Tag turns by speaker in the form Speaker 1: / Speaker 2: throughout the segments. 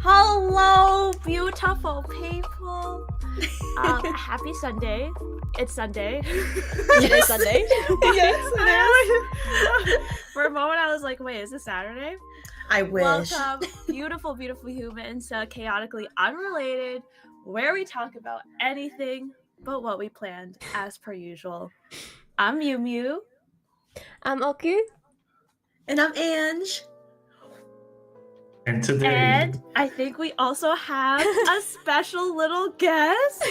Speaker 1: Hello, beautiful people. Happy Sunday. It's Sunday.
Speaker 2: It is Sunday.
Speaker 3: Yes, it is.
Speaker 1: For a moment, I was like, wait, is this Saturday?
Speaker 3: I wish.
Speaker 1: Welcome, beautiful, beautiful humans, to Chaotically Unrelated, where we talk about anything but what we planned, as per usual. I'm Mew Mew.
Speaker 2: I'm Oku.
Speaker 3: And I'm Ange.
Speaker 4: And today,
Speaker 1: And I think we also have a special little guest.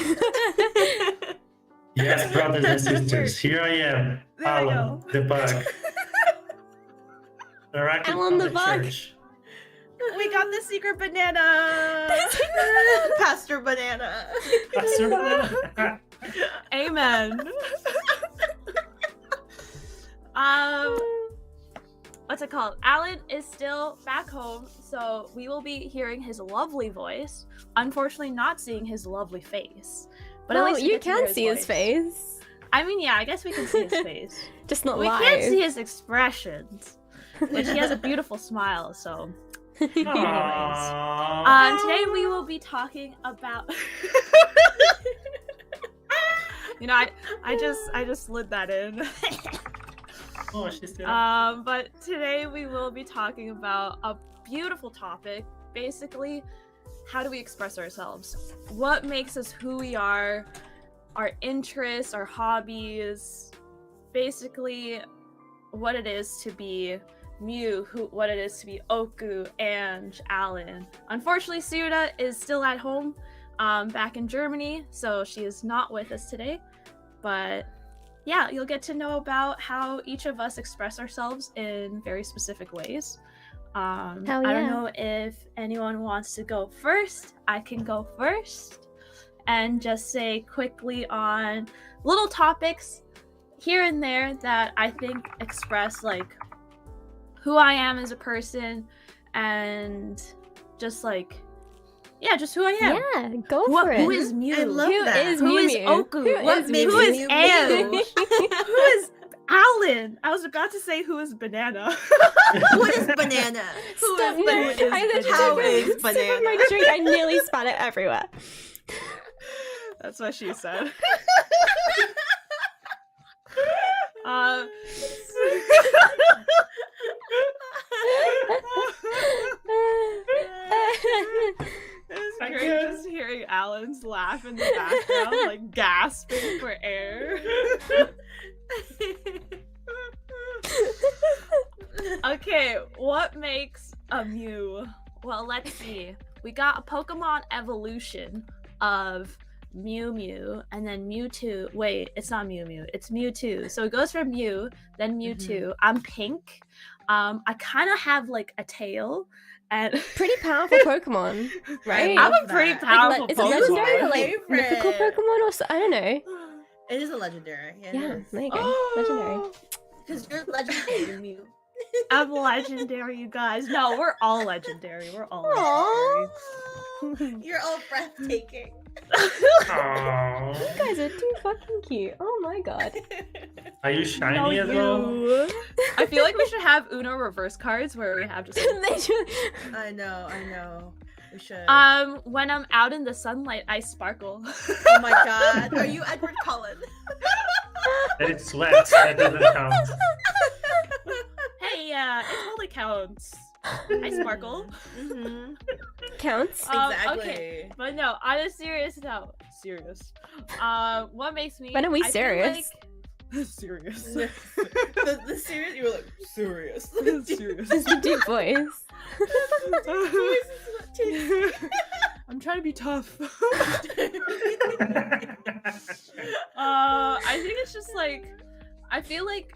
Speaker 4: yes, brothers and sisters, here I am,
Speaker 1: There I
Speaker 4: Alan,
Speaker 1: go.
Speaker 4: the bug. Directed
Speaker 2: Alan
Speaker 4: from
Speaker 2: the
Speaker 4: the
Speaker 2: bug.
Speaker 4: church.
Speaker 1: We got the secret banana.
Speaker 3: Pastor Banana.
Speaker 4: Pastor Banana.
Speaker 1: Amen. What's it called? Alan is still back home, so we will be hearing his lovely voice. Unfortunately, not seeing his lovely face. But at
Speaker 2: Well,
Speaker 1: least we
Speaker 2: you
Speaker 1: get to hear
Speaker 2: can see his
Speaker 1: voice.
Speaker 2: face,
Speaker 1: I mean, yeah, I guess we can see his face.
Speaker 2: just not
Speaker 1: We
Speaker 2: live.
Speaker 1: can't see his expressions, which he has a beautiful smile. So,
Speaker 4: Aww.
Speaker 1: today we will be talking about. You know, I just slid that in.
Speaker 4: Oh, she's there.
Speaker 1: But today we will be talking about a beautiful topic. Basically, how do we express ourselves? What makes us who we are? Our interests, our hobbies. Basically, what it is to be Mew, what it is to be Oku, Ange, Alan. Unfortunately, Suda is still at home, back in Germany, so she is not with us today. But yeah, you'll get to know about how each of us express ourselves in very specific ways. I don't know if anyone wants to go first. I can go first and just say quickly on little topics here and there that I think express like who I am as a person and just like, yeah, just who I am.
Speaker 2: Yeah, go for it.
Speaker 1: Who is Mew?
Speaker 3: I love
Speaker 2: Who
Speaker 3: that.
Speaker 2: is
Speaker 1: Who
Speaker 2: Mew
Speaker 1: is
Speaker 2: Mew?
Speaker 1: Oku?
Speaker 2: Who
Speaker 1: What
Speaker 2: is
Speaker 1: makes
Speaker 2: Mew
Speaker 1: who
Speaker 2: Mew?
Speaker 1: is Ange? Who is Alan? I was about to say who is Banana.
Speaker 3: What is banana? Who
Speaker 2: Stop,
Speaker 3: is
Speaker 2: no,
Speaker 3: banana?
Speaker 2: I literally
Speaker 3: How
Speaker 2: took a
Speaker 3: is
Speaker 2: sip of
Speaker 3: banana?
Speaker 2: my drink. I nearly spat it everywhere.
Speaker 1: That's what she said. It's
Speaker 4: I
Speaker 1: great
Speaker 4: can't.
Speaker 1: just hearing Alan's laugh in the background, like gasping for air. Okay, what makes a Mew? Well, let's see. We got a Pokemon evolution of Mew Mew and then Mewtwo. Wait, it's not Mew Mew, it's Mewtwo. So it goes from Mew, then Mewtwo. I'm pink. I kind of have like a tail. And
Speaker 2: Pretty powerful Pokemon, right?
Speaker 1: I'm
Speaker 3: love
Speaker 1: a pretty
Speaker 3: that.
Speaker 1: powerful
Speaker 2: Is it
Speaker 1: Pokemon.
Speaker 2: legendary or
Speaker 3: My
Speaker 2: like
Speaker 3: favorite.
Speaker 2: mythical Pokemon or so? I don't know.
Speaker 3: It is a legendary. It
Speaker 2: Yeah,
Speaker 3: is.
Speaker 2: there you go. Legendary.
Speaker 3: Because you're legendary, Mew.
Speaker 1: I'm legendary, you guys. No, we're all legendary. We're all legendary.
Speaker 3: You're all breathtaking.
Speaker 4: Aww.
Speaker 2: You guys are too fucking cute. Oh my god.
Speaker 4: Are you shiny as well?
Speaker 1: you. I feel like we should have Uno reverse cards where we have just
Speaker 3: I know. We should.
Speaker 1: when I'm out in the sunlight, I sparkle.
Speaker 3: Oh my god. Are you Edward Cullen?
Speaker 4: That it sweats, that doesn't count.
Speaker 1: Hey, it totally counts. I sparkle.
Speaker 3: Mm-hmm.
Speaker 2: Counts.
Speaker 3: Exactly.
Speaker 1: Okay, but no, on a serious note. Serious. What makes me?
Speaker 2: When are we
Speaker 1: I feel
Speaker 2: serious?
Speaker 1: like- serious.
Speaker 3: the serious, you were like, serious.
Speaker 1: serious.
Speaker 2: It's a deep voice.
Speaker 1: I'm trying to be tough. I think it's just like I feel like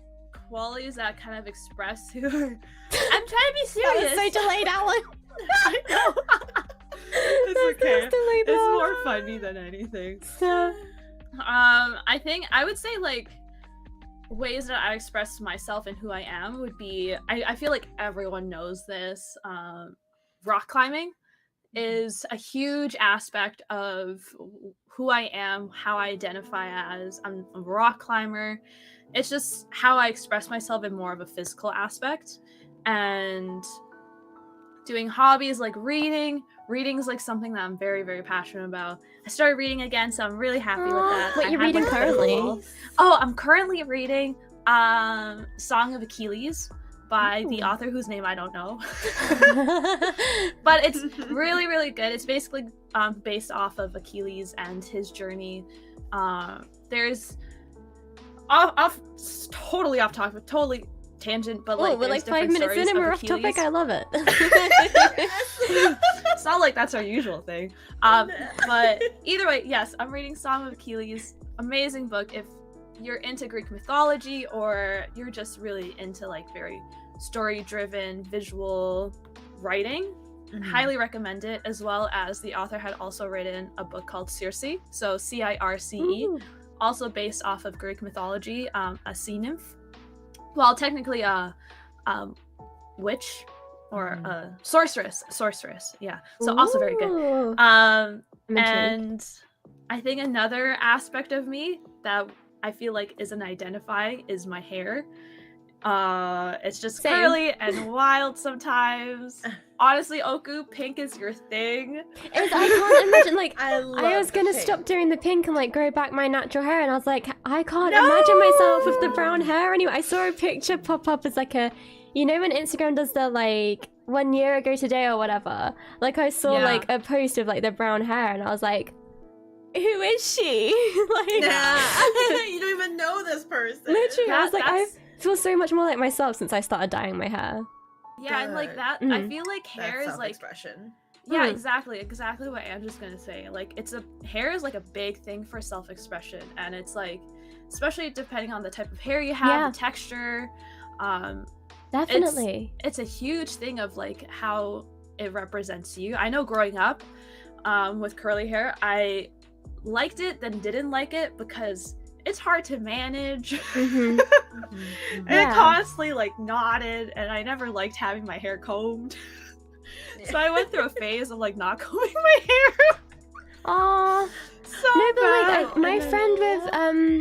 Speaker 1: qualities that kind of express who I'm trying to be serious.
Speaker 2: That was so delayed, Alan.
Speaker 1: I know. It's
Speaker 2: That's
Speaker 1: okay.
Speaker 2: delayed,
Speaker 1: It's
Speaker 2: though.
Speaker 1: more funny than anything.
Speaker 2: So,
Speaker 1: I think I would say like ways that I express myself and who I am would be I feel like everyone knows this. Rock climbing is a huge aspect of who I am, how I identify as. I'm a rock climber. It's just how I express myself in more of a physical aspect. And doing hobbies like reading. Reading is like something that I'm very, very passionate about. I started reading again, so I'm really happy with that.
Speaker 2: What
Speaker 1: I
Speaker 2: you're
Speaker 1: had,
Speaker 2: reading
Speaker 1: like, a
Speaker 2: currently?
Speaker 1: goal. Oh, I'm currently reading Song of Achilles by the
Speaker 2: Ooh.
Speaker 1: author whose name I don't know. But it's really, really good. It's basically based off of Achilles and his journey. There's totally off topic, totally tangent, but like
Speaker 2: we're
Speaker 1: there's
Speaker 2: like 5
Speaker 1: different
Speaker 2: minutes in
Speaker 1: stories
Speaker 2: and
Speaker 1: of
Speaker 2: we're off
Speaker 1: Achilles.
Speaker 2: topic. I love it.
Speaker 1: It's not like that's our usual thing. But either way, yes, I'm reading Song of Achilles. Amazing book if you're into Greek mythology or you're just really into like very story-driven visual writing. Highly recommend it, as well as the author had also written a book called Circe, so Circe,
Speaker 2: Ooh.
Speaker 1: also based off of Greek mythology, a sea nymph. Well, technically a witch or a sorceress, yeah. So also very good.
Speaker 2: Ooh. I'm intrigued.
Speaker 1: And I think another aspect of me that I feel like isn't identifying is my hair. It's just
Speaker 2: Same.
Speaker 1: curly and wild sometimes. Honestly, Oku, pink is your thing.
Speaker 2: I can't imagine, like,
Speaker 3: I
Speaker 2: was gonna
Speaker 3: the
Speaker 2: stop
Speaker 3: pink.
Speaker 2: doing the pink and like grow back my natural hair, and I was like, I can't
Speaker 1: No!
Speaker 2: imagine myself with the brown hair. Anyway, I saw a picture pop up as like a, you know, when Instagram does the like 1 year ago today or whatever. Like I saw
Speaker 1: Yeah.
Speaker 2: like a post of like the brown hair, and I was like, who is she? Like,
Speaker 3: You don't even know this person.
Speaker 2: literally, I was like, I
Speaker 1: That's-
Speaker 2: feel so much more like myself since I started dyeing my hair.
Speaker 1: Yeah, and like
Speaker 3: Good.
Speaker 1: that, I
Speaker 2: Mhm.
Speaker 1: feel like hair
Speaker 3: That's
Speaker 1: is like,
Speaker 3: self-expression.
Speaker 1: yeah,
Speaker 2: Mhm.
Speaker 1: exactly what Angela's gonna say. Like, hair is like a big thing for self-expression, and it's like, especially depending on the type of hair you have,
Speaker 2: Yeah.
Speaker 1: the texture.
Speaker 2: Definitely.
Speaker 1: It's a huge thing of like how it represents you. I know growing up with curly hair, I liked it then didn't like it because it's hard to manage.
Speaker 2: Mhm.
Speaker 1: And
Speaker 2: Yeah.
Speaker 1: it constantly like knotted, and I never liked having my hair combed. So I went through a phase of like not combing my hair.
Speaker 2: Aww.
Speaker 1: So
Speaker 2: No, but
Speaker 1: bad.
Speaker 2: like my
Speaker 1: And then-
Speaker 2: friend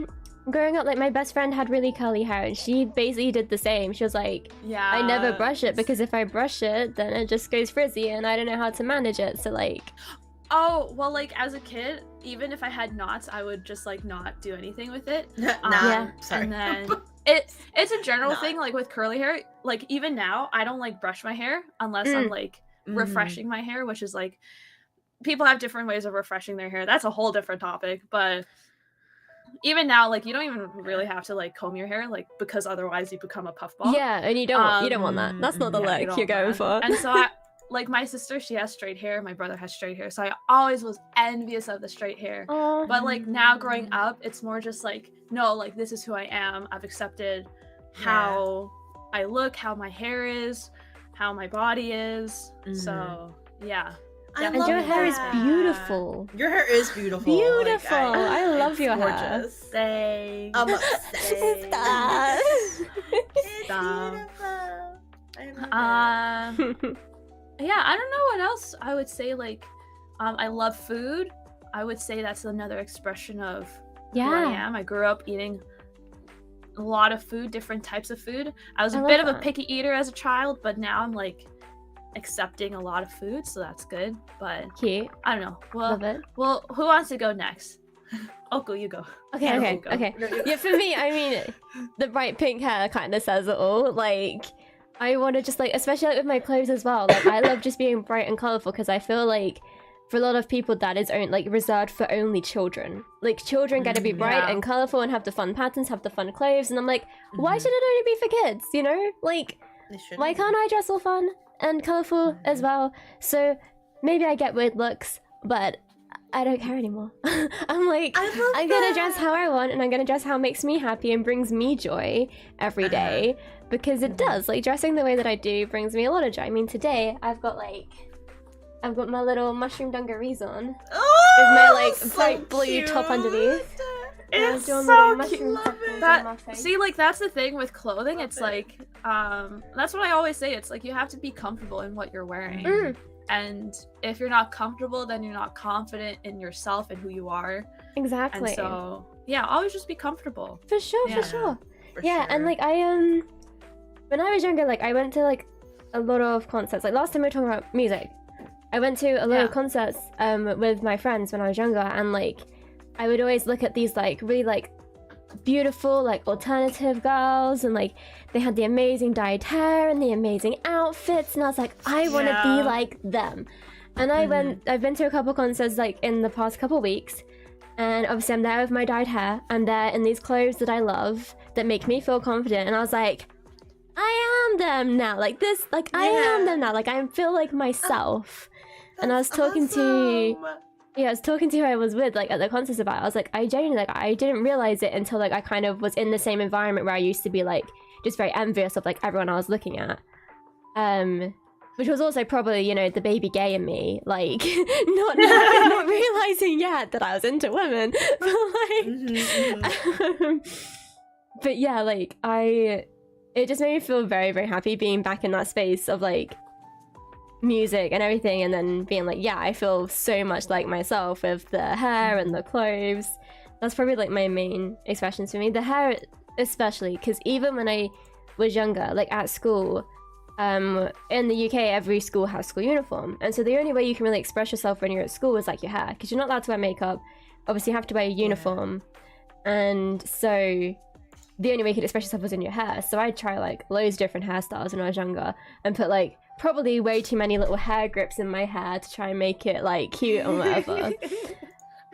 Speaker 2: with growing up, like my best friend had really curly hair, and she basically did the same. She was like,
Speaker 1: yeah,
Speaker 2: I never brush it because if I brush it, then it just goes frizzy, and I don't know how to manage it. So like,
Speaker 1: Oh, well, like as a kid, even if I had knots, I would just like not do anything with it.
Speaker 2: Yeah.
Speaker 3: Sorry.
Speaker 1: And then it's a general
Speaker 3: Not.
Speaker 1: thing, like with curly hair. Like even now, I don't like brush my hair unless I'm like refreshing my hair, which is like people have different ways of refreshing their hair. That's a whole different topic. But even now, like you don't even really have to like comb your hair, like because otherwise you become a puffball.
Speaker 2: yeah, and you don't want that. That's not the
Speaker 1: Yeah, you
Speaker 2: look
Speaker 1: don't
Speaker 2: you're going
Speaker 1: want that.
Speaker 2: for.
Speaker 1: And so like my sister, she has straight hair, my brother has straight hair, so I always was envious of the straight hair.
Speaker 2: Aw.
Speaker 1: But like now growing up, it's more just like, no, like this is who I am. I've accepted how I look, how my hair is, how my body is. So yeah.
Speaker 3: I
Speaker 2: And
Speaker 3: love
Speaker 2: your hair is
Speaker 3: that.
Speaker 2: beautiful.
Speaker 3: Your hair is beautiful.
Speaker 2: Beautiful. I love
Speaker 3: it's
Speaker 2: your hair.
Speaker 3: gorgeous.
Speaker 1: Thanks.
Speaker 3: I'm obsessed.
Speaker 2: Stop.
Speaker 3: It's
Speaker 1: Stop.
Speaker 3: beautiful. I love it.
Speaker 1: Yeah, I don't know what else I would say. Like, I love food. I would say that's another expression of who I
Speaker 2: Yeah.
Speaker 1: am. I grew up eating a lot of food, different types of food. I was
Speaker 2: I
Speaker 1: a
Speaker 2: love
Speaker 1: bit of a
Speaker 2: that.
Speaker 1: picky eater as a child, but now I'm like accepting a lot of food, so that's good. But
Speaker 2: Cute.
Speaker 1: I don't know.
Speaker 2: Love it.
Speaker 1: Well, who wants to go next? Oko, you go.
Speaker 2: Okay,
Speaker 1: Yeah,
Speaker 2: okay,
Speaker 1: go.
Speaker 2: okay. Yeah, for me, I mean, the bright pink hair kind of says it all. Like, I want to just like, especially like with my clothes as well. Like, I love just being bright and colorful because I feel like for a lot of people that is like reserved for only children. Like, children get to be bright
Speaker 1: Yeah.
Speaker 2: and colorful and have the fun patterns, have the fun clothes, and I'm like, why should it only be for kids? You know, like,
Speaker 3: It shouldn't
Speaker 2: why
Speaker 3: be.
Speaker 2: can't I dress all fun and colorful as well? So maybe I get weird looks, but I don't care anymore. I'm like,
Speaker 3: I love
Speaker 2: I'm gonna
Speaker 3: that.
Speaker 2: dress how I want, and I'm gonna dress how it makes me happy and brings me joy every day, because it does. Like, dressing the way that I do brings me a lot of joy. I mean, today I've got my little mushroom dungarees on
Speaker 3: Oh,
Speaker 2: with my like
Speaker 3: so
Speaker 2: bright blue top
Speaker 3: cute.
Speaker 2: underneath. And I'm
Speaker 1: It's
Speaker 2: doing
Speaker 1: so
Speaker 2: little
Speaker 1: cute.
Speaker 2: mushroom
Speaker 3: Love
Speaker 2: freckles
Speaker 3: it.
Speaker 2: on
Speaker 1: That
Speaker 2: my face.
Speaker 1: see, like that's the thing with clothing.
Speaker 3: Love
Speaker 1: It's
Speaker 3: it.
Speaker 1: like, that's what I always say. It's like you have to be comfortable in what you're wearing,
Speaker 2: Mm,
Speaker 1: and if you're not comfortable, then you're not confident in yourself and who you are.
Speaker 2: exactly.
Speaker 1: And so, yeah, always just be comfortable.
Speaker 2: For sure,
Speaker 1: Yeah.
Speaker 2: for sure.
Speaker 3: For
Speaker 2: Yeah, and
Speaker 3: sure.
Speaker 2: like I when I was younger, like I went to like a lot of concerts. Like last time we were talking about music, I went to a lot of concerts with my friends when I was younger, and like I would always look at these like really like beautiful like alternative girls, and like they had the amazing dyed hair and the amazing outfits, and I was like, I want to be like them. And I've been to a couple concerts like in the past couple weeks, and obviously I'm there with my dyed hair, I'm there in these clothes that I love that make me feel confident, and I was like, I am them now, like this, like I am them now, like I feel like myself. And I was talking to I was talking to who I was with like at the concerts about it. I was like, I genuinely like I didn't realize it until like I kind of was in the same environment where I used to be like just very envious of like everyone I was looking at. Which was also probably, you know, the baby gay in me, like not realizing yet that I was into women. But like but yeah, like it just made me feel very, very happy being back in that space of like music and everything, and then being like, yeah, I feel so much like myself with the hair and the clothes. That's probably like my main expressions for me. The hair especially, because even when I was younger, like at school, in the UK, every school has school uniform, and so the only way you can really express yourself when you're at school is like your hair, because you're not allowed to wear makeup. Obviously, you have to wear a uniform, and so the only way you could express yourself was in your hair. So I'd try like loads of different hairstyles when I was younger, and put like probably way too many little hair grips in my hair to try and make it like cute and whatever.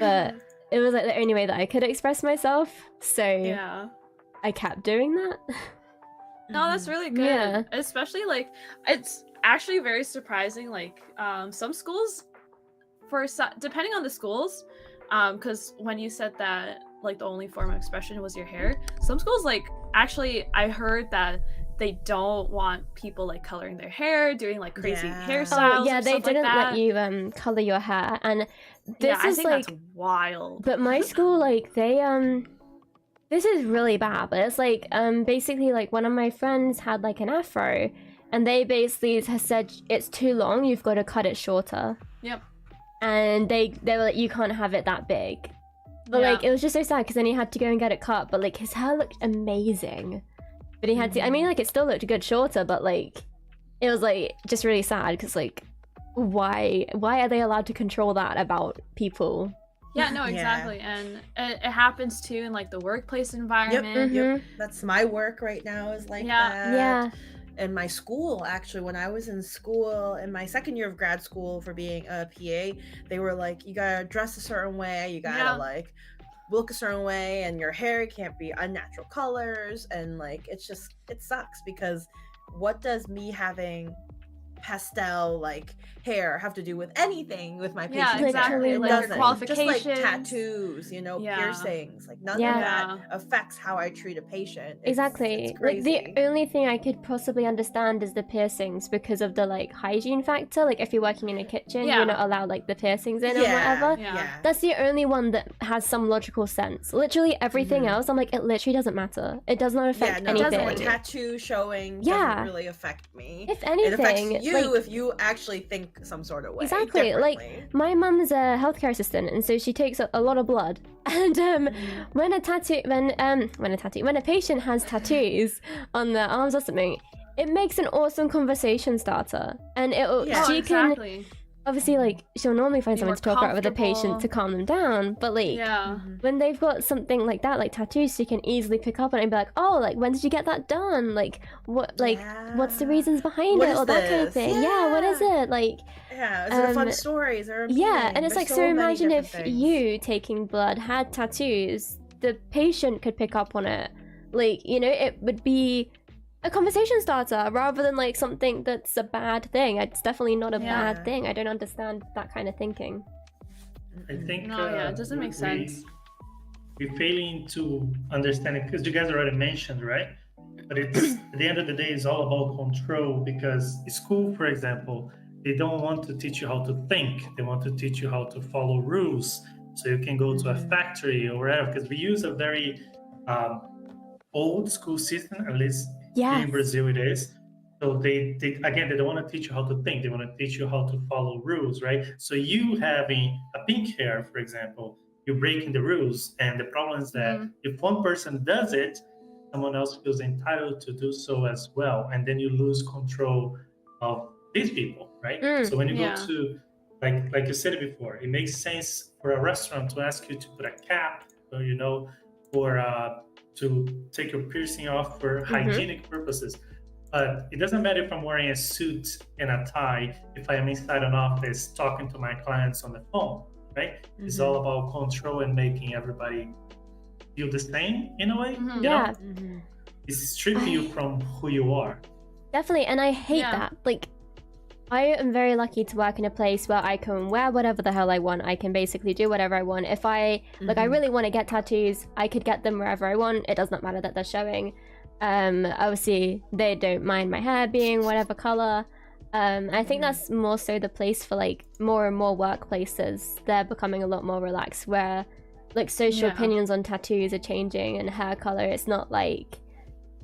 Speaker 2: But it was like the only way that I could express myself, so I kept doing that.
Speaker 1: No, that's really good.
Speaker 2: Yeah.
Speaker 1: Especially like it's actually very surprising. Like some schools, depending on the schools, because when you said that like the only form of expression was your hair, some schools like actually I heard that they don't want people like coloring their hair, doing like crazy hairstyles.
Speaker 2: Oh yeah, they didn't
Speaker 1: like
Speaker 2: let you color your hair, and this
Speaker 1: I
Speaker 2: is
Speaker 1: think
Speaker 2: like
Speaker 1: that's wild.
Speaker 2: But my school, like they this is really bad, but it's like basically like one of my friends had like an afro, and they basically has said it's too long, you've got to cut it shorter.
Speaker 1: Yep.
Speaker 2: And they were like, you can't have it that big. But like it was just so sad because then he had to go and get it cut, but like his hair looked amazing. But he had to, I mean, like, it still looked good shorter, but, like, it was, like, just really sad, because, like, why are they allowed to control that about people?
Speaker 1: Yeah, no, exactly. And it happens, too, in, like, the workplace environment.
Speaker 3: Yep. That's my work right now is like that.
Speaker 2: Yeah.
Speaker 3: And my school, actually, when I was in school, in my second year of grad school for being a PA, they were like, you gotta dress a certain way, you gotta, like, look a certain way, and your hair can't be unnatural colors, and like it sucks, because what does me having pastel like hair have to do with anything with my patients?
Speaker 1: Yeah, exactly.
Speaker 3: It
Speaker 1: like
Speaker 3: doesn't.
Speaker 1: your qualifications,
Speaker 3: just like tattoos, you know, piercings, like none of that affects how I treat a patient.
Speaker 2: Exactly.
Speaker 3: It's
Speaker 2: like the only thing I could possibly understand is the piercings, because of the like hygiene factor. Like if you're working in a kitchen, you're not allowed like the piercings in and whatever. That's the only one that has some logical sense. Literally everything else, I'm like, it literally doesn't matter. It does not affect anything.
Speaker 3: It doesn't, like, tattoo showing doesn't really affect me.
Speaker 2: If anything,
Speaker 3: it affects you, like, if you actually think some sort of way.
Speaker 2: Exactly. Like my mum's a healthcare assistant, and so she takes a lot of blood. And when a patient has tattoos on their arms or something, it makes an awesome conversation starter. And she can obviously, like, she'll normally find someone to talk about with a patient to calm them down, but like when they've got something like that, like tattoos, she can easily pick up on it and be like, oh, like, when did you get that done? Like, what, like, what's the reasons behind it, or that kind of thing. What is it, like,
Speaker 3: is it a fun story? Is there a meaning?
Speaker 2: And it's like, so imagine if you taking blood had tattoos, the patient could pick up on it, like, you know, it would be a conversation starter rather than like something that's a bad thing. It's definitely not a bad thing. I don't understand that kind of thinking.
Speaker 4: I think
Speaker 1: it doesn't make sense.
Speaker 4: We're failing to understand it, because you guys already mentioned, right? But it's at the end of the day, it's all about control, because school, for example, they don't want to teach you how to think. They want to teach you how to follow rules, so you can go to a factory or wherever, because we use a very old school system, at least in Brazil it is. So they don't want to teach you how to think. They want to teach you how to follow rules, right? So you having a pink hair, for example, you're breaking the rules. And the problem is that if one person does it, someone else feels entitled to do so as well. And then you lose control of these people, right? So when you go to, like you said it before, it makes sense for a restaurant to ask you to put a cap, or to take your piercing off for hygienic purposes. But it doesn't matter if I'm wearing a suit and a tie if I am inside an office talking to my clients on the phone, right? It's all about control and making everybody feel the same in a way. You know? It's stripping you from who you are.
Speaker 2: Definitely, and I hate that. Like, I am very lucky to work in a place where I can wear whatever the hell I want. I can basically do whatever I want. If I I really want to get tattoos, I could get them wherever I want. It does not matter that they're showing. Obviously, they don't mind my hair being whatever color. I think that's more so the place for like more and more workplaces. They're becoming a lot more relaxed, where like social opinions on tattoos are changing and hair color. It's not like,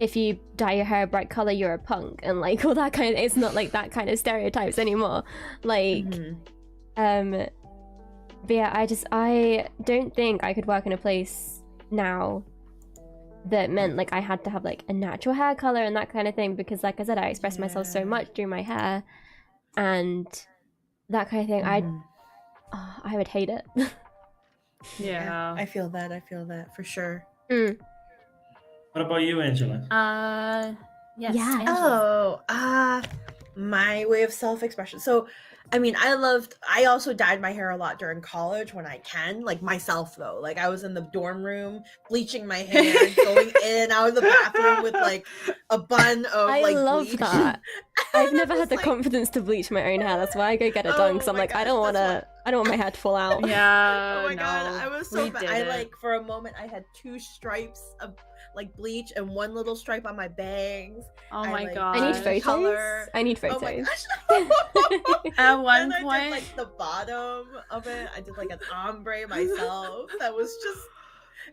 Speaker 2: if you dye your hair a bright color, you're a punk, and like all that kind of, it's not like that kind of stereotypes anymore. Like, but yeah, I don't think I could work in a place now that meant like I had to have like a natural hair color and that kind of thing, because like I said, I express myself so much through my hair and that kind of thing. I would hate it.
Speaker 1: Yeah.
Speaker 3: I feel that for sure.
Speaker 4: What about you, Angela?
Speaker 1: Yes.
Speaker 2: Yeah.
Speaker 1: Angela.
Speaker 3: My way of self-expression. So, I mean, I also dyed my hair a lot during college when I can, like myself though. Like I was in the dorm room bleaching my hair, going in and out of the bathroom with like a bun of
Speaker 2: I
Speaker 3: like
Speaker 2: love
Speaker 3: bleach.
Speaker 2: that. I've never had the
Speaker 3: like,
Speaker 2: confidence to bleach my own hair. That's why I go get it done, because I'm like,
Speaker 3: gosh,
Speaker 2: I don't want my hair to fall out.
Speaker 1: Yeah.
Speaker 3: Oh my god, I was so
Speaker 1: we
Speaker 3: bad.
Speaker 1: did
Speaker 3: I
Speaker 1: it.
Speaker 3: like, for a moment I had 2 stripes of like bleach and 1 little stripe on my bangs.
Speaker 1: Oh my
Speaker 3: like,
Speaker 1: god.
Speaker 2: I need photos.
Speaker 3: Color.
Speaker 2: I need
Speaker 3: Oh my
Speaker 2: photos.
Speaker 3: gosh.
Speaker 1: At one
Speaker 3: And I
Speaker 1: point,
Speaker 3: did like the bottom of it. I did like an ombre myself. That was just,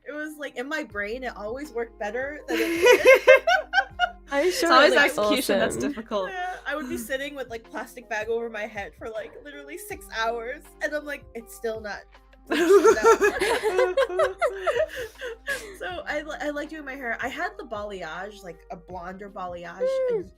Speaker 3: it was like in my brain it always worked better than it did.
Speaker 2: I'm
Speaker 1: it's
Speaker 2: sure
Speaker 1: always
Speaker 2: it looks
Speaker 1: execution that's
Speaker 2: awesome.
Speaker 1: difficult.
Speaker 3: Yeah, I would be sitting with like plastic bag over my head for like literally 6 hours, and I'm like, it's still not. So I like doing my hair. I had the balayage, like a blonder balayage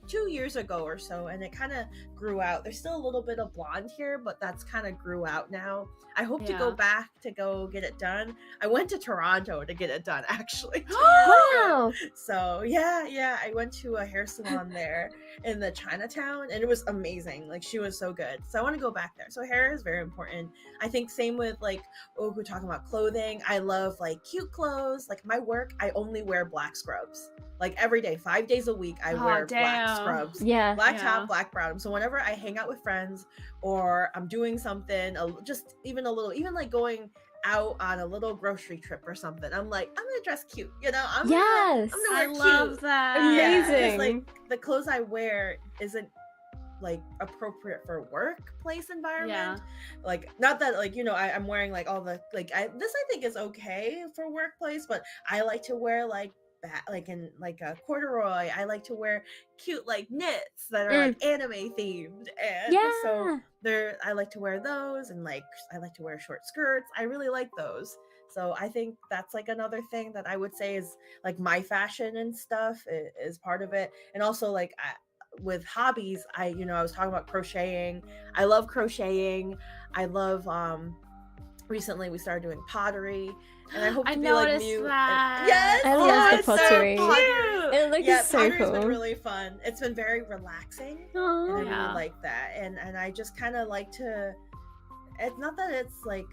Speaker 3: 2 years ago or so, and it kind of grew out. There's still a little bit of blonde here, but that's kind of grew out now. I hope to go back to go get it done. I went to Toronto to get it done, actually.
Speaker 2: Wow.
Speaker 3: So yeah, I went to a hair salon there in the Chinatown, and it was amazing. Like, she was so good. So I want to go back there. So hair is very important. I think same with like, we're talking about clothing. I love like cute clothes. Like my work, I only wear black scrubs. Like every day, 5 days a week, I wear black scrubs.
Speaker 2: Yeah.
Speaker 3: Black top, black bottom. So whenever I hang out with friends or I'm doing something, just even a little, even like going out on a little grocery trip or something, I'm like, I'm gonna dress cute, you know? I'm gonna
Speaker 1: I
Speaker 3: wear
Speaker 1: love
Speaker 3: cute.
Speaker 1: that.
Speaker 2: Amazing.
Speaker 3: Like the clothes I wear isn't like appropriate for workplace environment. Like, not that like, you know, I'm wearing like all the like this I think is okay for workplace, but I like to wear like like in like a corduroy. I like to wear cute like knits that are like anime themed, and so I like to wear those, and like I like to wear short skirts. I really like those. So I think that's like another thing that I would say is like my fashion and stuff is part of it. And also like with hobbies, I was talking about crocheting. I love crocheting. I love recently we started doing pottery, and I hope to be like new.
Speaker 1: That.
Speaker 3: Yes,
Speaker 2: I love the pottery.
Speaker 3: So
Speaker 2: It looks so
Speaker 3: pottery's
Speaker 2: cool.
Speaker 3: been really fun. It's been very relaxing.
Speaker 2: Aww.
Speaker 3: And I really like that, and I just kind of like to. It's not that it's like,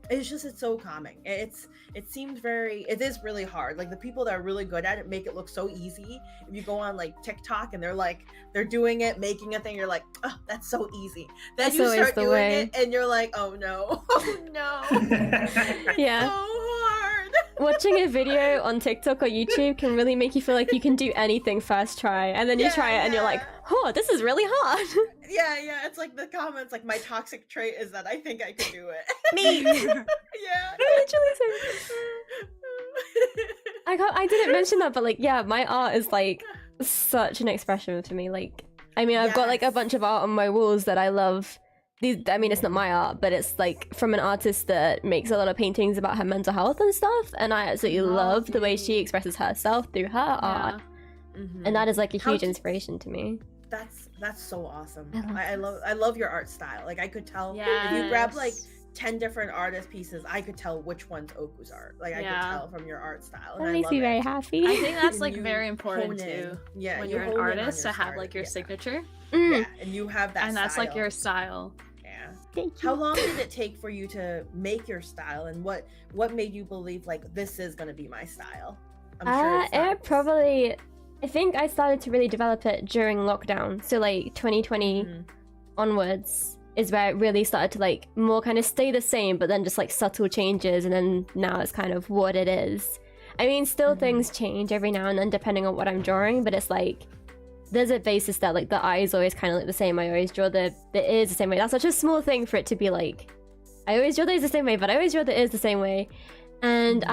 Speaker 3: it's just it's so calming. It is really hard. Like the people that are really good at it make it look so easy. If you go on like TikTok and they're doing it, making a thing, you're like, oh, that's so easy. Then
Speaker 2: That's
Speaker 3: you
Speaker 2: always
Speaker 3: start
Speaker 2: the
Speaker 3: doing
Speaker 2: way.
Speaker 3: it, and you're like, oh no, oh no, it's
Speaker 2: Yeah.
Speaker 3: so hard.
Speaker 2: Watching a video on TikTok or YouTube can really make you feel like you can do anything first try, and then you try it and you're like, oh, this is really hard.
Speaker 3: Yeah, it's like the comments, like my toxic trait is that I think I could do it.
Speaker 2: Me.
Speaker 3: Yeah.
Speaker 2: Literally I didn't mention that, but like, yeah, my art is like such an expression for me. Like, I mean, I've got like a bunch of art on my walls that I love. I mean, it's not my art, but it's like from an artist that makes a lot of paintings about her mental health and stuff, and I absolutely love the way she expresses herself through her art. And that is like a huge inspiration to me.
Speaker 3: That's so awesome.
Speaker 2: I
Speaker 3: I love your art style. Like I could tell if you grab like 10 different artist pieces, I could tell which one's Oku's art. Like I could tell from your art style. And
Speaker 2: That
Speaker 3: I
Speaker 2: makes
Speaker 3: love
Speaker 2: me
Speaker 3: it.
Speaker 2: very happy.
Speaker 1: I think that's
Speaker 3: And
Speaker 1: like
Speaker 3: you
Speaker 1: very important
Speaker 3: hone in.
Speaker 1: too.
Speaker 3: Yeah,
Speaker 1: When
Speaker 3: you
Speaker 1: you're an
Speaker 3: hone in on
Speaker 1: artist
Speaker 3: your
Speaker 1: to have
Speaker 3: style.
Speaker 1: like your
Speaker 3: Yeah.
Speaker 1: signature,
Speaker 3: Yeah, and you have that
Speaker 1: and that's like
Speaker 3: style.
Speaker 1: your style.
Speaker 3: Yeah.
Speaker 2: Thank
Speaker 3: How
Speaker 2: you.
Speaker 3: long did it take for you to make your style, and what made you believe like this is gonna be my style? I'm sure it's not-
Speaker 2: It probably. I think I started to really develop it during lockdown. So like 2020
Speaker 3: Mhm.
Speaker 2: onwards is where it really started to like more kind of stay the same, but then just like subtle changes, and then now it's kind of what it is. I mean, still
Speaker 3: Mhm.
Speaker 2: things change every now and then depending on what I'm drawing, but it's like there's a basis that like the eye is always kind of like the same. I always draw the ears the same way. That's such a small thing for it to be like I always draw those the same way, but I always draw the ears the same way. And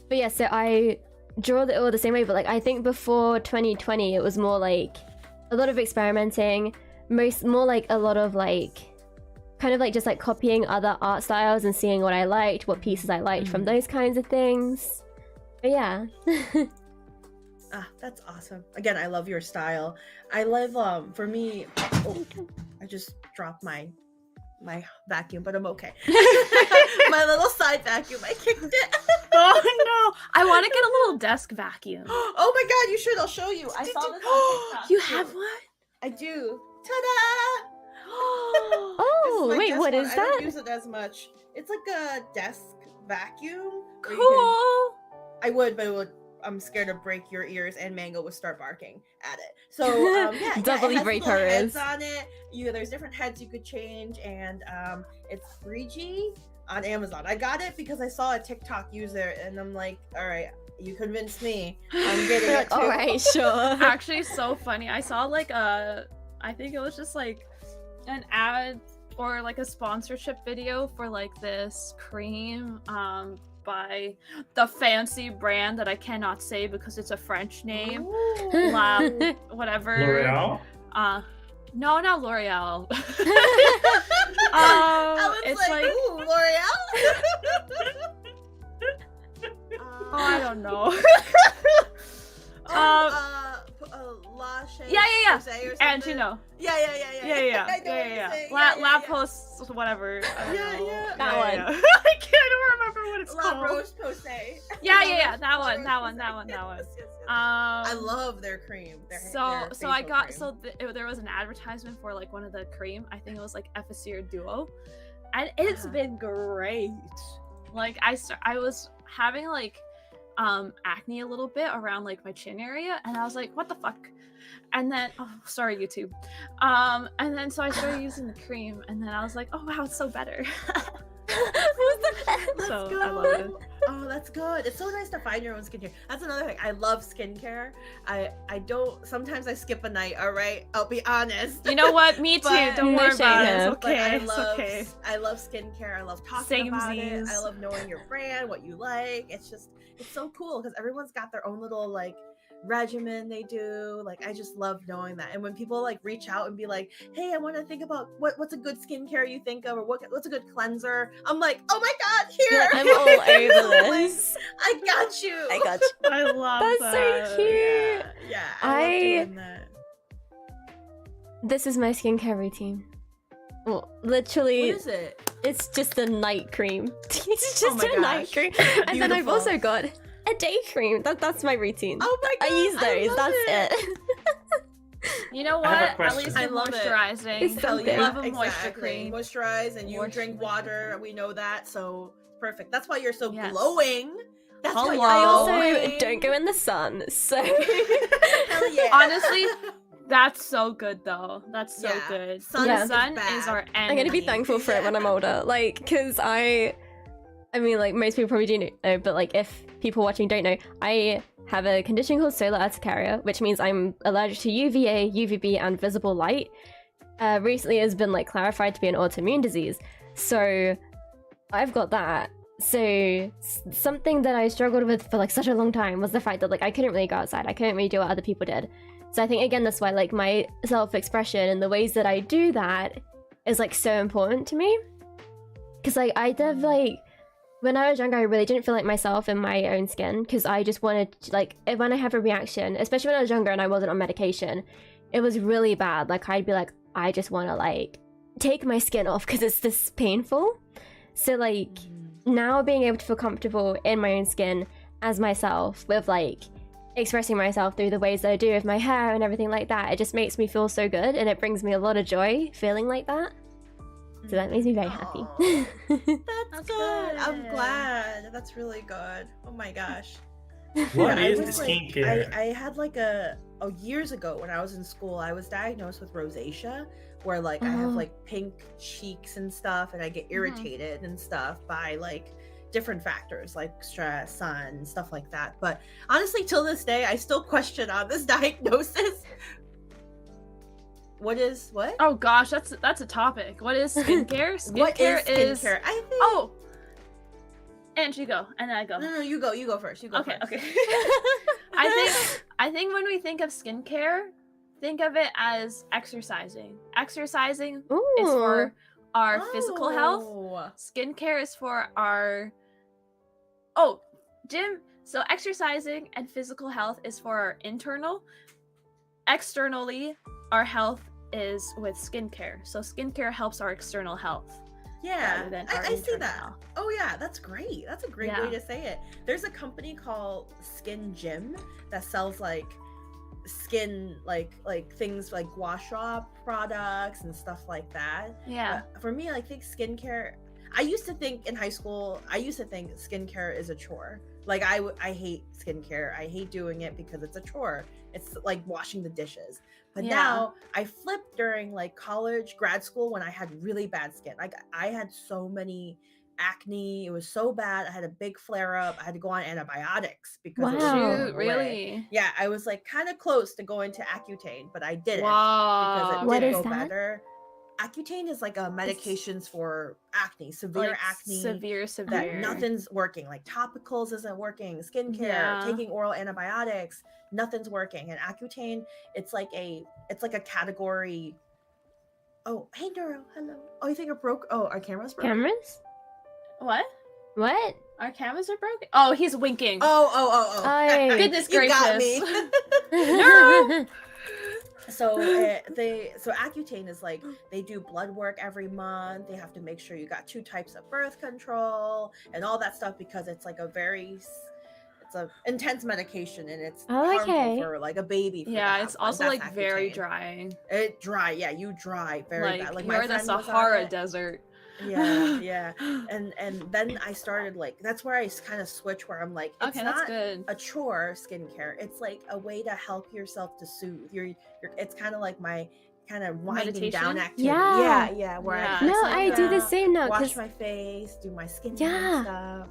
Speaker 2: but yeah, so I draw it all the same way, but like I think before 2020 it was more like a lot of experimenting, more like a lot of like kind of like just like copying other art styles and seeing what I liked, what pieces I liked from those kinds of things. But yeah.
Speaker 3: That's awesome. Again, I love your style. I love for me, I just dropped my vacuum, but I'm okay. My little side vacuum, I kicked it.
Speaker 1: Oh no! I want to get a little desk vacuum.
Speaker 3: Oh my god, you should. I'll show you. I saw this on TikTok.
Speaker 1: You
Speaker 3: too.
Speaker 1: have one?
Speaker 3: I do. Ta-da!
Speaker 2: Oh,
Speaker 3: This my
Speaker 2: wait,
Speaker 3: desk
Speaker 2: what
Speaker 3: one.
Speaker 2: is
Speaker 3: I don't
Speaker 2: that?
Speaker 3: use it as much. It's like a desk vacuum. where you
Speaker 1: Cool.
Speaker 3: I would, but it would. I'm scared to break your ears, and Mango would start barking at it. So yeah,
Speaker 2: Doubly
Speaker 3: it has
Speaker 2: break
Speaker 3: little
Speaker 2: her
Speaker 3: heads
Speaker 2: ears.
Speaker 3: on it. There's different heads you could change, and it's 3G on Amazon. I got it because I saw a TikTok user, and I'm like, all right, you convinced me. I'm getting it too.
Speaker 2: All right, sure.
Speaker 1: Actually, so funny. I saw like I think it was just like an ad or like a sponsorship video for like this cream by the fancy brand that I cannot say because it's a French name.
Speaker 3: Ooh.
Speaker 1: La whatever.
Speaker 4: L'Oreal?
Speaker 1: No, not L'Oreal.
Speaker 3: I was
Speaker 1: it's
Speaker 3: like,
Speaker 1: like
Speaker 3: ooh, L'Oreal.
Speaker 1: oh, I don't know.
Speaker 3: La Shea
Speaker 1: Yeah.
Speaker 3: Posay or something.
Speaker 1: And you know.
Speaker 3: Yeah.
Speaker 1: Yeah.
Speaker 3: I know what you're saying.
Speaker 1: La Post, whatever. I don't know.
Speaker 3: Yeah.
Speaker 2: That one.
Speaker 1: Yeah. I can't remember what it's
Speaker 3: La
Speaker 1: called.
Speaker 3: Rose Posay.
Speaker 1: Yeah. That
Speaker 3: La
Speaker 1: one.
Speaker 3: Rose
Speaker 1: That one.
Speaker 3: Posay. Yes.
Speaker 1: I
Speaker 3: I love their cream. Their
Speaker 1: so I
Speaker 3: facial
Speaker 1: got
Speaker 3: cream.
Speaker 1: there was an advertisement for like one of the cream. I think it was like Effaceur Duo, and it's been great. Like I was having like acne a little bit around like my chin area, and I was like, what the fuck? And then sorry YouTube, and then so I started using the cream, and then I was like, oh wow, it's so better. So I love it.
Speaker 3: Oh, that's good. It's so nice to find your own skincare. That's another thing. I love skincare. I don't. Sometimes I skip a night. All right, I'll be honest.
Speaker 1: You know what? Me too.
Speaker 3: But-
Speaker 1: Don't
Speaker 2: No
Speaker 1: worry
Speaker 2: shame,
Speaker 1: about it.
Speaker 2: yeah.
Speaker 1: It's
Speaker 3: But
Speaker 1: okay. It's okay.
Speaker 3: I love skincare. I love talking about it.
Speaker 1: Samesies.
Speaker 3: I love knowing your brand, what you like. It's so cool because everyone's got their own little like regimen they do. Like I just love knowing that. And when people like reach out and be like, "Hey, I want to think about what's a good skincare you think of, or what's a good cleanser," I'm like, "Oh my god, here!
Speaker 2: I'm all over
Speaker 3: Like,
Speaker 2: this.
Speaker 3: I got you.
Speaker 2: I got you.
Speaker 1: I love
Speaker 2: That's
Speaker 1: that.
Speaker 2: so cute.
Speaker 3: Yeah, I love doing that.
Speaker 2: This is my skincare routine. Well,
Speaker 3: What
Speaker 2: literally,
Speaker 3: is it?
Speaker 2: it's just a night cream. It's
Speaker 3: Oh
Speaker 2: just
Speaker 3: my
Speaker 2: a night
Speaker 3: gosh.
Speaker 2: cream. And then I've
Speaker 3: Beautiful.
Speaker 2: also got a day cream. That's my routine.
Speaker 3: Oh my god,
Speaker 2: I use those.
Speaker 3: love
Speaker 2: That's
Speaker 3: it.
Speaker 2: it.
Speaker 1: You know
Speaker 4: I have a
Speaker 1: what? At
Speaker 4: question.
Speaker 1: least
Speaker 3: I
Speaker 1: it's
Speaker 3: love it.
Speaker 1: moisturizing.
Speaker 2: It's so
Speaker 3: Hell
Speaker 2: good.
Speaker 3: yeah,
Speaker 1: Love a moisture
Speaker 3: exactly.
Speaker 1: cream.
Speaker 3: Moisturize, and you
Speaker 1: Moisture
Speaker 3: drink
Speaker 1: cream.
Speaker 3: water. We know that, so perfect. That's why you're so
Speaker 1: Yes.
Speaker 3: glowing. That's why
Speaker 1: Hello.
Speaker 3: you're
Speaker 2: I also
Speaker 3: glowing.
Speaker 2: don't go in the sun, so
Speaker 3: Hell yeah.
Speaker 1: Honestly, that's so good though. That's so
Speaker 3: Yeah.
Speaker 1: good.
Speaker 3: Sun
Speaker 2: Yeah.
Speaker 1: The
Speaker 3: is
Speaker 1: sun
Speaker 3: bad.
Speaker 1: is our enemy.
Speaker 2: I'm gonna be thankful for it when I'm older. Like, because I mean, like most people probably do know, but like if people watching don't know, I have a condition called solar urticaria, which means I'm allergic to UVA, UVB, and visible light. Recently, has been like clarified to be an autoimmune disease, so I've got that. So something that I struggled with for like such a long time was the fact that like I couldn't really go outside. I couldn't really do what other people did. So I think again that's why like my self-expression and the ways that I do that is like so important to me. Because like I have like when I was younger, I really didn't feel like myself in my own skin because I just wanted to, like, when I have a reaction, especially when I was younger and I wasn't on medication, it was really bad. Like, I'd be like, I just want to, like, take my skin off because it's this painful. So, like, now being able to feel comfortable in my own skin as myself with, like, expressing myself through the ways that I do with my hair and everything like that, it just makes me feel so good and it brings me a lot of joy feeling like that. So that makes me very happy.
Speaker 3: That's good. I'm glad. That's really good. Oh my gosh.
Speaker 4: What
Speaker 3: Yeah,
Speaker 4: is
Speaker 3: I was,
Speaker 4: skincare?
Speaker 3: I had like years ago when I was in school, I was diagnosed with rosacea, where like I have like pink cheeks and stuff, and I get irritated and stuff by like different factors like stress, sun, stuff like that. But honestly, till this day, I still question on this diagnosis. What?
Speaker 1: Oh gosh, that's a topic. What is skincare?
Speaker 3: What is skincare? I think.
Speaker 1: Oh, and you go, and then I go.
Speaker 3: No, you go. You go first. You go
Speaker 1: Okay,
Speaker 3: first.
Speaker 1: okay. I think when we think of skincare, think of it as exercising. Exercising is for our physical health. Skincare is for our gym. So exercising and physical health is for our internal. Externally, our health is with skincare. So skincare helps our external health.
Speaker 3: Yeah, I see that.
Speaker 1: Health.
Speaker 3: Oh yeah, that's great. That's a great way to say it. There's a company called Skin Gym that sells like skin like things like wash off products and stuff like that.
Speaker 1: Yeah.
Speaker 3: But for me, I think skincare. I used to think in high school, skincare is a chore. Like I hate skincare. I hate doing it because it's a chore. It's like washing the dishes. But now I flipped during like college, grad school when I had really bad skin. Like I had so many acne. It was so bad. I had a big flare up. I had to go on antibiotics because it was going away.
Speaker 1: Really?
Speaker 3: Yeah, I was like kind of close to going to Accutane, but I didn't because it didn't go better. Accutane is like a medications for acne, severe acne.
Speaker 1: Severe.
Speaker 3: That nothing's working. Like topicals isn't working. Skincare, taking oral antibiotics, nothing's working. And Accutane, it's like a category. Oh, hey Neuro, hello. Oh, you think it broke? Oh, our camera's broken.
Speaker 2: Cameras?
Speaker 1: What?
Speaker 2: What?
Speaker 1: Our cameras are broken? Oh, he's winking.
Speaker 3: Oh.
Speaker 1: Goodness
Speaker 3: you
Speaker 1: gracious.
Speaker 3: got me.
Speaker 1: No.
Speaker 3: So Accutane is like they do blood work every month. They have to make sure you got 2 types of birth control and all that stuff because it's like it's a intense medication and it's harmful for like a baby.
Speaker 1: It's also like Accutane. Very drying.
Speaker 3: It dry, you dry very bad. Like
Speaker 1: you're the Sahara Desert.
Speaker 3: Yeah. And then I started like that's where I kind of switch where I'm like it's not a chore skincare. It's like a way to help yourself to soothe. It's kind of like my kind of winding down activity. Yeah. Where
Speaker 2: I do the same now.
Speaker 3: Wash my face, do my skincare stuff.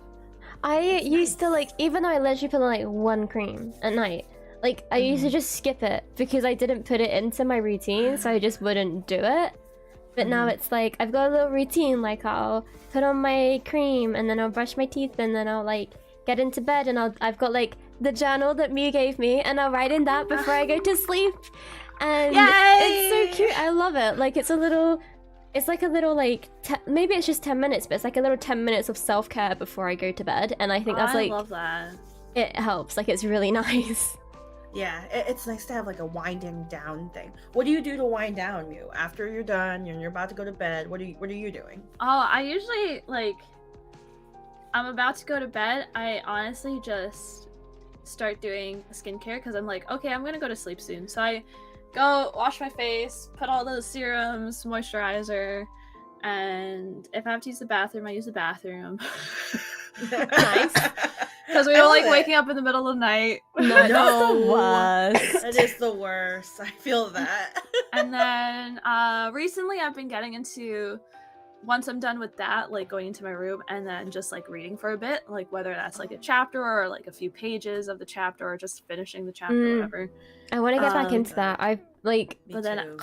Speaker 2: I used to like, even though I literally put on like 1 cream at night, like I used to just skip it because I didn't put it into my routine, so I just wouldn't do it. But now it's like I've got a little routine, like I'll put on my cream and then I'll brush my teeth and then I'll like get into bed and I've got like the journal that Mew gave me and I'll write in that before I go to sleep. And it's so cute. I love it. Like it's like a little like maybe it's just 10 minutes, but it's like a little 10 minutes of self-care before I go to bed, and I think that's like I
Speaker 1: love that.
Speaker 2: It helps. Like it's really nice.
Speaker 3: Yeah, it's nice to have like a winding down thing. What do you do to wind down, Mew? After you're done and you're about to go to bed, what are you doing?
Speaker 1: Oh, I usually I'm about to go to bed. I honestly just start doing skincare because I'm like, okay, I'm gonna go to sleep soon. So I go wash my face, put all those serums, moisturizer, and if I have to use the bathroom, I use the bathroom.
Speaker 2: Nice.
Speaker 1: Because we don't like waking up in the middle of the night.
Speaker 2: No, that's the worst.
Speaker 3: It is the worst. I feel that.
Speaker 1: And then recently I've been getting into, once I'm done with that, like going into my room and then just like reading for a bit, like whether that's like a chapter or like a few pages of the chapter or just finishing the chapter or whatever.
Speaker 2: I want to get back into that. I've like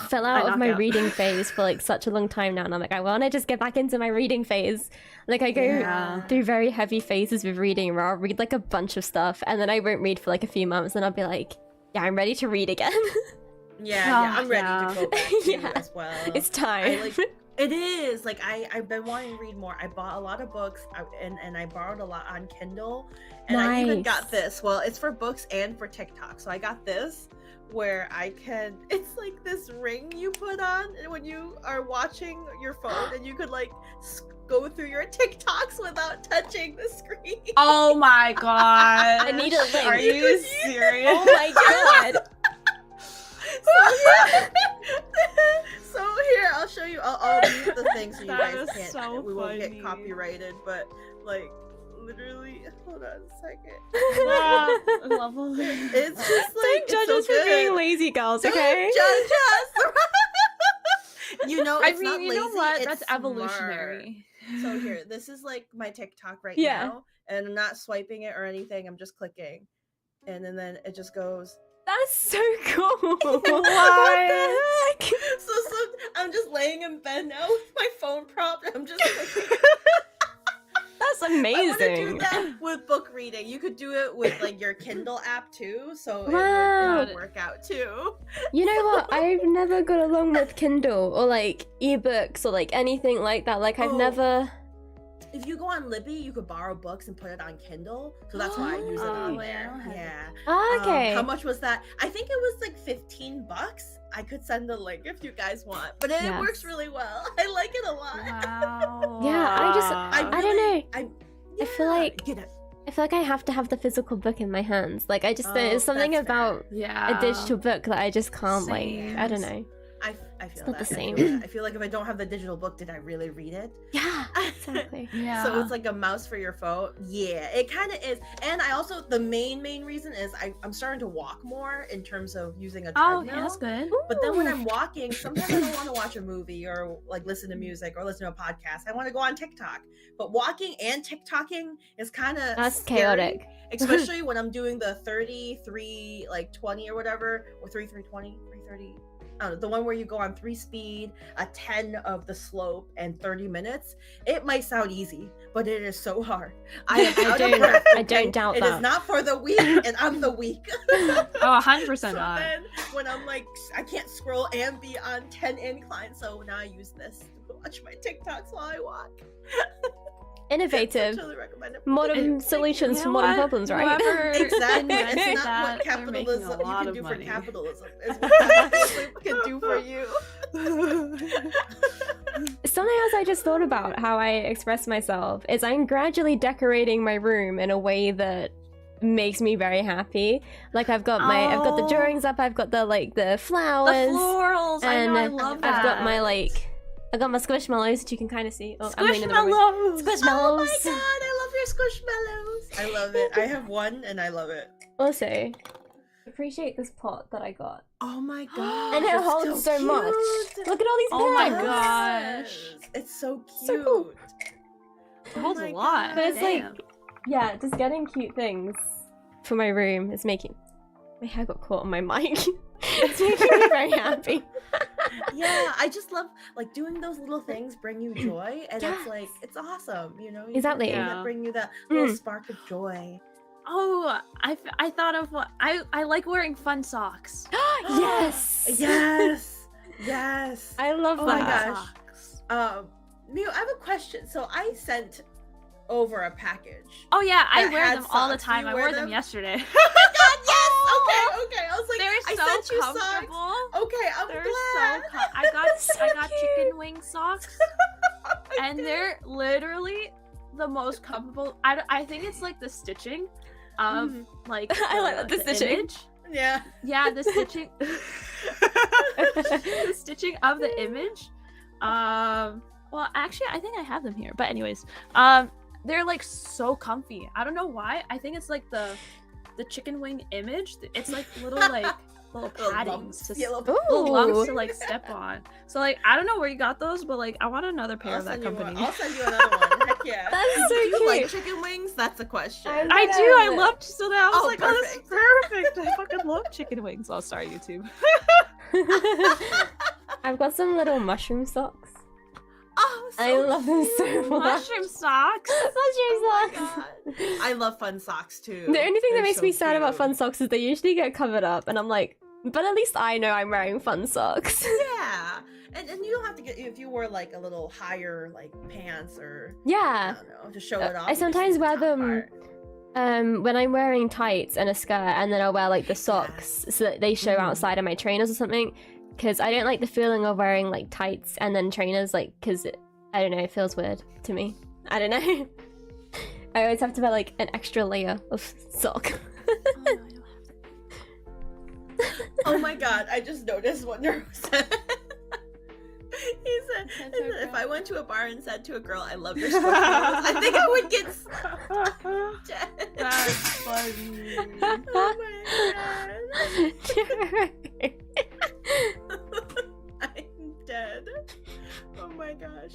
Speaker 2: fell out of my reading phase for like such a long time now, and I'm like, I want to just get back into my reading phase. Like I go through very heavy phases with reading where I'll read like a bunch of stuff and then I won't read for like a few months and I'll be like, yeah, I'm ready to read again.
Speaker 3: I'm ready to go back to as well.
Speaker 2: It's time.
Speaker 3: It is like I've been wanting to read more. I bought a lot of books and I borrowed a lot on Kindle, and I even got this. Well, it's for books and for TikTok. So I got this where I can. It's like this ring you put on when you are watching your phone, and you could like go through your TikToks without touching the screen.
Speaker 1: Oh my god!
Speaker 2: I need a link.
Speaker 1: Are you serious?
Speaker 2: Oh my god!
Speaker 3: So here, I'll show you. I'll mute the thing so you
Speaker 1: That
Speaker 3: guys
Speaker 1: is
Speaker 3: can't.
Speaker 1: so
Speaker 3: We won't
Speaker 1: funny.
Speaker 3: get copyrighted, but like literally, hold on a second.
Speaker 1: Wow, I love it.
Speaker 3: It's just like
Speaker 2: Don't judge
Speaker 3: it's
Speaker 2: us
Speaker 3: so
Speaker 2: for being
Speaker 3: good.
Speaker 2: lazy girls,
Speaker 3: Don't
Speaker 2: okay?
Speaker 3: judge us. You know,
Speaker 1: I
Speaker 3: it's
Speaker 1: mean,
Speaker 3: not
Speaker 1: you
Speaker 3: lazy.
Speaker 1: know what?
Speaker 3: It's
Speaker 1: That's
Speaker 3: smart.
Speaker 1: evolutionary.
Speaker 3: So here, this is like my TikTok right
Speaker 2: Yeah.
Speaker 3: now, and I'm not swiping it or anything. I'm just clicking, and then it just goes.
Speaker 2: That's so cool.
Speaker 1: What?
Speaker 2: What the heck?
Speaker 3: So I'm just laying in bed now with my phone propped. I'm just clicking.
Speaker 2: That's
Speaker 3: I want to do
Speaker 2: amazing.
Speaker 3: that with book reading. You could do it with like your Kindle app too, so
Speaker 2: Wow.
Speaker 3: it would work out too.
Speaker 2: You know what? I've never got along with Kindle or like ebooks or like anything like that. Like I've
Speaker 3: Oh.
Speaker 2: never.
Speaker 3: If you go on Libby, you could borrow books and put it on Kindle. So that's why I use it
Speaker 1: Oh,
Speaker 3: on
Speaker 1: yeah, I
Speaker 3: there.
Speaker 1: don't have
Speaker 3: Yeah.
Speaker 2: Oh, okay.
Speaker 3: How much was that? I think it was like $15. I could send the link if you guys want, but it
Speaker 2: Yes.
Speaker 3: works really well. I like it a lot.
Speaker 1: Wow.
Speaker 2: Yeah, I don't know. I feel like-
Speaker 3: Get it.
Speaker 2: I feel like I have to have the physical book in my hands. Like I just there's something
Speaker 3: that's fair.
Speaker 2: about
Speaker 1: Yeah.
Speaker 2: a digital book that I just can't
Speaker 1: Same.
Speaker 2: like. I don't know.
Speaker 3: I feel
Speaker 2: not
Speaker 3: that.
Speaker 2: the
Speaker 3: I feel
Speaker 2: same.
Speaker 3: that. I feel like if I don't have the digital book, did I really read it?
Speaker 2: Yeah, exactly.
Speaker 1: Yeah.
Speaker 3: So it's like a mouse for your phone. Yeah, it kind of is. And I also, the main reason is I'm starting to walk more in terms of using a
Speaker 1: Oh,
Speaker 3: treadmill.
Speaker 1: yeah, that's good.
Speaker 3: But then when
Speaker 2: Ooh.
Speaker 3: I'm walking, sometimes I don't want to watch a movie or like listen to music or listen to a podcast. I want to go on TikTok. But walking and TikToking is kind of
Speaker 2: That's chaotic.
Speaker 3: Especially when I'm doing the 33 like 20 or whatever, or 3:20, 3:30. I don't know, the one where you go on 3 speed, a 10 of the slope, and 30 minutes. It might sound easy, but it is so hard. I
Speaker 2: don't doubt
Speaker 3: It
Speaker 2: that.
Speaker 3: is not for the weak, and I'm the weak.
Speaker 1: Oh, 100%
Speaker 3: So
Speaker 1: not.
Speaker 3: then when I'm like, I can't scroll and be on 10 incline, so now I use this to watch my TikToks while I walk.
Speaker 2: Innovative.
Speaker 3: Totally recommend it.
Speaker 2: Modern solutions
Speaker 1: You
Speaker 2: to
Speaker 1: know
Speaker 2: modern
Speaker 1: what?
Speaker 2: problems, right?
Speaker 1: Whoever
Speaker 3: Exactly.
Speaker 1: invented
Speaker 3: It's not
Speaker 1: that,
Speaker 3: what
Speaker 1: they're making a
Speaker 3: capitalism you
Speaker 1: lot
Speaker 3: can
Speaker 1: of
Speaker 3: do
Speaker 1: money.
Speaker 3: for capitalism. Is what capitalism can do for you.
Speaker 2: Something else I just thought about how I express myself is I'm gradually decorating my room in a way that makes me very happy. Like I've got the
Speaker 1: Oh.
Speaker 2: drawings up, I've got the
Speaker 1: The
Speaker 2: flowers,
Speaker 1: florals. I know. I
Speaker 2: and
Speaker 1: love that.
Speaker 2: I've got my I got my squishmallows that you can kind of see. Oh, I'm leaning the wrong way.
Speaker 1: Squishmallows.
Speaker 3: Oh my
Speaker 2: Squishmallows.
Speaker 3: god, I love your squishmallows. I love it. I have one and I love it.
Speaker 2: Also, appreciate this pot that I got.
Speaker 3: Oh my god.
Speaker 2: And it
Speaker 3: it's
Speaker 2: holds so much.
Speaker 3: cute.
Speaker 2: Look at all these
Speaker 1: Oh my
Speaker 2: plants.
Speaker 1: gosh.
Speaker 3: It's so cute.
Speaker 2: So cool.
Speaker 1: It holds
Speaker 3: Oh
Speaker 1: a
Speaker 3: my
Speaker 1: lot.
Speaker 3: God.
Speaker 2: But it's like-
Speaker 1: Damn.
Speaker 2: Yeah, just getting cute things for my room is making my hair got caught on my mic. It's making me very happy.
Speaker 3: Yeah, I just love like doing those little things bring you joy, and
Speaker 2: Yes.
Speaker 3: it's like it's awesome, you know. You
Speaker 2: Exactly.
Speaker 3: do things
Speaker 1: Yeah.
Speaker 3: that bring you that little
Speaker 2: Mm.
Speaker 3: spark of joy.
Speaker 1: Oh, I thought of what I like wearing fun socks.
Speaker 2: Yes.
Speaker 3: Yes, yes.
Speaker 2: I love
Speaker 3: Oh my
Speaker 2: that.
Speaker 3: gosh.
Speaker 1: Socks.
Speaker 3: Mio, I have a question. So I sent over a package.
Speaker 1: Oh yeah, I
Speaker 3: That
Speaker 1: wear
Speaker 3: had
Speaker 1: them all the
Speaker 3: socks. Do
Speaker 1: time.
Speaker 3: you
Speaker 1: I
Speaker 3: wear
Speaker 1: wore them
Speaker 3: them?
Speaker 1: yesterday.
Speaker 3: God, yes. Okay. I was like,
Speaker 1: They're
Speaker 3: I
Speaker 1: so
Speaker 3: sent you socks.
Speaker 1: comfortable.
Speaker 3: Okay, I'm
Speaker 1: They're
Speaker 3: glad.
Speaker 1: so I got
Speaker 2: So
Speaker 1: I got
Speaker 2: cute.
Speaker 1: chicken wing socks, and they're literally the most comfortable. I think it's like the stitching of like
Speaker 2: I like the stitching.
Speaker 1: image.
Speaker 3: Yeah.
Speaker 1: Yeah, the stitching. The stitching of the image. Well, actually, I think I have them here. But anyways, they're like so comfy. I don't know why. I think it's like the chicken wing image. It's like little little
Speaker 3: Little
Speaker 1: paddings
Speaker 3: lumps.
Speaker 1: to
Speaker 3: Yeah, little-
Speaker 1: little lumps
Speaker 2: Ooh.
Speaker 1: to like step on. So like I don't know where you got those, but like I want another pair of that
Speaker 3: send you one.
Speaker 1: company.
Speaker 3: I'll send you another one. Heck yeah.
Speaker 2: That's so
Speaker 3: Do you like
Speaker 2: cute.
Speaker 3: chicken wings? That's a question.
Speaker 2: I'm
Speaker 1: I
Speaker 2: gonna
Speaker 1: do. I
Speaker 2: have it.
Speaker 1: loved so that I was
Speaker 3: Oh,
Speaker 1: like, oh, this is
Speaker 3: perfect.
Speaker 1: perfect. I fucking love chicken wings. Oh, sorry, YouTube.
Speaker 2: I've got some little mushroom socks.
Speaker 3: Oh, so
Speaker 2: I love them so
Speaker 3: cute.
Speaker 2: much.
Speaker 1: Mushroom socks.
Speaker 2: Mushroom
Speaker 3: Oh my
Speaker 2: socks.
Speaker 3: God. I love fun socks too.
Speaker 2: The only thing that
Speaker 3: They're
Speaker 2: makes
Speaker 3: so
Speaker 2: me sad about
Speaker 3: cute.
Speaker 2: fun socks is they usually get covered up, and I'm like, But at least I know I'm wearing fun socks.
Speaker 3: Yeah, and you don't have to get if you wear like a little higher like pants or
Speaker 2: Yeah.
Speaker 3: I don't know to show it off.
Speaker 2: I sometimes wear
Speaker 3: top
Speaker 2: them
Speaker 3: part.
Speaker 2: when I'm wearing tights and a skirt, and then I'll wear like the socks so that they show outside of my trainers or something. Because I don't like the feeling of wearing like tights and then trainers, like, because I don't know, it feels weird to me. I don't know. I always have to wear like an extra layer of sock.
Speaker 3: Oh my god, I just noticed what Nero said. He said, if I went to a bar and said to a girl, I love your squishy noodles, I think I would get dead.
Speaker 1: That's funny.
Speaker 3: Oh my god. I'm dead. Oh my gosh.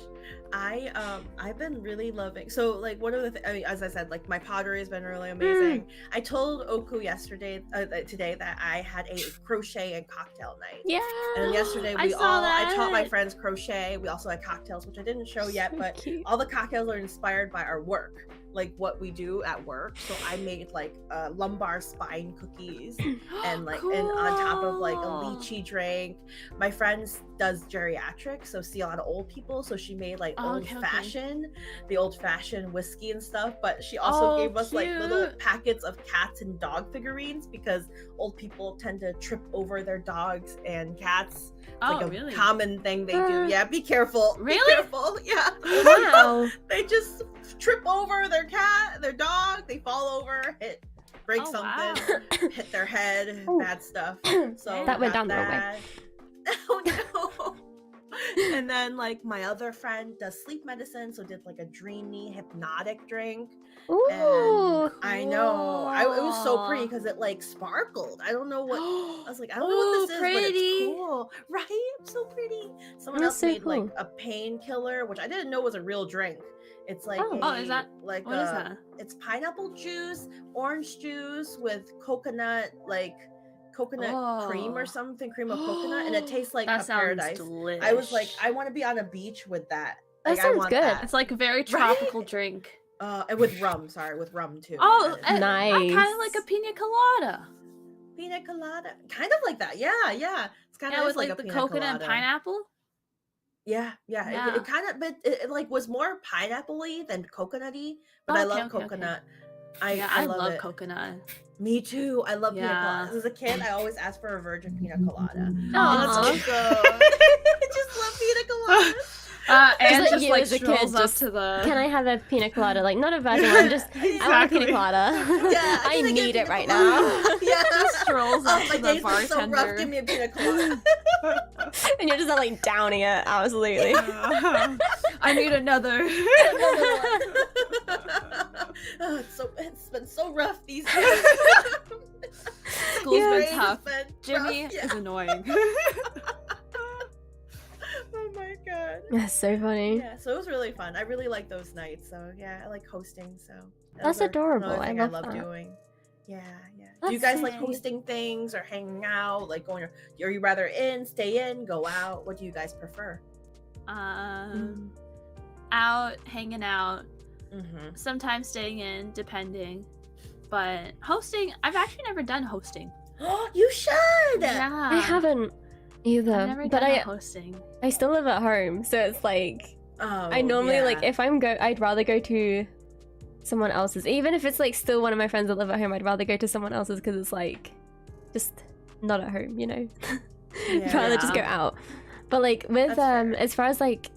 Speaker 3: I've been really loving so like one of the I mean as I said like my pottery has been really amazing. I told Oku today that I had a crochet and cocktail night.
Speaker 2: Yeah.
Speaker 3: And yesterday
Speaker 1: I
Speaker 3: taught my friends crochet. We also had cocktails, which I didn't show yet,
Speaker 2: So
Speaker 3: but
Speaker 2: cute.
Speaker 3: all the cocktails are inspired by our work, like what we do at work. So I made like lumbar spine cookies and like and on top of like a
Speaker 1: Cool.
Speaker 3: lychee drink. My friend does geriatrics, so see a lot of old people. So she made like the old fashioned whiskey and stuff. But she also gave us like little
Speaker 1: cute.
Speaker 3: packets of cats and dog figurines because old people tend to trip over their dogs and cats. It's like a
Speaker 1: Really?
Speaker 3: common thing they do. Yeah, be careful.
Speaker 1: Really?
Speaker 3: Be careful. Yeah.
Speaker 2: Wow.
Speaker 3: They just trip over their cat, their dog. They fall over, break
Speaker 1: Oh,
Speaker 3: something,
Speaker 1: wow.
Speaker 3: hit their head,
Speaker 2: Oh.
Speaker 3: bad stuff. So
Speaker 2: That went
Speaker 3: got
Speaker 2: down the wrong way.
Speaker 3: that. Oh no. And then like my other friend does sleep medicine, so did like a dreamy hypnotic drink.
Speaker 2: Ooh.
Speaker 3: And I know it was so pretty
Speaker 1: Cool.
Speaker 3: because it like sparkled. I don't know what I was like. I don't know
Speaker 1: Ooh,
Speaker 3: what this is, but
Speaker 1: pretty.
Speaker 3: it's cool, right? So pretty. Someone
Speaker 2: That's
Speaker 3: else
Speaker 2: so
Speaker 3: made like
Speaker 2: cool.
Speaker 3: a painkiller, which I didn't know was a real drink. It's like
Speaker 2: Oh.
Speaker 1: Oh, is that
Speaker 3: like
Speaker 1: what is that?
Speaker 3: It's pineapple juice, orange juice with coconut cream or
Speaker 1: Oh.
Speaker 3: something, cream of coconut, and it tastes like
Speaker 1: That
Speaker 3: a
Speaker 1: sounds
Speaker 3: paradise.
Speaker 1: delish.
Speaker 3: I was like, I want to be on a beach with that.
Speaker 2: That
Speaker 3: Like, I
Speaker 2: sounds
Speaker 3: want
Speaker 2: good.
Speaker 3: that.
Speaker 1: It's like a very tropical drink.
Speaker 3: And with rum, with rum too.
Speaker 1: Oh,
Speaker 3: Added.
Speaker 2: Nice.
Speaker 1: kind of like a pina colada.
Speaker 3: Pina colada, kind of like that. Yeah. It's kind
Speaker 1: Yeah,
Speaker 3: of
Speaker 1: with
Speaker 3: like
Speaker 1: like
Speaker 3: a
Speaker 1: the
Speaker 3: pina
Speaker 1: coconut and
Speaker 3: colada.
Speaker 1: pineapple.
Speaker 3: Yeah.
Speaker 1: Yeah.
Speaker 3: It kind of, but it like was more pineapple-y than coconutty. But I
Speaker 1: Okay,
Speaker 3: love
Speaker 1: okay.
Speaker 3: coconut.
Speaker 1: Yeah,
Speaker 3: I
Speaker 1: I
Speaker 3: love
Speaker 1: love
Speaker 3: it.
Speaker 1: coconut.
Speaker 3: Me too. I love pina
Speaker 1: Yeah.
Speaker 3: coladas. As a kid, I always asked for a virgin pina colada.
Speaker 1: Aw.
Speaker 3: Let's just go. I just love pina coladas.
Speaker 1: And
Speaker 2: like
Speaker 1: just
Speaker 2: you
Speaker 1: like
Speaker 2: as a kid,
Speaker 1: strolls up
Speaker 2: just-
Speaker 1: to the.
Speaker 2: Can I have a pina colada? Like, not a virgin one, just I want a
Speaker 1: Exactly.
Speaker 2: pina colada.
Speaker 3: Yeah,
Speaker 2: I
Speaker 3: can get
Speaker 2: need
Speaker 3: a
Speaker 2: it
Speaker 3: pina
Speaker 2: right
Speaker 3: colada?
Speaker 2: now.
Speaker 3: Yeah.
Speaker 1: Just strolls
Speaker 3: Oh,
Speaker 1: up
Speaker 3: my
Speaker 1: to the
Speaker 3: days are so rough.
Speaker 1: bartender.
Speaker 3: Give me a pina colada.
Speaker 2: And you're just like downing it, absolutely.
Speaker 1: I need another.
Speaker 3: Oh, it's been so rough these days.
Speaker 1: School's
Speaker 2: Yeah.
Speaker 1: been
Speaker 3: Grades
Speaker 1: tough.
Speaker 3: been
Speaker 1: Jimmy
Speaker 3: rough, yeah.
Speaker 1: is annoying.
Speaker 3: Oh my god.
Speaker 2: That's so funny.
Speaker 3: Yeah, so it was really fun. I really like those nights. So yeah, I like hosting. So
Speaker 2: That's
Speaker 3: those are
Speaker 2: adorable.
Speaker 3: another
Speaker 2: I
Speaker 3: thing
Speaker 2: love
Speaker 3: love
Speaker 2: that.
Speaker 3: doing. Yeah. Do you
Speaker 2: That's
Speaker 3: guys like
Speaker 2: nice.
Speaker 3: hosting things or hanging out? Like going? Are you rather stay in, go out? What do you guys prefer?
Speaker 1: Out, hanging out,
Speaker 3: Mm-hmm.
Speaker 1: sometimes staying in, depending. But hosting, I've actually never done hosting.
Speaker 3: You should.
Speaker 1: Yeah.
Speaker 2: I haven't either,
Speaker 1: I've never
Speaker 2: but
Speaker 1: done a hosting.
Speaker 2: I still live at home, so it's like
Speaker 3: Oh,
Speaker 2: I normally like
Speaker 3: yeah.
Speaker 2: if I'd rather go to someone else's, even if it's like still one of my friends that live at home. I'd rather go to someone else's because it's like just not at home, you know. I'd rather just go out. But like with
Speaker 3: That's fair.
Speaker 2: as far as like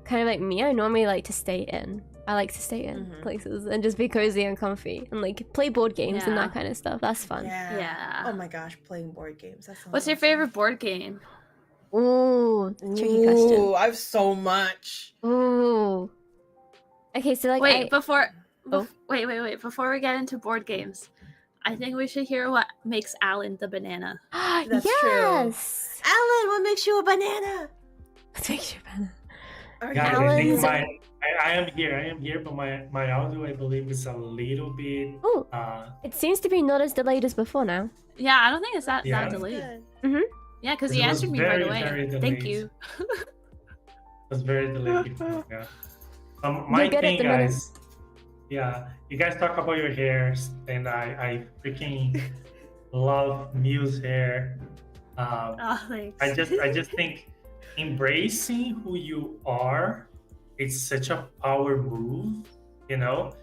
Speaker 2: kind of like me, I normally like to stay in. I like to stay in
Speaker 3: Mhm.
Speaker 2: places and just be cozy and comfy and like play board games and
Speaker 1: Yeah.
Speaker 2: that kind of stuff. That's fun.
Speaker 1: Yeah.
Speaker 3: Oh my gosh, playing board games. That sounds
Speaker 1: What's your
Speaker 3: awesome.
Speaker 1: favorite board game?
Speaker 2: Ooh, tricky question.
Speaker 3: Ooh, I have so much.
Speaker 2: Ooh. Okay, so like
Speaker 1: Wait,
Speaker 2: Oh.
Speaker 1: wait. Before we get into board games, I think we should hear what makes Alan the banana.
Speaker 3: That's true.
Speaker 2: yes.
Speaker 3: Alan, what makes you a banana?
Speaker 2: What makes you banana?
Speaker 3: Are
Speaker 4: Guys,
Speaker 3: you-
Speaker 4: I think
Speaker 2: Alan's-
Speaker 4: I am here, but my audio I believe is a little bit
Speaker 2: Ooh, it seems to be not as delayed as before now.
Speaker 1: Yeah, I don't think it's that
Speaker 4: Yeah.
Speaker 1: delayed.
Speaker 3: Good.
Speaker 1: Yeah, because
Speaker 4: It
Speaker 1: you
Speaker 4: was
Speaker 1: answered me
Speaker 4: very,
Speaker 1: right away.
Speaker 4: very
Speaker 1: Thank
Speaker 4: delayed.
Speaker 1: you.
Speaker 4: was very delayed. Yeah. My
Speaker 2: You're good at
Speaker 4: thing,
Speaker 2: the minute.
Speaker 4: guys. Yeah, you guys talk about your hairs, and I freaking love Mew's hair.
Speaker 1: Oh, thanks.
Speaker 4: I just think embracing who you are, it's such a power move, you know.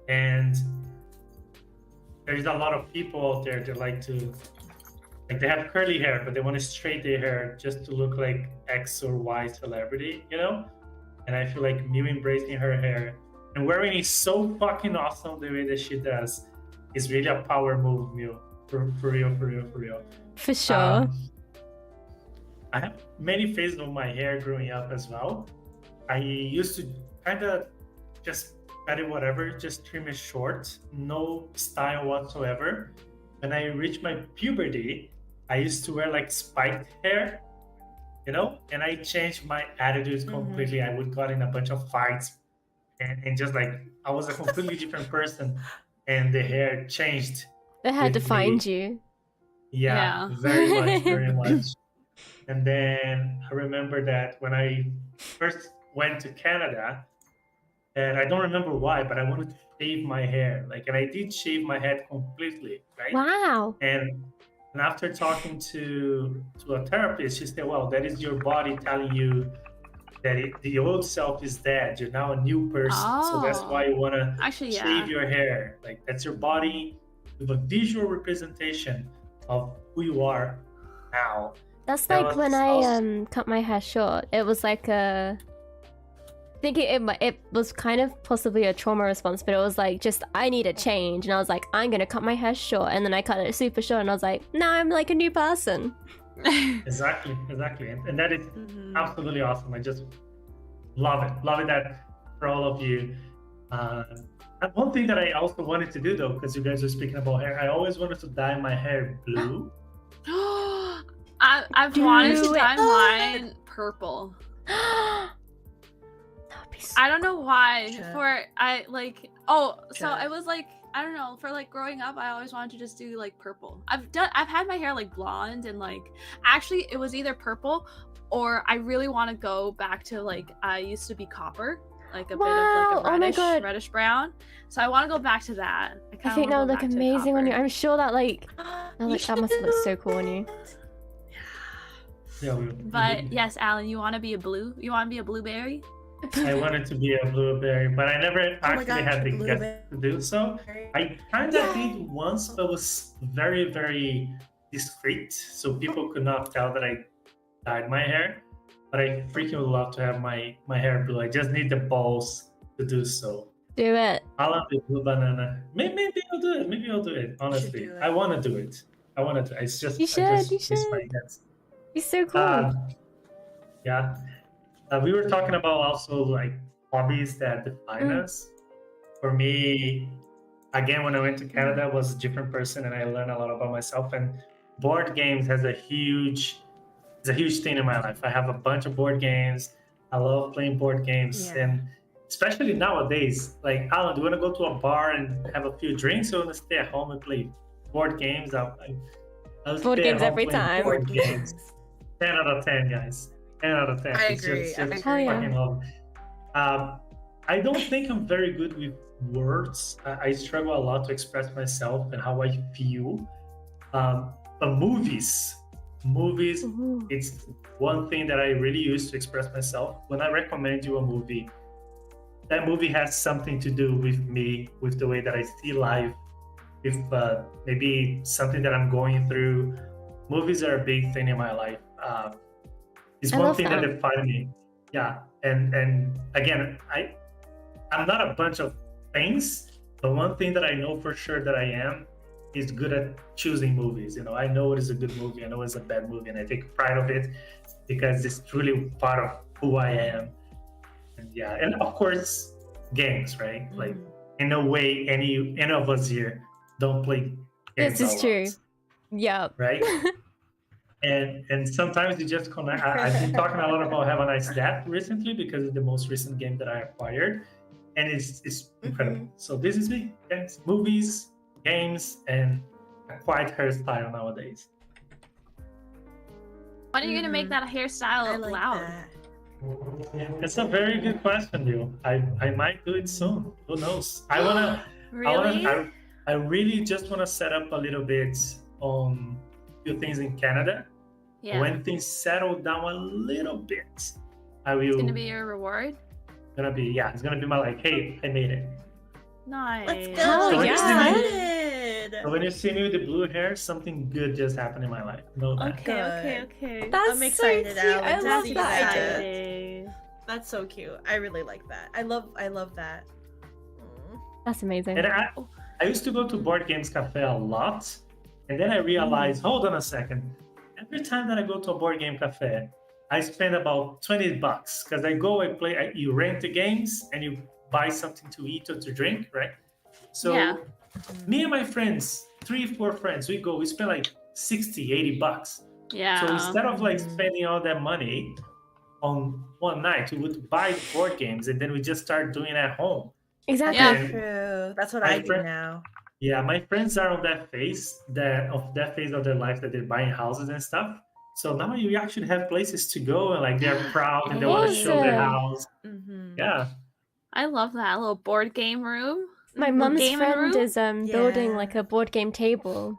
Speaker 4: And there's a lot of people out there that like to, like, they have curly hair, but they want to straight their hair just to look like X or Y celebrity, you know. And I feel like Mew embracing her hair and wearing it so fucking awesome the way that she does is really a power move, Mew. For real, for real, for real.
Speaker 2: For sure.
Speaker 4: I have many phases of my hair growing up as well. I used to kind of just cut it whatever, just trim it short, no style whatsoever. When I reached my puberty, I used to wear like spiked hair, you know, and I changed my attitude completely. I would got in a bunch of fights and just like I was a completely different person, and the hair changed.
Speaker 2: They had to
Speaker 4: with
Speaker 2: find
Speaker 4: me.
Speaker 2: you.
Speaker 4: Yeah,
Speaker 1: Yeah.
Speaker 4: very much, very much. And then I remember that when I first went to Canada, and I don't remember why, but I wanted to shave my hair. Like, and I did shave my head completely, right?
Speaker 2: Wow.
Speaker 4: And after talking to a therapist, she said, "Well, that is your body telling you that the old self is dead. You're now a new person. So that's why you want to
Speaker 1: Actually, yeah.
Speaker 4: shave your hair. Like, that's your body with a visual representation of who you are now."
Speaker 2: That's
Speaker 4: That
Speaker 2: like
Speaker 4: was
Speaker 2: when
Speaker 4: awesome.
Speaker 2: I cut my hair short. It was like a. I think it was kind of possibly a trauma response, but it was like just I need a change, and I was like, I'm gonna cut my hair short, and then I cut it super short, and I was like, now I'm like a new person.
Speaker 4: Exactly. And that is absolutely awesome. I just love it that for all of you. And one thing that I also wanted to do though, because you guys are speaking about hair, I always wanted to dye my hair blue.
Speaker 1: I've wanted to
Speaker 2: Do it.
Speaker 1: dye mine purple. I don't know why. So I was like, I don't know, for like growing up, I always wanted to just do like purple. I've had my hair like blonde and like, actually it was either purple or I really want to go back to like, I used to be copper, like a bit of like a reddish brown. So I want to go back to that.
Speaker 2: I think that would look amazing on you. I'm sure that that must look so cool on you.
Speaker 4: Yeah,
Speaker 1: But yes, Alan, you want to be a blue? You want to be a blueberry?
Speaker 4: I wanted to be a blueberry, but I never actually had the guts to do so. I kind of did once, but it was very, very discreet, so people could not tell that I dyed my hair. But I freaking would love to have my hair blue. I just need the balls to do so.
Speaker 2: Do it.
Speaker 4: I love the blue banana. Maybe I'll do it. Maybe I'll do it. Honestly, I want to do it. It's just
Speaker 2: You should. It's so cool.
Speaker 4: Yeah. We were talking about also like hobbies that define us. For me, again, when I went to Canada, I was a different person, and I learned a lot about myself. And board games has a huge thing in my life. I have a bunch of board games. I love playing board games, and especially nowadays. Like, Alan, do you want to go to a bar and have a few drinks, or want to stay at home and play board games? I'll
Speaker 2: board games every time.
Speaker 4: Board games. 10 out of 10, guys. 10 out of 10.
Speaker 3: I agree.
Speaker 4: Fucking love. I don't think I'm very good with words. I struggle a lot to express myself and how I feel. But movies, it's one thing that I really use to express myself. When I recommend you a movie, that movie has something to do with me, with the way that I see life, with maybe something that I'm going through. Movies are a big thing in my life. It's one thing that defines me. Yeah, and again, I'm not a bunch of things, but one thing that I know for sure that I am is good at choosing movies. You know, I know it is a good movie, I know it's a bad movie, and I take pride of it because it's truly part of who I am. And of course, games, right? Like, in no way any of us here don't play games.
Speaker 2: This is true. Yeah.
Speaker 4: Right. And sometimes you just connect. I've been talking a lot about Have a Nice Death recently because it's the most recent game that I acquired, and it's incredible. So this is me: movies, games, and a quiet hairstyle nowadays.
Speaker 1: When are you gonna make that hairstyle loud?
Speaker 4: It's a very good question, you. I might do it soon. Who knows?
Speaker 1: Really?
Speaker 4: I really just want to set up a little bit on a few things in Canada.
Speaker 1: Yeah.
Speaker 4: When things settle down a little bit, I will.
Speaker 1: It's gonna be your reward.
Speaker 4: It's gonna be my like, hey, I made it.
Speaker 1: Nice.
Speaker 3: Let's go.
Speaker 2: Oh,
Speaker 3: I'm
Speaker 2: yeah.
Speaker 3: excited.
Speaker 4: So when you see me with the blue hair, something good just happened in my life. Know that.
Speaker 1: Okay.
Speaker 2: That's
Speaker 3: I'm excited,
Speaker 2: so cute.
Speaker 3: Alan.
Speaker 2: I love
Speaker 3: That's
Speaker 2: that
Speaker 3: excited.
Speaker 2: idea.
Speaker 3: That's so cute. I really like that. I love that.
Speaker 2: That's amazing.
Speaker 4: And I used to go to Board Games Cafe a lot, and then I realized, hold on a second. Every time that I go to a board game cafe, I spend about $20 because I go and play. You rent the games and you buy something to eat or to drink, right? So
Speaker 1: Yeah.
Speaker 4: me and my friends, 3-4 friends, we spend like $60-$80.
Speaker 1: Yeah.
Speaker 4: So instead of like spending all that money on one night, we would buy board games and then we just start doing it at home.
Speaker 2: Exactly.
Speaker 1: Yeah.
Speaker 4: And
Speaker 3: True. That's what
Speaker 4: my
Speaker 3: I do
Speaker 4: friend-
Speaker 3: now.
Speaker 4: yeah, my friends are on that phase of their life that they're buying houses and stuff. So now you actually have places to go and like they're proud and they want to show their
Speaker 2: Awesome.
Speaker 4: house.
Speaker 3: Mm-hmm.
Speaker 4: Yeah.
Speaker 1: I love that little board game room.
Speaker 2: My
Speaker 1: Little
Speaker 2: mum's
Speaker 1: gaming
Speaker 2: friend
Speaker 1: room?
Speaker 2: is building
Speaker 3: Yeah.
Speaker 2: like a board game table,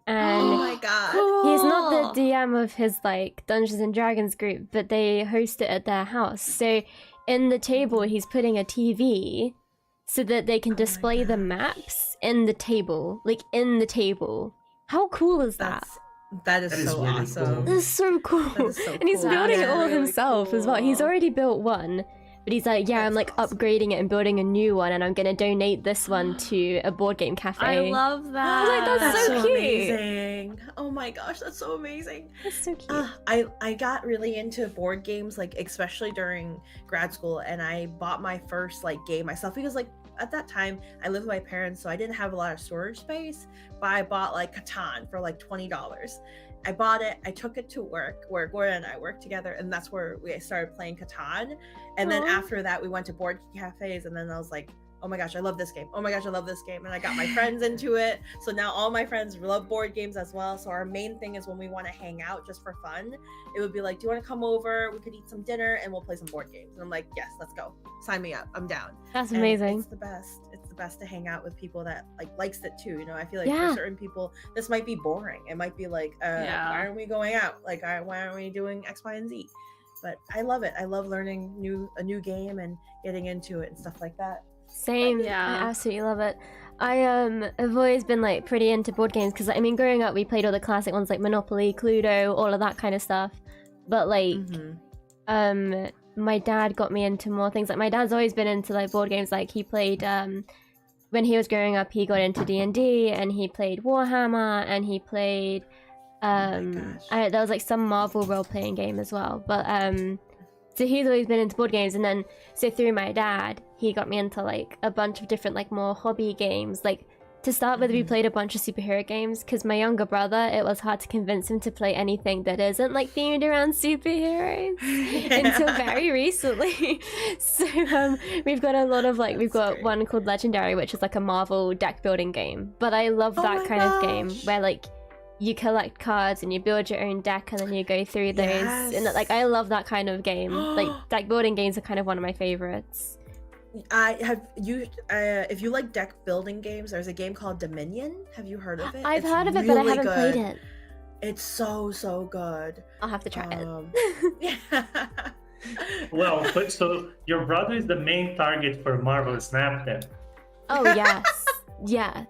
Speaker 3: Oh
Speaker 2: and
Speaker 3: my god.
Speaker 2: he's not the DM of his like Dungeons and Dragons group, but they host it at their house. So in the table, he's putting a TV so that they can
Speaker 3: Oh my
Speaker 2: display the
Speaker 3: gosh.
Speaker 2: maps in the table, like in the table. How cool is that?
Speaker 3: That is
Speaker 4: That is
Speaker 3: so
Speaker 4: really
Speaker 3: awesome.
Speaker 4: cool.
Speaker 2: That's so cool.
Speaker 3: That is so
Speaker 2: And he's
Speaker 3: cool.
Speaker 2: building
Speaker 3: That
Speaker 2: it all
Speaker 3: is really
Speaker 2: himself as well. He's
Speaker 3: cool.
Speaker 2: already built one, but he's like, yeah, I'm
Speaker 3: That's
Speaker 2: like
Speaker 3: awesome.
Speaker 2: upgrading it and building a new one, and I'm gonna donate this one to a board game cafe.
Speaker 1: I love that.
Speaker 2: like, that's so cute.
Speaker 3: amazing. Oh my gosh, that's so amazing.
Speaker 2: That's so cute.
Speaker 3: I got really into board games, like especially during grad school, and I bought my first like game myself because like at that time I lived with my parents, so I didn't have a lot of storage space. But I bought like Catan for like $20. I bought it. I took it to work where Gordon and I worked together, and that's where we started playing Catan. And then
Speaker 2: Aw.
Speaker 3: after that, we went to board cafes, and then I was like, oh my gosh, I love this game. Oh my gosh, I love this game. And I got my friends into it. So now all my friends love board games as well. So our main thing is when we want to hang out just for fun, it would be like, do you want to come over? We could eat some dinner and we'll play some board games. And I'm like, yes, let's go. Sign me up. I'm down.
Speaker 2: That's
Speaker 3: And
Speaker 2: amazing.
Speaker 3: It's the best. It's the best to hang out with people that like likes it too. You know, I feel like
Speaker 2: Yeah.
Speaker 3: for certain people, this might be boring. It might be like,
Speaker 1: Yeah.
Speaker 3: why aren't we going out? Like, why aren't we doing X, Y, and Z? But I love it. I love learning a new game and getting into it and stuff like that.
Speaker 2: Same.
Speaker 1: Yeah.
Speaker 2: I absolutely love it. I've always been like pretty into board games because I mean, growing up we played all the classic ones like Monopoly, Cluedo, all of that kind of stuff. But like,
Speaker 3: Mhm.
Speaker 2: my dad got me into more things. Like my dad's always been into like board games. Like he played when he was growing up, he got into D&D and he played Warhammer and he played
Speaker 3: gosh.
Speaker 2: there was like some Marvel role playing game as well. But so he's always been into board games, and then so through my dad, he got me into like a bunch of different like more hobby games. Like to start with, we
Speaker 3: Mhm.
Speaker 2: played a bunch of superhero games because my younger brother, it was hard to convince him to play anything that isn't like themed around superheroes until very recently. So we've got a lot of like we've got one called Legendary, which is like a Marvel deck building game. But I love
Speaker 3: Oh
Speaker 2: that
Speaker 3: my
Speaker 2: kind of game
Speaker 3: gosh.
Speaker 2: where like you collect cards and you build your own deck and then you go through those. And
Speaker 3: Yes.
Speaker 2: like I love that kind of game. Like deck building games are kind of one of my favorites.
Speaker 3: I have you. If you like deck building games, there's a game called Dominion. Have you heard of it?
Speaker 2: I've
Speaker 3: It's
Speaker 2: heard of it, but I
Speaker 3: really
Speaker 2: haven't
Speaker 3: good.
Speaker 2: played it.
Speaker 3: It's so good.
Speaker 2: I'll have to try
Speaker 3: Yeah.
Speaker 4: Well, so your brother is the main target for Marvel Snap then.
Speaker 2: Oh yes, yeah.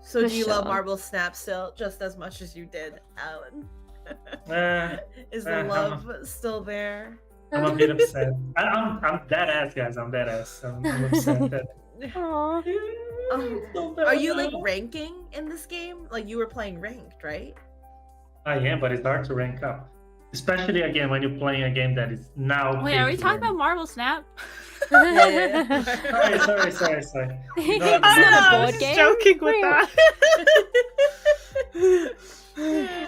Speaker 3: So
Speaker 2: For
Speaker 3: do you love
Speaker 2: sure.
Speaker 3: Marble Snap still just as much as you did, Alan? Is the
Speaker 4: I'm-
Speaker 3: love still there?
Speaker 4: I'm a bit upset. I'm dead ass, guys. I'm dead ass. I'm upset. That...
Speaker 2: Aw.
Speaker 3: Are you like ranking in this game? Like you were playing ranked, right?
Speaker 4: I am, but it's hard to rank up. Especially again when you're playing a game that is now.
Speaker 1: Wait, are we
Speaker 4: paid
Speaker 1: talking
Speaker 4: for.
Speaker 1: about Marvel Snap?
Speaker 3: Yeah.
Speaker 4: Sorry.
Speaker 2: It's
Speaker 4: No,
Speaker 2: not a
Speaker 1: I
Speaker 2: board
Speaker 1: was just
Speaker 2: game.
Speaker 1: joking with
Speaker 2: Wait.
Speaker 1: that.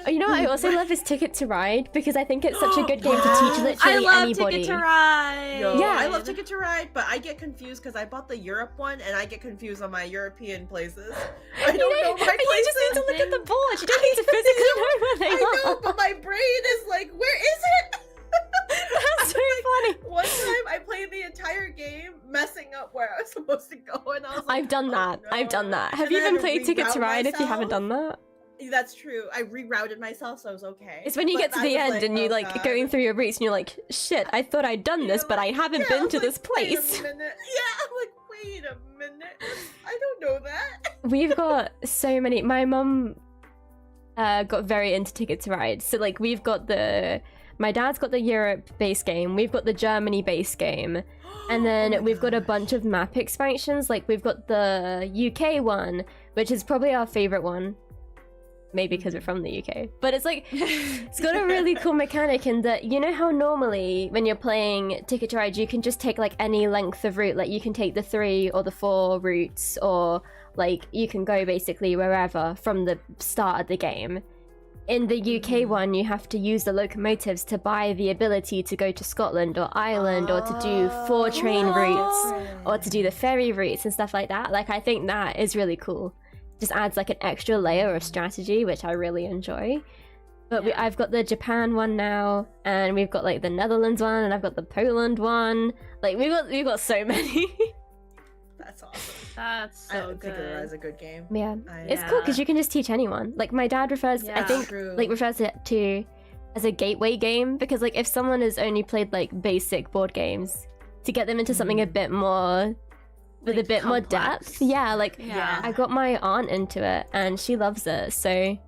Speaker 2: You know what I also love is Ticket to Ride because I think it's such a good game to teach
Speaker 3: Yes.
Speaker 1: I
Speaker 2: literally
Speaker 1: love
Speaker 2: anybody.
Speaker 1: Ticket to Ride.
Speaker 3: Yo,
Speaker 2: Yeah.
Speaker 3: I love Ticket to Ride, but I get confused because I bought the Europe one and I get confused on my European places. I don't know my places.
Speaker 2: You just need to look at the board. You don't need to physically know where they
Speaker 3: I know,
Speaker 2: are.
Speaker 3: but my brain is like, where is it?
Speaker 2: That's so funny.
Speaker 3: One time I played the entire game messing up where I was supposed to go, and I was like,
Speaker 2: I've done
Speaker 3: "Oh,
Speaker 2: that.
Speaker 3: no."
Speaker 2: I've done that. Have
Speaker 3: And
Speaker 2: you
Speaker 3: I had
Speaker 2: even
Speaker 3: to
Speaker 2: played Ticket to
Speaker 3: reroute
Speaker 2: Ride if you haven't
Speaker 3: myself.
Speaker 2: done that?
Speaker 3: That's true. I rerouted myself, so I was okay.
Speaker 2: It's when you get to the end and you like going through your routes and you're like, shit, I thought I'd done this, but I haven't been to this place.
Speaker 3: Wait a minute. Yeah, I'm like, wait a minute. I don't know that.
Speaker 2: We've got so many. My mum got very into Ticket to Ride. So like we've got my dad's got the Europe base game, we've got the Germany base game, and then we've got a bunch of map expansions. Like we've got the UK one, which is probably our favorite one. Maybe because we're from the UK. But it's like, it's got a really cool mechanic in that, you know how normally when you're playing Ticket to Ride, you can just take like any length of route. Like you can take the 3 or the 4 routes, or like you can go basically wherever from the start of the game. In the UK one, you have to use the locomotives to buy the ability to go to Scotland or Ireland, or to do 4 train routes, or to do the ferry routes and stuff like that. Like I think that is really cool. Just adds like an extra layer of strategy, which I really enjoy. But I've got the Japan one now, and we've got like the Netherlands one, and I've got the Poland one. Like we've got so many.
Speaker 3: That's awesome.
Speaker 1: That's so good.
Speaker 3: That is a good game.
Speaker 2: Yeah, it's cool because you can just teach anyone. Like my dad refers, I think, like refers it to as a gateway game, because like if someone has only played like basic board games, to get them into something a bit more. With like a bit more depth. Yeah, like I got my aunt into it and she loves it, so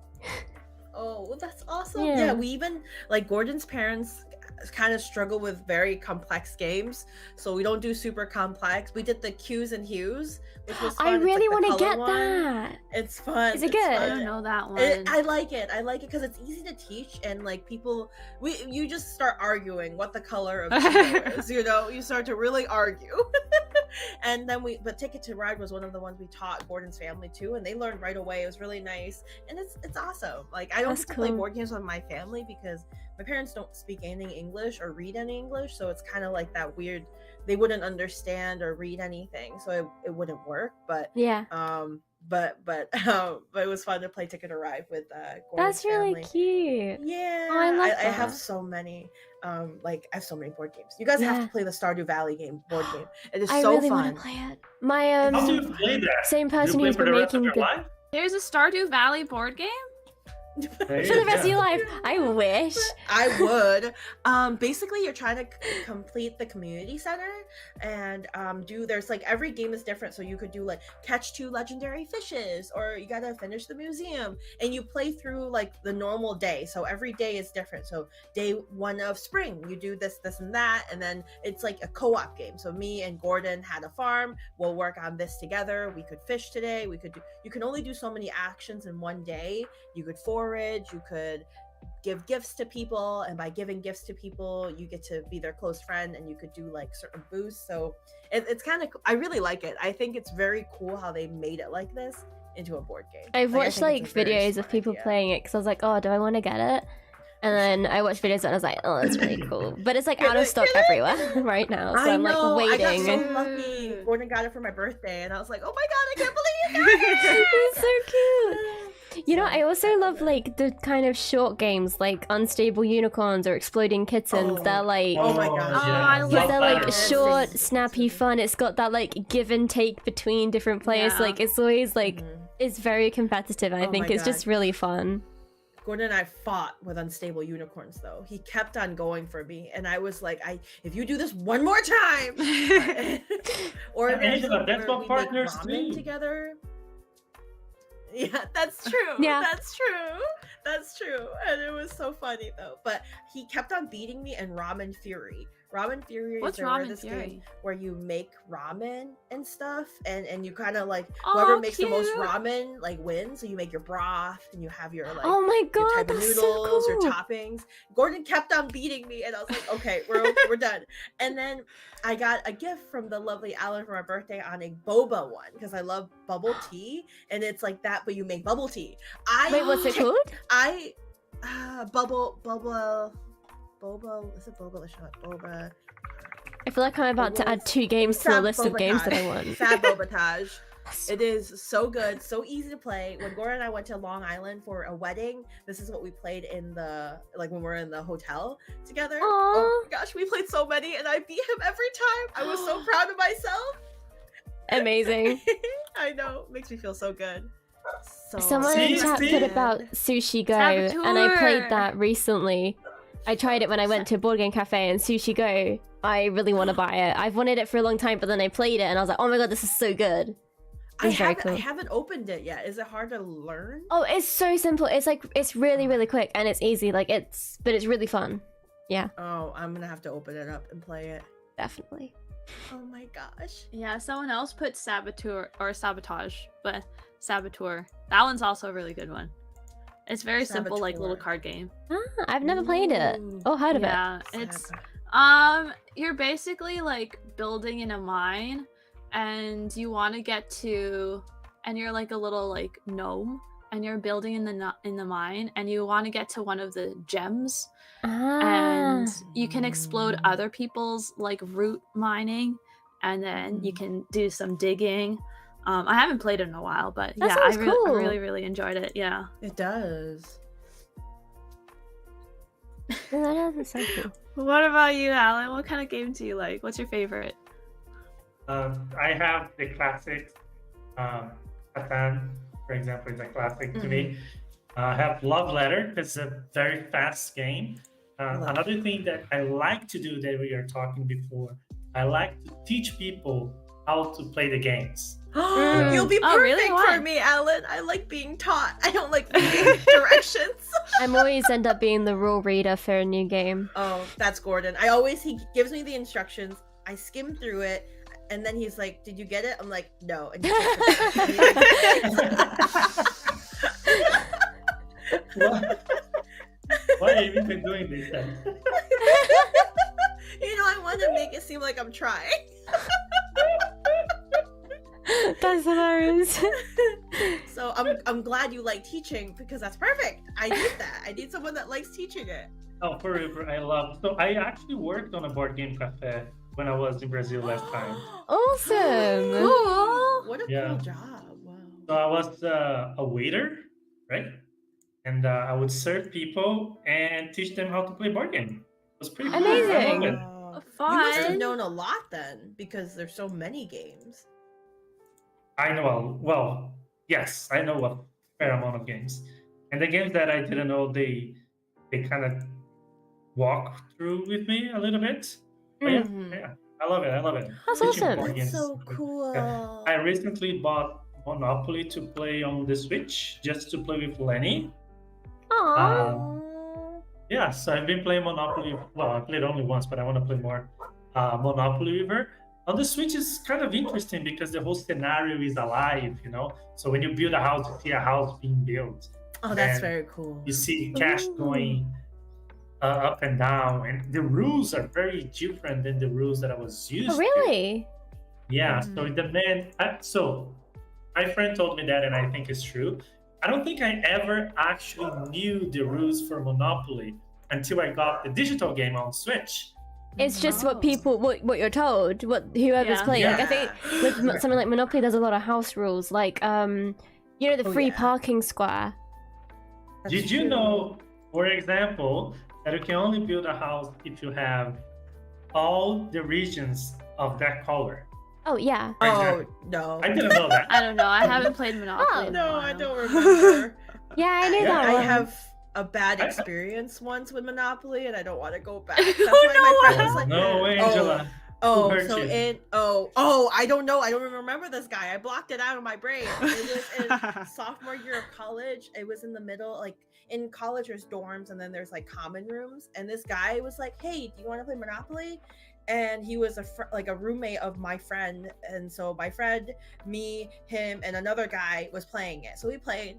Speaker 3: oh, that's awesome. Yeah, we even like Gordon's parents kind of struggle with very complex games, so we don't do super complex. We did the Q's and Hues, which was fun.
Speaker 2: I really
Speaker 3: want to
Speaker 2: get that.
Speaker 3: It's fun.
Speaker 2: Is it good?
Speaker 1: I don't know that one.
Speaker 3: I like it because it's easy to teach, and like you just start arguing what the color of the is. You know, you start to really argue. And then but Ticket to Ride was one of the ones we taught Gordon's family too, and they learned right away. It was really nice, and it's awesome. Like I don't get to play board games with my family because my parents don't speak any English or read any English, so it's kind of like that weird. They wouldn't understand or read anything, so it wouldn't work. But but it was fun to play Ticket to Ride with Gordon's
Speaker 2: That's really
Speaker 3: family.
Speaker 2: cute.
Speaker 3: Yeah,
Speaker 2: oh, I
Speaker 3: have so many. Like I have so many board games. You guys have to play the Stardew Valley board game. It is so
Speaker 2: I really
Speaker 3: fun.
Speaker 2: want to play it. My
Speaker 4: How do you play that?
Speaker 2: same person who's been making the.
Speaker 1: There's a Stardew Valley board game?
Speaker 2: For the rest of your life. I wish.
Speaker 3: I would. Basically you're trying to complete the community center and there's like every game is different, so you could do like catch 2 legendary fishes, or you gotta finish the museum, and you play through like the normal day, so every day is different. So day 1 of spring you do this and that, and then it's like a co-op game. So me and Gordon had a farm, we'll work on this together. We could fish today, you can only do so many actions in one day. You could forage, you could give gifts to people, and by giving gifts to people you get to be their close friend, and you could do like certain boosts. So it's kind of, I really like it. I think it's very cool how they made it like this into a board game.
Speaker 2: I've watched like videos of people playing it because I was like, oh, do I want to get it? And then I watched videos and I was like, oh, that's really cool. But it's like out of stock everywhere right now, so I'm like waiting.
Speaker 3: I got so lucky. Gordon got it for my birthday and I was like, oh my god, I can't believe you got it.
Speaker 2: It's so cute. You know, I also love like the kind of short games like Unstable Unicorns or Exploding Kittens. They're like,
Speaker 3: oh my gosh,
Speaker 2: they're like short, snappy fun. It's got that like give and take between different players. Like it's always like it's very competitive. I think it's just really fun.
Speaker 3: Gordon and I fought with Unstable Unicorns though. He kept on going for me, and I was like, if you do this one more time, or
Speaker 4: that's what partners do
Speaker 3: together. Yeah, that's true. That's true. And it was so funny though. But he kept on beating me in Ramen Fury. Ramen Fury
Speaker 1: What's
Speaker 3: is
Speaker 1: Ramen Fury?
Speaker 3: Game where you make ramen and stuff, and you kind of like whoever makes the most ramen like wins. So you make your broth and you have your like
Speaker 2: oh my god,
Speaker 3: your type of
Speaker 2: that's
Speaker 3: noodles,
Speaker 2: so cool.
Speaker 3: your toppings. Gordon kept on beating me, and I was like, okay, we're done. And then I got a gift from the lovely Alan for my birthday on a boba one because I love bubble tea, and it's like that, but you make bubble tea.
Speaker 2: Wait, what's it called?
Speaker 3: Boba. Is it boba? Let's shot boba.
Speaker 2: I feel like I'm about to add 2 games to the list of games that I want.
Speaker 3: Fab Bobatage. It is so good, so easy to play. When Gordon and I went to Long Island for a wedding, this is what we played in when we were in the hotel together.
Speaker 2: Aww.
Speaker 3: Oh my gosh, we played so many, and I beat him every time. I was so proud of myself.
Speaker 2: Amazing.
Speaker 3: I know, makes me feel so good. So
Speaker 2: Someone in
Speaker 4: See,
Speaker 2: chat
Speaker 4: see?
Speaker 2: put about Sushi Go, and I played
Speaker 1: Saboteur.
Speaker 2: that recently. I tried it when I went to a board game cafe, and Sushi Go, I really want to buy it. I've wanted it for a long time, but then I played it, and I was like, oh my god, this is so good.
Speaker 3: I
Speaker 2: It's very
Speaker 3: haven't,
Speaker 2: cool.
Speaker 3: I haven't opened it yet. Is it hard to learn?
Speaker 2: Oh, it's so simple. It's like, it's really, really quick, and it's easy. Like, but it's really fun. Yeah,
Speaker 3: Oh, I'm gonna have to open it up and play it.
Speaker 2: definitely.
Speaker 3: Oh my gosh.
Speaker 1: Yeah, someone else put saboteur or sabotage, but saboteur. That one's also a really good one. It's very simple, like little
Speaker 3: Saboteur.
Speaker 1: card game.
Speaker 2: Ah, I've never played it.
Speaker 3: Ooh.
Speaker 2: Oh, heard of it.
Speaker 1: Yeah, it's
Speaker 3: Sab-
Speaker 1: you're basically like building in a mine, and you want to get to, and you're like a little like gnome, and you're building in the mine, and you want to get to one of the gems, and you can explode other people's like root mining, and then you can do some digging. I haven't played it in a while, but
Speaker 2: That
Speaker 1: yeah,
Speaker 2: sounds
Speaker 1: I
Speaker 2: cool.
Speaker 1: really, really enjoyed it. Yeah.
Speaker 3: It does.
Speaker 2: That doesn't sound cool.
Speaker 1: What about you, Alan? What kind of game do you like? What's your favorite?
Speaker 4: I have the classics. Catan, for example, is a classic to me. I have Love Letter. It's a very fast game. Another thing that I like to do that we are talking before, I like to teach people how to play the games.
Speaker 3: You'll be perfect
Speaker 1: Oh, really? Why?
Speaker 3: for me, Alan. I like being taught. I don't like being directions.
Speaker 2: I'm always end up being the rule reader for a new game.
Speaker 3: Oh, that's Gordon. He gives me the instructions. I skim through it, and then he's like, "Did you get it?" I'm like, "No." And he takes it back.
Speaker 4: Why have you been doing this then?
Speaker 3: You know, I want to make it seem like I'm trying.
Speaker 2: That's hilarious.
Speaker 3: So I'm glad you like teaching because that's perfect. I need that. I need someone that likes teaching it.
Speaker 4: Oh, forever. I love. So I actually worked on a board game cafe when I was in Brazil last time.
Speaker 2: Awesome.
Speaker 1: Cool.
Speaker 3: What a
Speaker 4: Yeah.
Speaker 3: cool job. Wow.
Speaker 4: So I was a waiter, right? And I would serve people and teach them how to play board game. It was pretty cool.
Speaker 2: Amazing.
Speaker 4: I love it.
Speaker 3: Wow.
Speaker 1: Fun.
Speaker 3: You must have known a lot then because there's so many games.
Speaker 4: I know. Well, yes, I know a fair amount of games, and the games that I didn't know, they kind of walk through with me a little bit. But yeah,
Speaker 3: Mhm.
Speaker 4: yeah, I love it. I love it.
Speaker 2: That's
Speaker 4: Teaching
Speaker 2: awesome.
Speaker 4: board
Speaker 3: That's
Speaker 4: games
Speaker 3: so
Speaker 4: is good.
Speaker 3: cool.
Speaker 4: Yeah. I recently bought Monopoly to play on the Switch, just to play with Lenny.
Speaker 2: Aww.
Speaker 3: Aw.
Speaker 4: Yeah, so I've been playing Monopoly. Well, I played only once, but I want to play more Monopoly with her. On the Switch is kind of interesting because the whole scenario is alive, you know? So when you build a house, you see a house being built.
Speaker 3: Oh, that's
Speaker 4: And
Speaker 3: very cool.
Speaker 4: You see cash
Speaker 2: Ooh.
Speaker 4: going up and down. And the rules are very different than the rules that I was used
Speaker 2: Oh,
Speaker 4: to.
Speaker 2: really?
Speaker 4: Yeah, so it depends. So my friend told me that, and I think it's true. I don't think I ever actually knew the rules for Monopoly until I got the digital game on Switch.
Speaker 2: It's just what
Speaker 3: Oh.
Speaker 2: people, what you're told, what whoever's
Speaker 1: Yeah.
Speaker 2: playing. Like, I think
Speaker 3: Yeah.
Speaker 2: with something like Monopoly, there's a lot of house rules, like you know, the
Speaker 3: Oh,
Speaker 2: free
Speaker 3: yeah.
Speaker 2: parking square.
Speaker 3: That's
Speaker 4: Did you
Speaker 3: true.
Speaker 4: know, for example, that you can only build a house if you have all the regions of that color?
Speaker 2: Oh yeah.
Speaker 3: Oh, no.
Speaker 4: I didn't know that.
Speaker 1: I don't know. I haven't played Monopoly. in a
Speaker 3: No, I
Speaker 1: while.
Speaker 3: don't remember.
Speaker 2: Yeah, I knew that
Speaker 3: I
Speaker 2: one.
Speaker 3: have a bad experience once with Monopoly, and I don't want to go back. That's
Speaker 1: Oh,
Speaker 3: why
Speaker 1: no,
Speaker 3: my friend was like,
Speaker 4: No, Angela.
Speaker 3: "Oh,
Speaker 4: hurt
Speaker 3: so
Speaker 4: you?
Speaker 3: I don't know. I don't even remember this guy. I blocked it out of my brain. It was in sophomore year of college. It was in the middle, like in college. There's dorms, and then there's like common rooms. And this guy was like, "Hey, do you want to play Monopoly?" And he was a roommate of my friend, and so my friend, me, him, and another guy was playing it. So we played.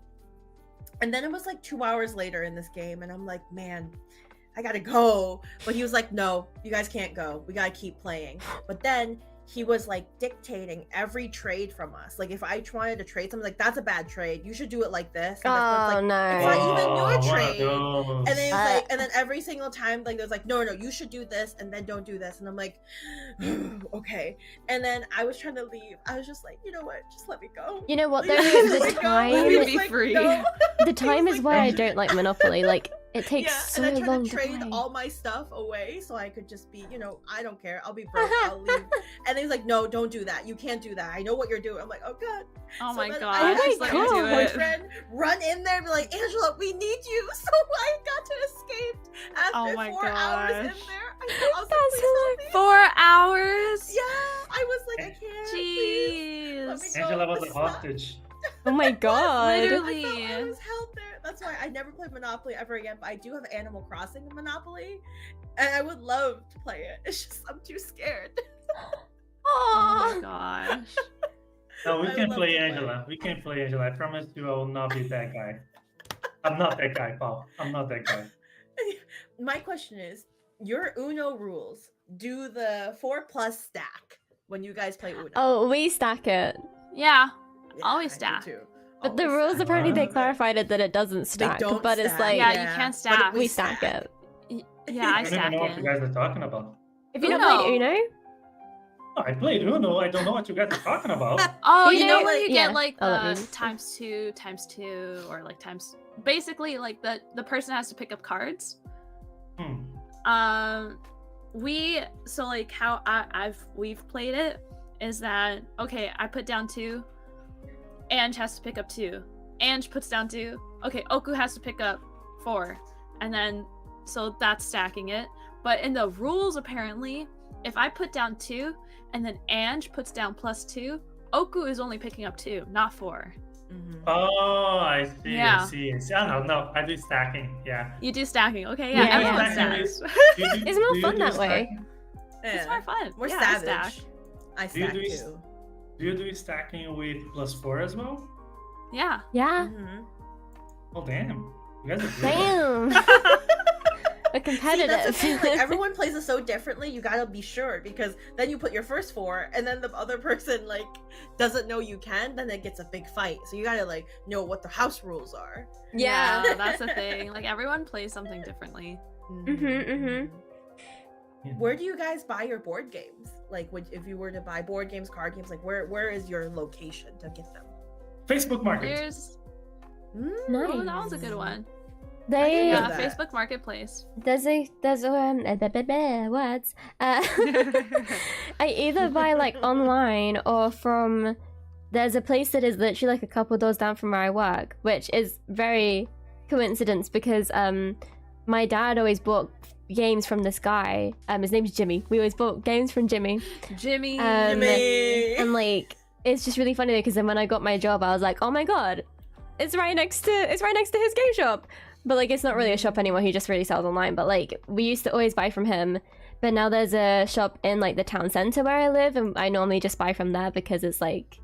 Speaker 3: And then it was like 2 hours later in this game, and I'm like, man, I gotta go. But he was like, no, you guys can't go. We gotta keep playing. But then he was like dictating every trade from us. Like if I wanted to trade something, like that's a bad trade. You should do it like this. And
Speaker 2: Oh
Speaker 3: like,
Speaker 2: no.
Speaker 3: It's not even your
Speaker 4: one of
Speaker 3: trade.
Speaker 4: those.
Speaker 3: And then he was like, and then every single time, like, there's like, no, you should do this, and then don't do this. And I'm like, okay. And then I was trying to leave. I was just like, you know what? Just let me go.
Speaker 2: You know what?
Speaker 3: Please
Speaker 2: There is
Speaker 3: let
Speaker 2: the
Speaker 3: me go.
Speaker 2: time.
Speaker 3: He
Speaker 1: Let
Speaker 3: was
Speaker 1: me be
Speaker 3: like,
Speaker 1: free.
Speaker 3: no.
Speaker 2: The time is where I don't like Monopoly. Like It takes so
Speaker 3: and I tried
Speaker 2: long
Speaker 3: to trade
Speaker 2: play.
Speaker 3: all my stuff away so I could just be, I don't care. I'll be broke. I'll leave. And he's like, no, don't do that. You can't do that. I know what you're doing. I'm like, oh god.
Speaker 1: Oh
Speaker 3: So
Speaker 1: my
Speaker 3: then
Speaker 1: gosh.
Speaker 3: I had
Speaker 2: Oh
Speaker 3: my
Speaker 2: my God.
Speaker 3: boyfriend run in there and be like, Angela, we need you. So I got to escape after
Speaker 1: Oh my
Speaker 3: 4 hours in
Speaker 1: gosh.
Speaker 3: there. I was like,
Speaker 2: That's
Speaker 3: please help me.
Speaker 1: 4 hours?
Speaker 3: Yeah, I was like, I can't. Please. Let me
Speaker 1: Jeez.
Speaker 3: go.
Speaker 4: Angela was
Speaker 3: This
Speaker 4: a
Speaker 3: is not-
Speaker 4: hostage.
Speaker 2: Oh my god.
Speaker 1: Literally.
Speaker 3: I felt I was held there. That's why I never played Monopoly ever again. But I do have Animal Crossing in Monopoly, and I would love to play it. It's just I'm too scared.
Speaker 1: Oh
Speaker 2: Aww.
Speaker 1: my gosh.
Speaker 4: No, we
Speaker 3: I
Speaker 4: can
Speaker 3: love
Speaker 4: play
Speaker 3: to play.
Speaker 4: Angela. We can play Angela. I promise you I will not be that guy. I'm not that guy, Paul. I'm not that guy.
Speaker 3: My question is, your Uno rules. Do the 4+ stack when you guys play Uno?
Speaker 2: Oh, we stack it.
Speaker 1: Yeah.
Speaker 3: Yeah,
Speaker 1: always
Speaker 3: I do
Speaker 1: stack.
Speaker 3: too.
Speaker 2: But the
Speaker 3: Always
Speaker 2: rules
Speaker 3: stack.
Speaker 2: apparently they
Speaker 4: Love it.
Speaker 2: clarified it that it doesn't stack.
Speaker 3: don't
Speaker 2: but it's
Speaker 3: stack.
Speaker 2: like
Speaker 1: Yeah,
Speaker 3: Yeah,
Speaker 1: you can't
Speaker 3: but
Speaker 1: stack.
Speaker 2: we stack it.
Speaker 1: Yeah, I
Speaker 4: I don't even
Speaker 1: stack
Speaker 4: know what you
Speaker 1: it.
Speaker 4: guys are talking about.
Speaker 2: If you not played
Speaker 1: Uno.
Speaker 2: Uno,
Speaker 4: Oh, I played Uno. I don't know what you guys are talking about.
Speaker 1: Oh,
Speaker 2: You
Speaker 1: you know
Speaker 2: know,
Speaker 1: when you
Speaker 2: yeah,
Speaker 1: get like
Speaker 2: I'll let
Speaker 1: the
Speaker 2: you-
Speaker 1: × 2 or like times basically like the person has to pick up cards.
Speaker 4: Hmm.
Speaker 1: So like how we've played it is that okay, I put down 2, Ange has to pick up 2. Ange puts down 2. Okay, Oku has to pick up 4. And then so that's stacking it. But in the rules apparently, if I put down 2 and then Ange puts down +2, Oku is only picking up 2, not 4.
Speaker 3: Mhm.
Speaker 4: Oh, I see.
Speaker 1: Yeah.
Speaker 4: I see. I see. Oh, no, I do stacking. Yeah.
Speaker 1: You do stacking. Okay,
Speaker 2: Yeah,
Speaker 1: yeah,
Speaker 2: yeah.
Speaker 1: everyone
Speaker 4: Stacking
Speaker 1: stacks.
Speaker 4: Do you do-
Speaker 2: It's more
Speaker 4: do you
Speaker 2: fun
Speaker 4: do
Speaker 2: that way.
Speaker 4: stacking?
Speaker 1: It's
Speaker 3: Yeah.
Speaker 1: more fun.
Speaker 3: We're
Speaker 1: Yeah, I
Speaker 3: savage.
Speaker 1: stack.
Speaker 3: I
Speaker 4: Do you
Speaker 3: stack
Speaker 4: do
Speaker 3: too.
Speaker 4: Do you do stacking with +4 as well?
Speaker 1: Yeah.
Speaker 2: yeah.
Speaker 3: Mhm.
Speaker 4: Oh, damn. You guys are good.
Speaker 2: Damn. We're
Speaker 3: See, that's the
Speaker 2: competitive.
Speaker 3: thing, like, everyone plays it so differently. You gotta be sure because then you put your first 4, and then the other person like doesn't know you can. Then it gets a big fight. So you gotta like know what the house rules are.
Speaker 2: yeah.
Speaker 1: That's the thing. Like everyone plays something differently.
Speaker 2: Mhm.
Speaker 3: Where do you guys buy your board games? Like, if you were to buy board games, card games, like where is your location to get them?
Speaker 4: Facebook Market.
Speaker 1: There's
Speaker 2: Nice.
Speaker 1: oh, that was a good one.
Speaker 2: They
Speaker 3: Yeah.
Speaker 1: Yeah,
Speaker 3: that.
Speaker 1: Facebook Marketplace.
Speaker 2: there's a words. I either buy like online or from. There's a place that is literally like a couple doors down from where I work, which is very coincidence because my dad always bought games from this guy. His name's Jimmy. We always bought games from Jimmy.
Speaker 1: Jimmy.
Speaker 3: Jimmy.
Speaker 2: And like it's just really funny because then when I got my job, I was like, oh my god, it's right next to his game shop. But like it's not really a shop anymore. He just really sells online. But like we used to always buy from him. But now there's a shop in like the town center where I live, and I normally just buy from there because it's like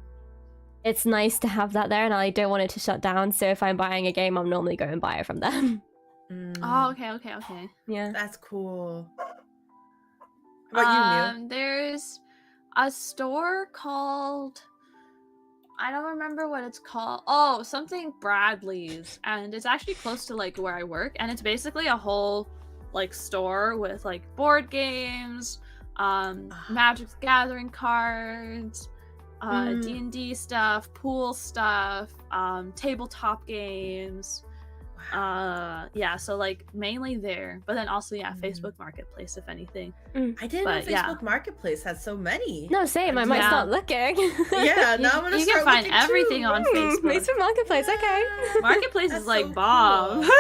Speaker 2: it's nice to have that there, and I don't want it to shut down. So if I'm buying a game, I'm normally going and buy it from them.
Speaker 1: Oh, okay.
Speaker 2: Yeah.
Speaker 3: That's cool. What about you, Mew?
Speaker 1: There's a store called I don't remember what it's called. Oh, something Bradley's, and it's actually close to like where I work, and it's basically a whole like store with like board games, Magic the Gathering cards, D&D stuff, pool stuff, tabletop games. Yeah, so like mainly there, but then also Facebook Marketplace if anything.
Speaker 3: I didn't know
Speaker 1: but, yeah.
Speaker 3: Facebook Marketplace had so many.
Speaker 2: No, same. I might
Speaker 1: Yeah.
Speaker 2: start looking.
Speaker 3: Yeah, now I'm gonna
Speaker 1: You
Speaker 3: start
Speaker 1: can find
Speaker 3: looking
Speaker 1: everything
Speaker 3: too.
Speaker 1: on Facebook.
Speaker 2: Facebook Marketplace. Okay.
Speaker 1: Marketplace
Speaker 3: That's
Speaker 1: is like
Speaker 3: so
Speaker 1: bomb.
Speaker 3: cool.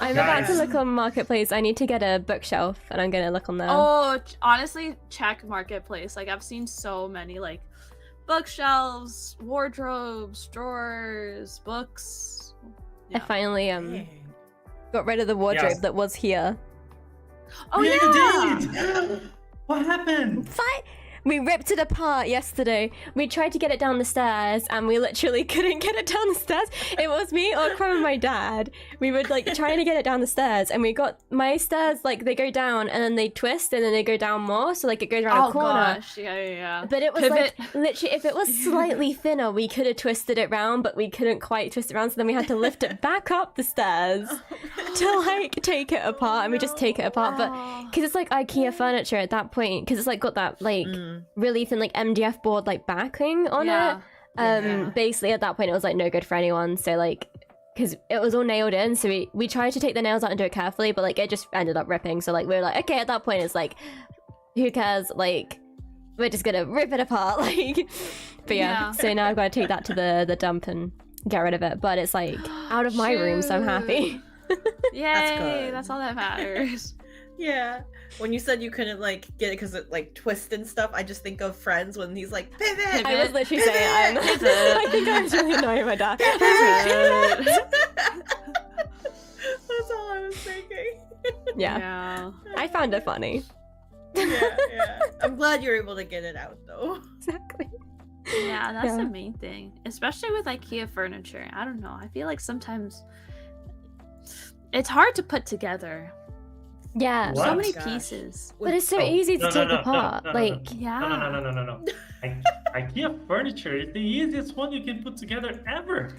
Speaker 2: I'm about to
Speaker 4: Guys.
Speaker 2: look on Marketplace. I need to get a bookshelf, and I'm gonna look on there.
Speaker 1: Oh, honestly, check Marketplace. Like I've seen so many like bookshelves, wardrobes, drawers, books.
Speaker 2: I
Speaker 1: Yeah.
Speaker 2: finally
Speaker 3: Dang.
Speaker 2: got rid of the wardrobe
Speaker 4: Yes.
Speaker 2: that was here.
Speaker 1: Oh
Speaker 4: Yeah,
Speaker 1: yeah.
Speaker 4: you did. What happened?
Speaker 2: We ripped it apart yesterday. We tried to get it down the stairs, and we literally couldn't get it down the stairs. It was me, Okram, and my dad. We were like trying to get it down the stairs, and we got my stairs like they go down and then they twist and then they go down more, so like it goes around
Speaker 1: Oh
Speaker 2: a corner.
Speaker 1: gosh, yeah.
Speaker 2: But it was
Speaker 1: Pivot.
Speaker 2: like literally, if it was slightly thinner, we could have twisted it round, but we couldn't quite twist it around. So then we had to lift it back up the stairs to like take it apart, and we just take it apart. But
Speaker 1: Oh.
Speaker 2: because it's like IKEA furniture at that point, because it's like got that like really thin like MDF board like backing on
Speaker 1: Yeah.
Speaker 2: it. Basically at that point it was like no good for anyone. So like because it was all nailed in, so we tried to take the nails out and do it carefully, but like it just ended up ripping. So like we were like, okay, at that point it's like, who cares? Like we're just gonna rip it apart. Like, but yeah. So now I've got to take that to the dump and get rid of it. But it's like out of my room, so I'm happy.
Speaker 1: Yay! That's all that matters.
Speaker 3: Yeah. When you said you couldn't like get it because it like twists and stuff, I just think of Friends when he's like pivot.
Speaker 2: I was literally saying I think I was really annoying my dad.
Speaker 3: That's all I was thinking.
Speaker 2: Yeah. I found it funny.
Speaker 3: Yeah. I'm glad you're able to get it out though.
Speaker 2: Exactly.
Speaker 1: Yeah, that's the main thing. Especially with IKEA furniture. I don't know. I feel like sometimes it's hard to put together.
Speaker 2: Yeah.
Speaker 4: What?
Speaker 1: So many
Speaker 3: Gosh.
Speaker 1: pieces.
Speaker 2: But it's so easy to take apart. Like,
Speaker 1: Yeah.
Speaker 4: No. IKEA furniture is the easiest one you can put together ever.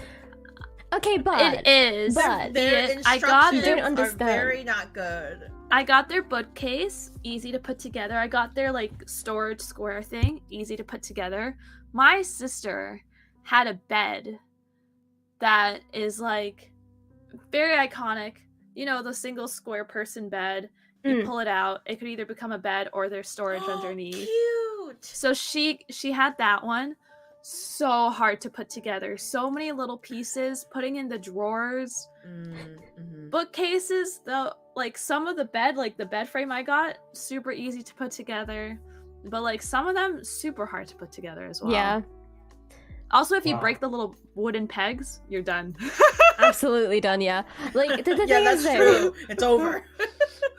Speaker 2: okay, but
Speaker 1: It is.
Speaker 2: But
Speaker 3: Their
Speaker 1: I got
Speaker 3: instructions
Speaker 2: You don't
Speaker 3: are
Speaker 2: understand.
Speaker 3: very not good.
Speaker 1: I got their bookcase, easy to put together. I got their like storage square thing, easy to put together. My sister had a bed that is like very iconic. You know, the single square person bed. You pull it out, it could either become a bed or there's storage underneath.
Speaker 3: Cute.
Speaker 1: So she had that one. So hard to put together. So many little pieces, putting in the drawers. Bookcases, though, like some of the bed, like the bed frame I got, super easy to put together. But like some of them, super hard to put together as well.
Speaker 2: yeah,
Speaker 1: Also, if you
Speaker 4: Wow.
Speaker 1: break the little wooden pegs, you're done.
Speaker 2: absolutely done. Yeah. Like the
Speaker 3: Yeah,
Speaker 2: thing
Speaker 3: that's
Speaker 2: is though,
Speaker 3: true. It's over.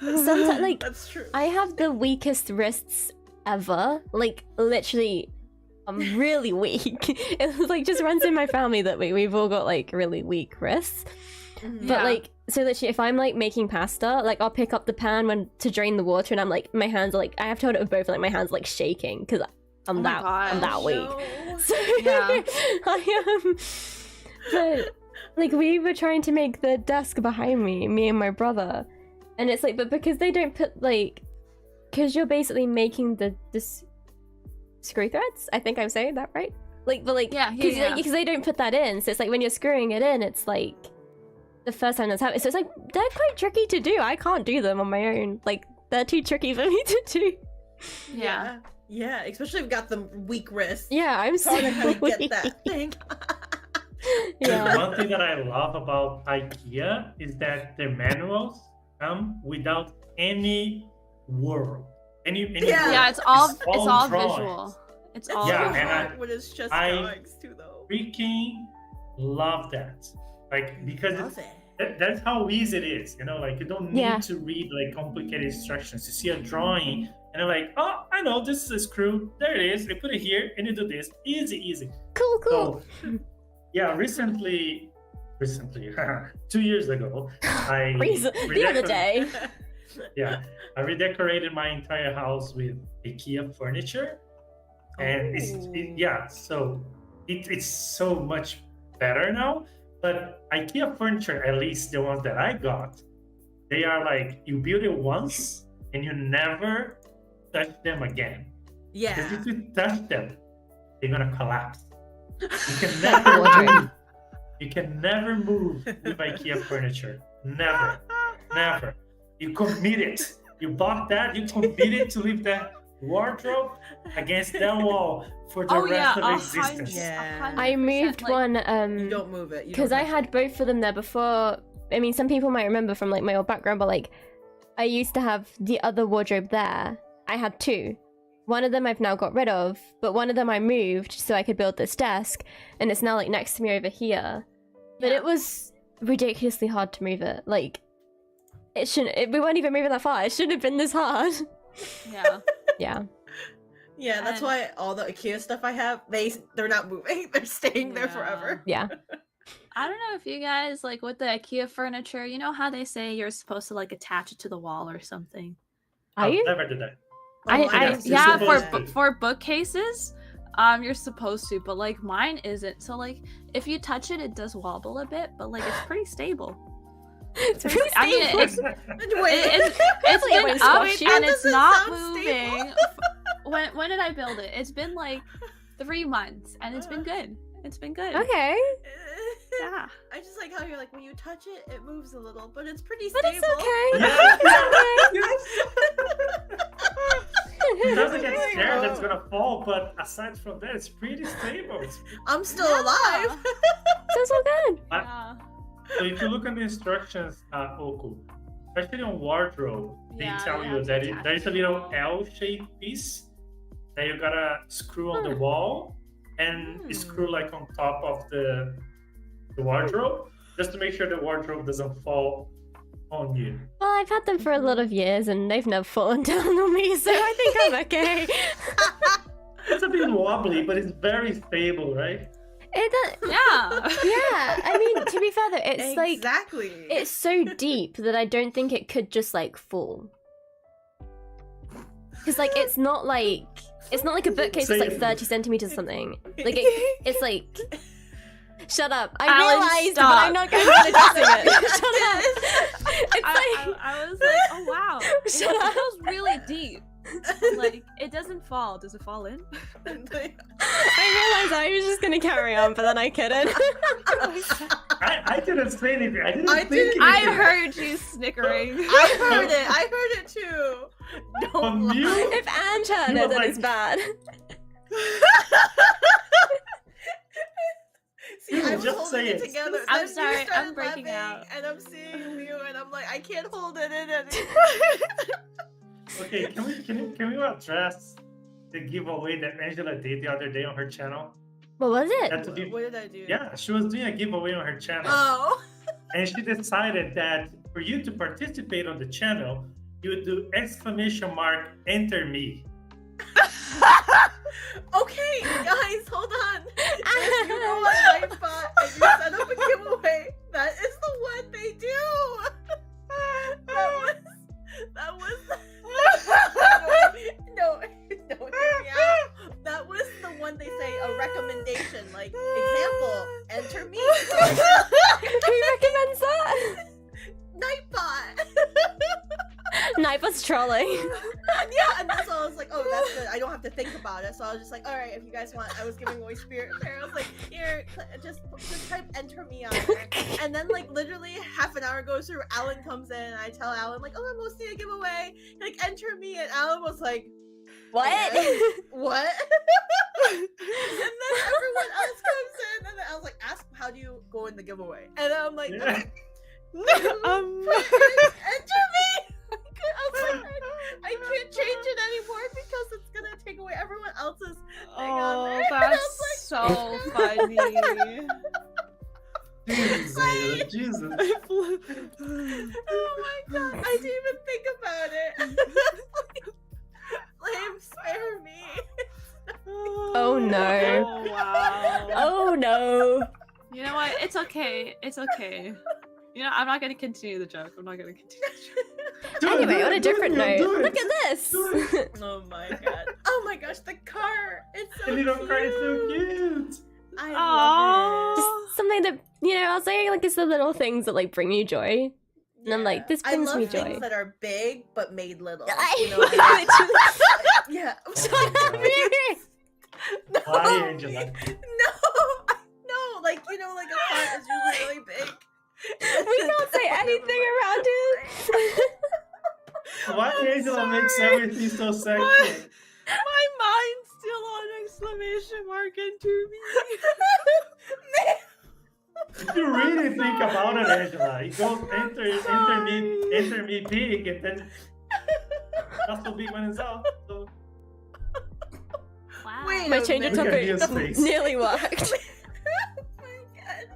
Speaker 2: sometimes like
Speaker 3: That's true.
Speaker 2: I have the weakest wrists ever. Like literally, I'm really weak. It like just runs in my family that we've all got like really weak wrists.
Speaker 3: Mhm.
Speaker 2: But
Speaker 1: Yeah.
Speaker 2: like, so literally, if I'm like making pasta, like I'll pick up the pan when to drain the water, and I'm like, my hands are like, I have to hold it with both, and like my hands like shaking because I'm
Speaker 1: Oh my
Speaker 2: I'm that
Speaker 1: gosh.
Speaker 2: weak.
Speaker 3: No.
Speaker 2: So,
Speaker 1: Yeah.
Speaker 2: I am. But like, we were trying to make the desk behind me and my brother, and it's like, but because they don't put like, because you're basically making this screw threads. I think I'm saying that right. Like, but like,
Speaker 1: Yeah.
Speaker 2: because they don't put that in, so it's like when you're screwing it in, it's like the first time that's happened. So it's like they're quite tricky to do. I can't do them on my own. Like they're too tricky for me to do.
Speaker 1: Yeah.
Speaker 3: Yeah, especially if you've got the weak wrists.
Speaker 2: Yeah, I'm
Speaker 3: It's hard
Speaker 2: so
Speaker 3: to kind of get
Speaker 2: weak.
Speaker 3: that thing.
Speaker 2: Yeah.
Speaker 4: One thing that I love about IKEA is that their manuals come without any word. Any
Speaker 3: Yeah.
Speaker 1: Yeah, it's all
Speaker 4: drawings.
Speaker 1: visual. It's all
Speaker 4: Yeah,
Speaker 1: visual.
Speaker 4: and I-
Speaker 3: when it's just
Speaker 4: I-
Speaker 3: drawings too, though.
Speaker 4: Freaking love that. Like, because
Speaker 3: Love it.
Speaker 4: that's how easy it is, you know, like you don't need
Speaker 2: Yeah.
Speaker 4: to read like complicated instructions. You see a drawing and you're like, oh, I know, this is a screw, there it is, I put it here and you do this, easy.
Speaker 2: Cool.
Speaker 4: So yeah, recently 2 years ago I
Speaker 2: The other day.
Speaker 4: yeah, I redecorated my entire house with IKEA furniture, and it's so much better now. But IKEA furniture, at least the ones that I got, they are like you build it once and you never touch them again.
Speaker 3: Yeah.
Speaker 4: Because if you touch them, they're gonna collapse. You can never
Speaker 2: Wardrobe.
Speaker 4: move. You can never move with IKEA furniture. Never. You committed. You bought that. You committed to leave that wardrobe against that wall for the rest of existence.
Speaker 3: Yeah.
Speaker 2: I moved one
Speaker 3: You don't move it. You
Speaker 2: because
Speaker 3: don't
Speaker 2: I
Speaker 3: touch
Speaker 2: had both of them there before. I mean, some people might remember from like my old background, but like I used to have the other wardrobe there. I had two. One of them I've now got rid of, but one of them I moved so I could build this desk, and it's now like next to me over here. But
Speaker 1: Yeah.
Speaker 2: it was ridiculously hard to move it. Like it shouldn't. We weren't even moving that far. It shouldn't have been this hard.
Speaker 1: Yeah.
Speaker 2: Yeah.
Speaker 3: Yeah, that's
Speaker 1: And-
Speaker 3: why all the IKEA stuff I have, they're not moving. They're staying there
Speaker 1: Yeah.
Speaker 3: forever.
Speaker 2: Yeah.
Speaker 1: I don't know if you guys like with the IKEA furniture, you know how they say you're supposed to like attach it to the wall or something.
Speaker 2: Are you?
Speaker 4: Never did that.
Speaker 1: I
Speaker 4: yes, you're
Speaker 1: yeah,
Speaker 4: supposed to.
Speaker 1: for bookcases, you're supposed to, but like mine isn't. So like if you touch it, it does wobble a bit, but like it's pretty stable.
Speaker 2: It's pretty
Speaker 1: I mean,
Speaker 2: stable.
Speaker 1: it's
Speaker 2: It's
Speaker 1: been
Speaker 2: like
Speaker 1: up
Speaker 2: squashy.
Speaker 1: and
Speaker 3: That
Speaker 1: it's
Speaker 3: doesn't
Speaker 1: not
Speaker 3: sound
Speaker 1: moving. When did I build it? It's been like 3 months, and it's been good. It's been good.
Speaker 2: Okay.
Speaker 1: Yeah.
Speaker 3: I just like how you're like, when you touch it, it moves a little, but it's pretty
Speaker 2: But
Speaker 3: stable.
Speaker 2: it's okay.
Speaker 4: It doesn't get
Speaker 3: Oh my
Speaker 4: scared that it's
Speaker 3: God.
Speaker 4: gonna fall, but aside from that, it's pretty stable.
Speaker 3: I'm still alive.
Speaker 2: Sounds so good.
Speaker 1: Yeah.
Speaker 4: So if you look at the instructions, Oku, especially on wardrobe, they
Speaker 1: Yeah,
Speaker 4: tell
Speaker 1: you
Speaker 4: you
Speaker 1: have
Speaker 4: that
Speaker 1: to attach
Speaker 4: there's a
Speaker 1: it.
Speaker 4: little L-shaped piece that you gotta screw on the wall and screw like on top of the wardrobe, just to make sure the wardrobe doesn't fall on you.
Speaker 2: Well, I've had them for a lot of years and they've never fallen down on me, so I think I'm okay.
Speaker 4: It's a bit wobbly, but it's very stable, right?
Speaker 1: Yeah.
Speaker 2: Yeah, I mean, to be fair though, it's like,
Speaker 3: Exactly.
Speaker 2: it's so deep that I don't think it could just like fall. Because like, it's not like a bookcase that's like 30 centimeters or something. Like, it's like... Shut up. I
Speaker 1: Alan,
Speaker 2: realized,
Speaker 1: stop.
Speaker 2: but I'm not going to addressing it. Shut up. It's like...
Speaker 1: I was like, oh wow.
Speaker 2: Shut up.
Speaker 1: It goes really deep. Like, it doesn't fall. Does it fall in?
Speaker 2: I realized I was just going to carry on, but then I couldn't.
Speaker 4: I didn't say anything. I didn't
Speaker 3: I
Speaker 4: think
Speaker 3: didn't-
Speaker 4: anything.
Speaker 1: I heard you snickering.
Speaker 3: I heard it. I heard it too. Don't
Speaker 4: From you?
Speaker 3: lie.
Speaker 2: If Ange heard
Speaker 4: You
Speaker 2: it,
Speaker 4: were
Speaker 2: then
Speaker 4: like-
Speaker 2: it's bad.
Speaker 3: See, I was
Speaker 4: Just
Speaker 3: holding
Speaker 4: say
Speaker 3: it
Speaker 4: it.
Speaker 3: together.
Speaker 1: I'm
Speaker 3: then you
Speaker 1: sorry, I'm
Speaker 3: started
Speaker 1: breaking
Speaker 3: laughing,
Speaker 1: out.
Speaker 3: And I'm seeing you, and I'm like, I can't hold it in anymore.
Speaker 4: Okay, can we address the giveaway that Angela did the other day on her channel?
Speaker 2: What was it?
Speaker 4: That to be,
Speaker 3: What did I do?
Speaker 4: yeah, she was doing a giveaway on her channel,
Speaker 3: Oh.
Speaker 4: and she decided that for you to participate on the channel, you would do ! Enter me.
Speaker 3: Okay, guys, hold on. If you go on Nightbot and you set up a giveaway, that is the one they do. That was no, hear me out. That was the one they say a recommendation, like example, enter me.
Speaker 2: Who recommends that?
Speaker 3: Nightbot.
Speaker 2: Nightbot's trolling.
Speaker 3: Yeah, and that's all. I was like, oh, that's good. I don't have to think about it. So I was just like, all right, if you guys want, I was giving away spirit there. I was like, here, just type enter me on there. And then like literally half an hour goes through. Alan comes in, and I tell Alan like, oh, I'm hosting a giveaway. Like enter me, and Alan was like,
Speaker 2: What?
Speaker 3: what? And then everyone else comes in, and then I was like, ask how do you go in the giveaway? And I'm like,
Speaker 4: Yeah.
Speaker 3: enter me. I was like, I can't change it anymore because it's gonna take away everyone else's thing on
Speaker 1: Oh,
Speaker 3: there. And I
Speaker 1: that's
Speaker 3: was like,
Speaker 1: so funny.
Speaker 4: Jesus, Angela, Jesus.
Speaker 3: oh my god, I didn't even think about it. Flame, spare me.
Speaker 2: Oh no.
Speaker 1: Oh wow.
Speaker 2: Oh no.
Speaker 1: You know what? It's okay. It's okay. You know, I'm not gonna continue the joke. I'm not gonna continue the joke.
Speaker 2: Anyway, on a different note,
Speaker 4: Do it.
Speaker 2: look at this.
Speaker 3: Oh my god. Oh my gosh, the car. It's so
Speaker 4: The little
Speaker 3: cute.
Speaker 4: car is so cute.
Speaker 3: I love
Speaker 1: Aww.
Speaker 3: it.
Speaker 2: Just something that, you know, I'll say like it's the little things that like bring you joy. And I'm like, this
Speaker 3: I
Speaker 2: brings
Speaker 3: love
Speaker 2: me
Speaker 3: things
Speaker 2: joy.
Speaker 3: that are big but made little.
Speaker 2: I
Speaker 3: You know, like, yeah. No,
Speaker 4: Why, Angela?
Speaker 3: no, like you know, like a car is really, really big.
Speaker 2: We can't say anything around it.
Speaker 4: Why Angela makes everything so sexy?
Speaker 1: My mind's still on exclamation mark enter me.
Speaker 4: If you really think about it, Angela, it goes enter me big, and then not so big when it's out. So
Speaker 1: Wow.
Speaker 3: Wait
Speaker 2: My
Speaker 3: a
Speaker 2: change of
Speaker 4: Look at
Speaker 2: topic
Speaker 4: Mia's face.
Speaker 2: nearly worked.
Speaker 3: Oh my god.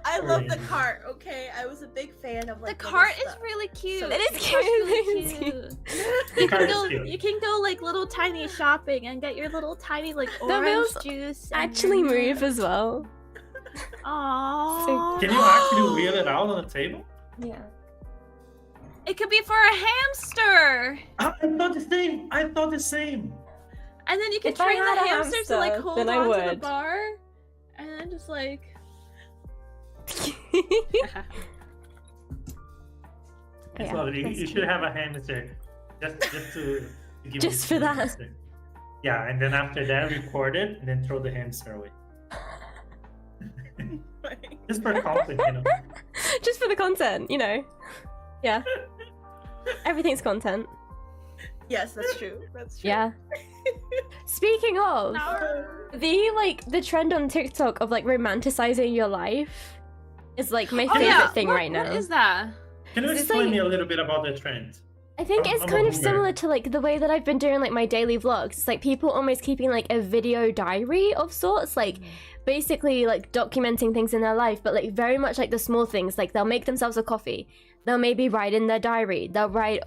Speaker 3: I love the cart, okay? I was a big fan of
Speaker 1: The
Speaker 3: like
Speaker 1: cart
Speaker 3: little
Speaker 1: is
Speaker 3: stuff.
Speaker 1: really cute.
Speaker 3: So
Speaker 2: It is
Speaker 1: The cart's really
Speaker 2: cute.
Speaker 1: cute.
Speaker 4: The
Speaker 1: You
Speaker 4: cart
Speaker 1: can
Speaker 4: is
Speaker 1: go.
Speaker 4: cute.
Speaker 1: You can go like little tiny shopping and get your little tiny like
Speaker 2: The
Speaker 1: orange
Speaker 2: wheels
Speaker 1: juice.
Speaker 2: Actually move as well.
Speaker 1: Aww.
Speaker 4: Can you actually wheel it out on the table?
Speaker 2: Yeah.
Speaker 1: It could be for a hamster,
Speaker 4: I thought the same. I thought the same.
Speaker 1: and then you can
Speaker 2: If I
Speaker 1: train
Speaker 2: had
Speaker 1: the
Speaker 2: a
Speaker 1: hamster to like
Speaker 2: hamster,
Speaker 1: hold
Speaker 2: then I
Speaker 1: on to the
Speaker 2: would.
Speaker 1: bar, and then just like.
Speaker 4: It's
Speaker 2: Yeah,
Speaker 4: lovely.
Speaker 2: that's
Speaker 4: You should have a hamster just to give
Speaker 2: Just
Speaker 4: you
Speaker 2: for that.
Speaker 4: hamster. Yeah, and then after that, record it and then throw the hamster away. Just for content, you know.
Speaker 2: Just for the content, you know. Yeah. Everything's content.
Speaker 3: Yes, that's true. That's true.
Speaker 2: Yeah. Speaking of,
Speaker 1: No.
Speaker 2: the trend on TikTok of like romanticizing your life is like my
Speaker 1: Oh
Speaker 2: favorite
Speaker 1: yeah,
Speaker 2: thing right now.
Speaker 1: What is that?
Speaker 4: Can you
Speaker 2: It's
Speaker 4: explain
Speaker 2: like-
Speaker 4: me a little bit about the trend?
Speaker 2: I think
Speaker 4: I'm
Speaker 2: it's
Speaker 4: a
Speaker 2: kind of
Speaker 4: boomer.
Speaker 2: similar to like the way that I've been doing like my daily vlogs. It's like people almost keeping like a video diary of sorts, like basically like documenting things in their life, but like very much like the small things. Like they'll make themselves a coffee, they'll maybe write in their diary, they'll write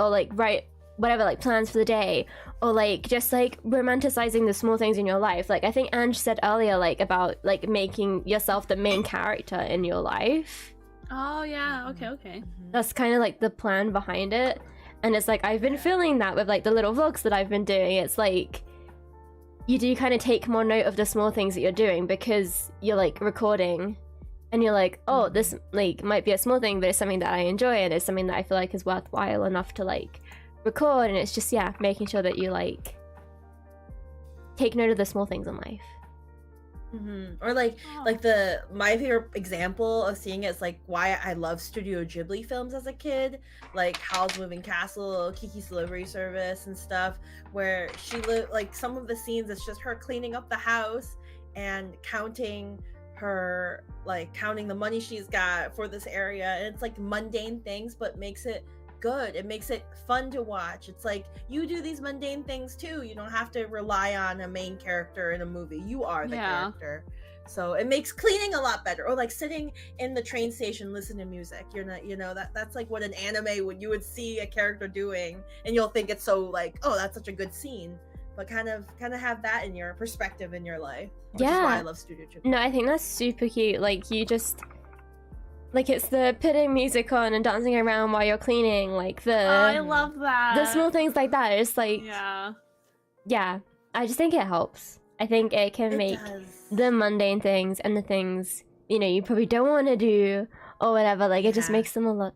Speaker 2: whatever, like plans for the day, or like just like romanticizing the small things in your life. Like I think Ange said earlier, like about like making yourself the main character in your life.
Speaker 1: Oh yeah, okay.
Speaker 2: That's kind of like the plan behind it. And it's like I've been feeling that with like the little vlogs that I've been doing. It's like you do kind of take more note of the small things that you're doing because you're like recording and you're like, oh, this like might be a small thing, but it's something that I enjoy and it's something that I feel like is worthwhile enough to like record. And it's just, yeah, making sure that you like take note of the small things in life.
Speaker 3: Or like my favorite example of seeing it is like why I love Studio Ghibli films as a kid, like Howl's Moving Castle, Kiki's Delivery Service, and stuff, where she like some of the scenes it's just her cleaning up the house and counting the money she's got for this area, and it's like mundane things but makes it good. It makes it fun to watch. It's like you do these mundane things too. You don't have to rely on a main character in a movie. You are the character. So it makes cleaning a lot better. Or like sitting in the train station listening to music. You're not, that's like what an anime you would see a character doing, and you'll think it's so like, oh, that's such a good scene. But kind of have that in your perspective in your life. Which is why I love Studio Ghibli.
Speaker 2: No, I think that's super cute. Like you just like it's the putting music on and dancing around while you're cleaning, like the
Speaker 1: I love that.
Speaker 2: the small things like that. It's like
Speaker 1: yeah.
Speaker 2: I just think it helps. I think it can make the mundane things and the things you probably don't want to do or whatever. Like it just makes them a lot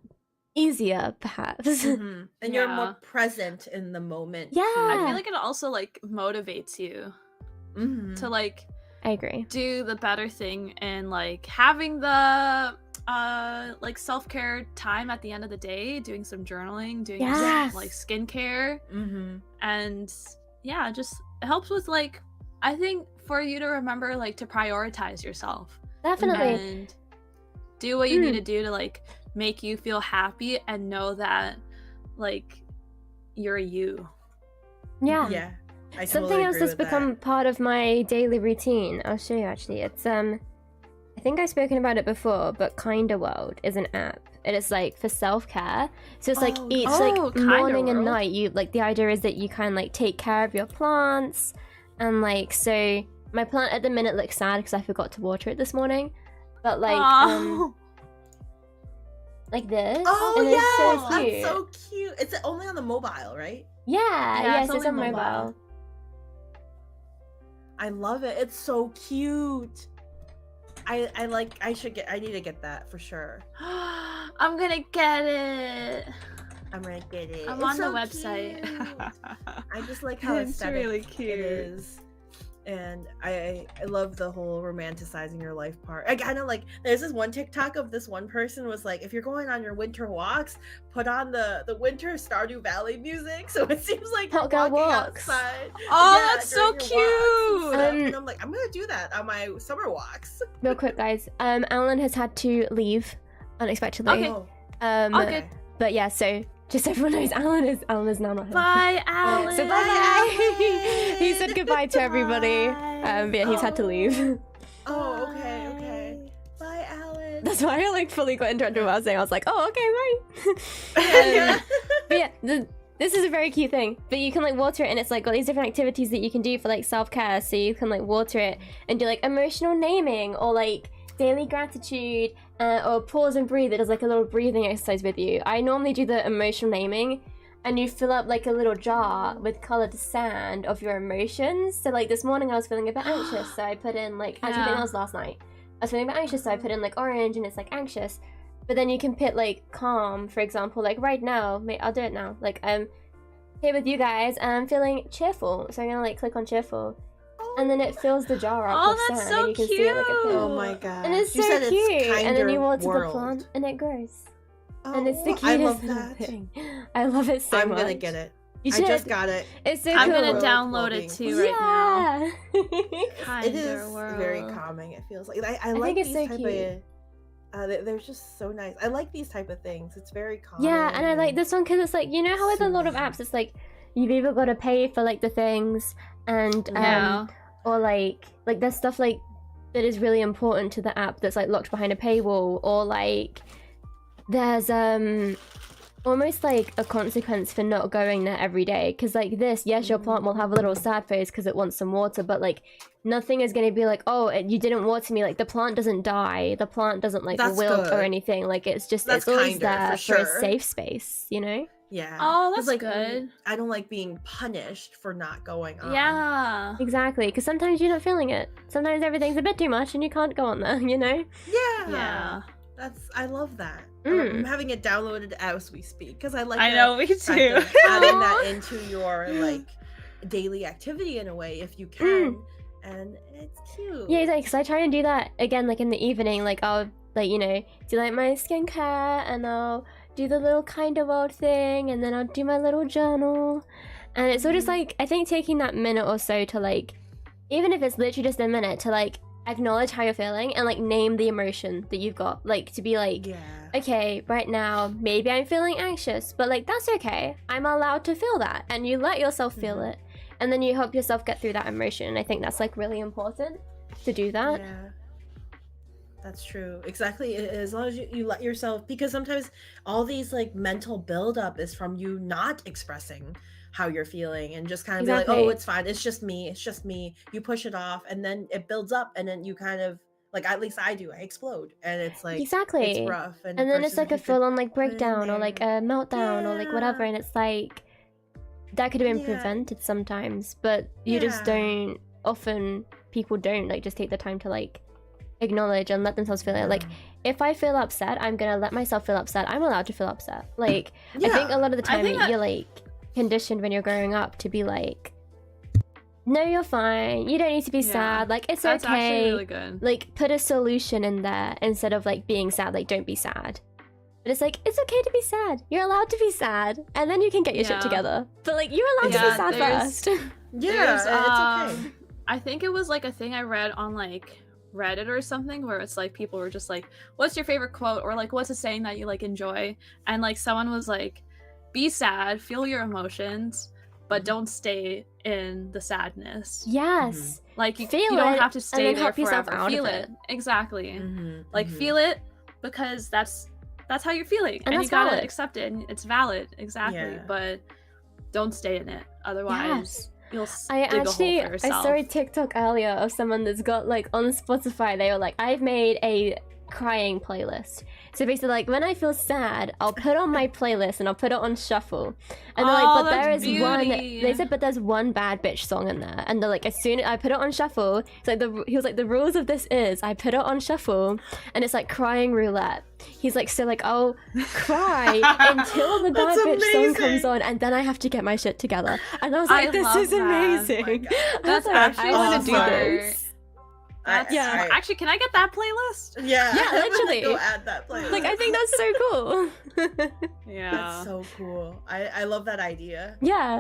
Speaker 2: easier, perhaps.
Speaker 3: And you're more present in the moment.
Speaker 2: Yeah,
Speaker 1: I feel like it also like motivates you to like.
Speaker 2: I agree.
Speaker 1: Do the better thing and like having the like self-care time at the end of the day, doing some journaling, doing some, like skincare, and yeah, just it helps with like I think for you to remember like to prioritize yourself,
Speaker 2: definitely,
Speaker 1: and do what you need to do to like make you feel happy and know that like you're you.
Speaker 2: Yeah.
Speaker 3: I
Speaker 2: Something else that's become part of my daily routine. I'll show you actually. It's I think I've spoken about it before, but Kinda World is an app. It is like for self-care. So it's like each like morning and night you like the idea is that you kind of like take care of your plants, and like so my plant at the minute looks sad because I forgot to water it this morning. But like like this.
Speaker 3: Oh
Speaker 2: and
Speaker 3: yeah,
Speaker 2: it's so cute.
Speaker 3: that's so cute. It's only on the mobile, right?
Speaker 2: Yes, it's
Speaker 1: only
Speaker 2: on mobile.
Speaker 3: I love it. It's so cute. I need to get that for sure.
Speaker 1: I'm gonna get it.
Speaker 3: I'm gonna get it.
Speaker 1: I'm
Speaker 3: It's
Speaker 1: on the
Speaker 3: so
Speaker 1: website.
Speaker 3: cute. I just like how
Speaker 1: It's
Speaker 3: aesthetic
Speaker 1: really cute.
Speaker 3: it is. And I love the whole romanticizing your life part. I kind of like there's this one TikTok of this one person was like, if you're going on your winter walks, put on the winter Stardew Valley music, so it seems like
Speaker 2: Hot girl walks.
Speaker 3: outside.
Speaker 1: Oh, that's so
Speaker 3: during your walks and
Speaker 1: cute.
Speaker 3: stuff. And I'm like, I'm gonna do that on my summer walks.
Speaker 2: Real quick, guys. Alan has had to leave unexpectedly.
Speaker 1: Okay. Okay.
Speaker 2: But yeah, so just so everyone knows, Alan is now not here.
Speaker 1: Bye, Alan.
Speaker 2: So bye. He said goodbye to everybody. But yeah, he's had to leave.
Speaker 3: Oh, okay. Bye, Alan.
Speaker 2: That's why I like fully got interrupted what I was saying. I was like, oh, okay, bye. But yeah, this is a very cute thing. But you can like water it, and it's like got these different activities that you can do for like self-care. So you can like water it and do like emotional naming or like daily gratitude. Or pause and breathe. It does like a little breathing exercise with you. I normally do the emotional naming, and you fill up like a little jar with colored sand of your emotions. So like this morning I was feeling a bit anxious, so I put in like actually I think that was last night. I was feeling a bit anxious, so I put in like orange, and it's like anxious. But then you can put like calm, for example. Like right now, I'll do it now. Like here with you guys, I'm feeling cheerful, so I'm gonna like click on cheerful. and then it fills the jar up
Speaker 1: Oh,
Speaker 2: with
Speaker 1: that's
Speaker 2: sand,
Speaker 1: so
Speaker 2: and you can see it like a
Speaker 1: cute.
Speaker 3: Oh
Speaker 2: pit.
Speaker 3: my god.
Speaker 2: And it's
Speaker 3: you
Speaker 2: so
Speaker 3: said
Speaker 2: cute.
Speaker 3: It's
Speaker 2: And then you
Speaker 3: kinder
Speaker 2: water the
Speaker 3: world.
Speaker 2: plant, and it grows.
Speaker 3: Oh,
Speaker 2: And it's the cutest
Speaker 3: I love
Speaker 2: little
Speaker 3: that.
Speaker 2: thing. I love it so
Speaker 3: I'm
Speaker 2: much.
Speaker 3: gonna get it.
Speaker 2: You
Speaker 3: I
Speaker 2: should.
Speaker 3: just got it.
Speaker 2: It's so
Speaker 1: I'm
Speaker 2: cool.
Speaker 1: gonna
Speaker 3: World
Speaker 1: download
Speaker 3: well-being.
Speaker 1: it too right now.
Speaker 2: Yeah.
Speaker 3: It is
Speaker 1: Kinder world.
Speaker 3: very calming. It feels like I
Speaker 2: think
Speaker 3: like
Speaker 2: it's
Speaker 3: these
Speaker 2: so
Speaker 3: type
Speaker 2: cute.
Speaker 3: of. They're just so nice. I like these type of things. It's very calming.
Speaker 2: Yeah, and I like this one because it's like, you know how with a lot of apps, it's like you've either got to pay for like the things and
Speaker 1: Yeah.
Speaker 2: or like there's stuff like that is really important to the app that's like locked behind a paywall, or like there's almost like a consequence for not going there every day, because like this, yes, your plant will have a little sad face because it wants some water, but like nothing is going to be like, oh, you didn't water me. Like the plant doesn't die, the plant doesn't like
Speaker 3: That's
Speaker 2: wilt
Speaker 3: good.
Speaker 2: or anything. Like it's just
Speaker 3: That's
Speaker 2: it's always
Speaker 3: kinder,
Speaker 2: there
Speaker 3: for
Speaker 2: for a
Speaker 3: sure.
Speaker 2: safe space, you know?
Speaker 3: Yeah.
Speaker 1: Oh,
Speaker 3: 'Cause,
Speaker 1: that's
Speaker 3: like,
Speaker 1: good.
Speaker 3: I don't like being punished for not going on.
Speaker 1: Yeah.
Speaker 2: Exactly, because sometimes you're not feeling it. Sometimes everything's a bit too much and you can't go on there, you know?
Speaker 3: Yeah.
Speaker 1: Yeah.
Speaker 3: I love that.
Speaker 2: Mm.
Speaker 3: I'm having it downloaded as we speak because I like.
Speaker 1: I
Speaker 3: the
Speaker 1: know, me
Speaker 3: fact
Speaker 1: too.
Speaker 3: of adding that
Speaker 2: Aw.
Speaker 3: into your like daily activity in a way if you can, and it's cute.
Speaker 2: Yeah, exactly, because I try and do that again, like in the evening, like I'll, like, you know, do like my skincare, and I'll do the little kind of world thing, and then I'll do my little journal. And it's all just like, I think taking that minute or so to like, even if it's literally just a minute, to like acknowledge how you're feeling and like name the emotion that you've got, like to be like,
Speaker 3: Yeah.
Speaker 2: okay, right now maybe I'm feeling anxious, but like that's okay, I'm allowed to feel that, and you let yourself feel it, and then you help yourself get through that emotion. And I think that's like really important to do that.
Speaker 3: Yeah. That's true. Exactly. As long as you let yourself, because sometimes all these like mental buildup is from you not expressing how you're feeling and just kind of be like,
Speaker 2: Exactly.
Speaker 3: oh, it's fine. It's just me. It's just me. You push it off and then it builds up and then you kind of like, at least I do, I explode and it's like,
Speaker 2: Exactly.
Speaker 3: it's rough.
Speaker 2: And then it's
Speaker 3: versus
Speaker 2: like
Speaker 3: if
Speaker 2: a
Speaker 3: you could
Speaker 2: full-on like
Speaker 3: put it in
Speaker 2: breakdown or like a
Speaker 3: there.
Speaker 2: meltdown or like whatever,
Speaker 3: Yeah.
Speaker 2: and it's like that could have been
Speaker 3: Yeah.
Speaker 2: prevented sometimes, but you just
Speaker 3: Yeah.
Speaker 2: don't, often people don't like just take the time to like acknowledge and let themselves feel it. Like if I feel upset, I'm gonna let myself feel upset. I'm allowed to feel upset. Like I think a lot of the
Speaker 1: I
Speaker 2: time
Speaker 1: think that-
Speaker 2: you're like conditioned when you're growing up to be like, no, you're fine, you don't need to be
Speaker 1: Yeah.
Speaker 2: sad, like it's
Speaker 1: That's
Speaker 2: okay,
Speaker 1: actually really good.
Speaker 2: like put a solution in there instead of like being sad. Like don't be sad, but it's like it's okay to be sad, you're allowed to be sad, and then you can get your shit
Speaker 1: Yeah.
Speaker 2: together, but like you're allowed to
Speaker 1: Yeah,
Speaker 2: be sad
Speaker 1: there's-
Speaker 2: first.
Speaker 3: Yeah,
Speaker 1: There's,
Speaker 3: it's okay.
Speaker 1: I think it was like a thing I read on like Reddit or something where it's like people were just like, what's your favorite quote, or like what's a saying that you like enjoy, and like someone was like, be sad, feel your emotions, but don't stay in the sadness.
Speaker 2: Yes.
Speaker 1: Like you
Speaker 2: Feel
Speaker 1: don't
Speaker 2: it,
Speaker 1: have to
Speaker 2: and
Speaker 1: stay
Speaker 2: then
Speaker 1: there
Speaker 2: help yourself
Speaker 1: forever.
Speaker 2: out of
Speaker 1: Feel
Speaker 2: it.
Speaker 1: it. Exactly.
Speaker 3: Mhm,
Speaker 1: Like
Speaker 3: mhm.
Speaker 1: feel it, because that's how you're feeling, and
Speaker 2: that's
Speaker 1: you gotta
Speaker 2: valid.
Speaker 1: accept it, and it's valid. Exactly.
Speaker 3: Yeah.
Speaker 1: But don't stay in it, otherwise
Speaker 2: Yes.
Speaker 1: you'll
Speaker 2: I
Speaker 1: dig
Speaker 2: actually,
Speaker 1: a hole for
Speaker 2: I
Speaker 1: yourself.
Speaker 2: saw a TikTok earlier of someone that's got like on Spotify, they were like, I've made a crying playlist. So basically like when I feel sad, I'll put on my playlist and I'll put it on shuffle. And they're
Speaker 1: Oh,
Speaker 2: like, but there
Speaker 1: that's
Speaker 2: is one,
Speaker 1: beauty.
Speaker 2: they said, but there's one bad bitch song in there. And they're like, as soon as I put it on shuffle, it's like he was like, the rules of this is I put it on shuffle and it's like crying roulette. He's like, so like I'll cry until the bad
Speaker 3: That's
Speaker 2: bitch song comes
Speaker 3: amazing.
Speaker 2: on, and then I have to get my shit together. And I was like,
Speaker 1: I
Speaker 2: this
Speaker 1: love
Speaker 2: is
Speaker 1: that. Oh my
Speaker 2: amazing.
Speaker 3: God.
Speaker 2: I was
Speaker 1: That's
Speaker 2: like,
Speaker 1: actually
Speaker 2: I want to do
Speaker 3: awesome.
Speaker 2: this.
Speaker 1: That's,
Speaker 2: Yeah.
Speaker 1: Actually, can I get that playlist?
Speaker 3: Yeah,
Speaker 2: Yeah,
Speaker 3: I'm gonna
Speaker 2: literally.
Speaker 3: go add that playlist.
Speaker 2: Like, I think that's so cool.
Speaker 1: Yeah.
Speaker 3: That's so cool. I love that idea.
Speaker 2: Yeah.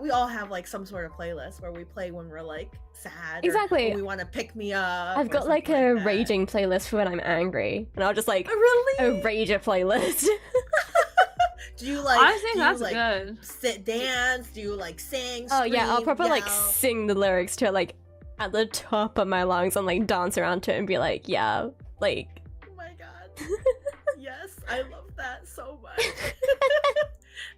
Speaker 3: We all have like some sort of playlist where we play when we're like sad.
Speaker 2: Exactly.
Speaker 3: Or when we want to pick me up.
Speaker 2: I've
Speaker 3: or
Speaker 2: got like
Speaker 3: something
Speaker 2: a
Speaker 3: that.
Speaker 2: raging playlist for when I'm angry, and I'll just like
Speaker 3: Really?
Speaker 2: a rager playlist.
Speaker 3: Do you like?
Speaker 1: I think
Speaker 3: do
Speaker 1: that's
Speaker 3: you, like,
Speaker 1: good.
Speaker 3: Sit dance? Do you like sing?
Speaker 2: Oh yeah, I'll
Speaker 3: scream,
Speaker 2: probably like
Speaker 3: yell?
Speaker 2: sing the lyrics to it like at the top of my lungs and like dance around to it and be like, yeah, like
Speaker 3: Oh my god. Yes, I love that so much.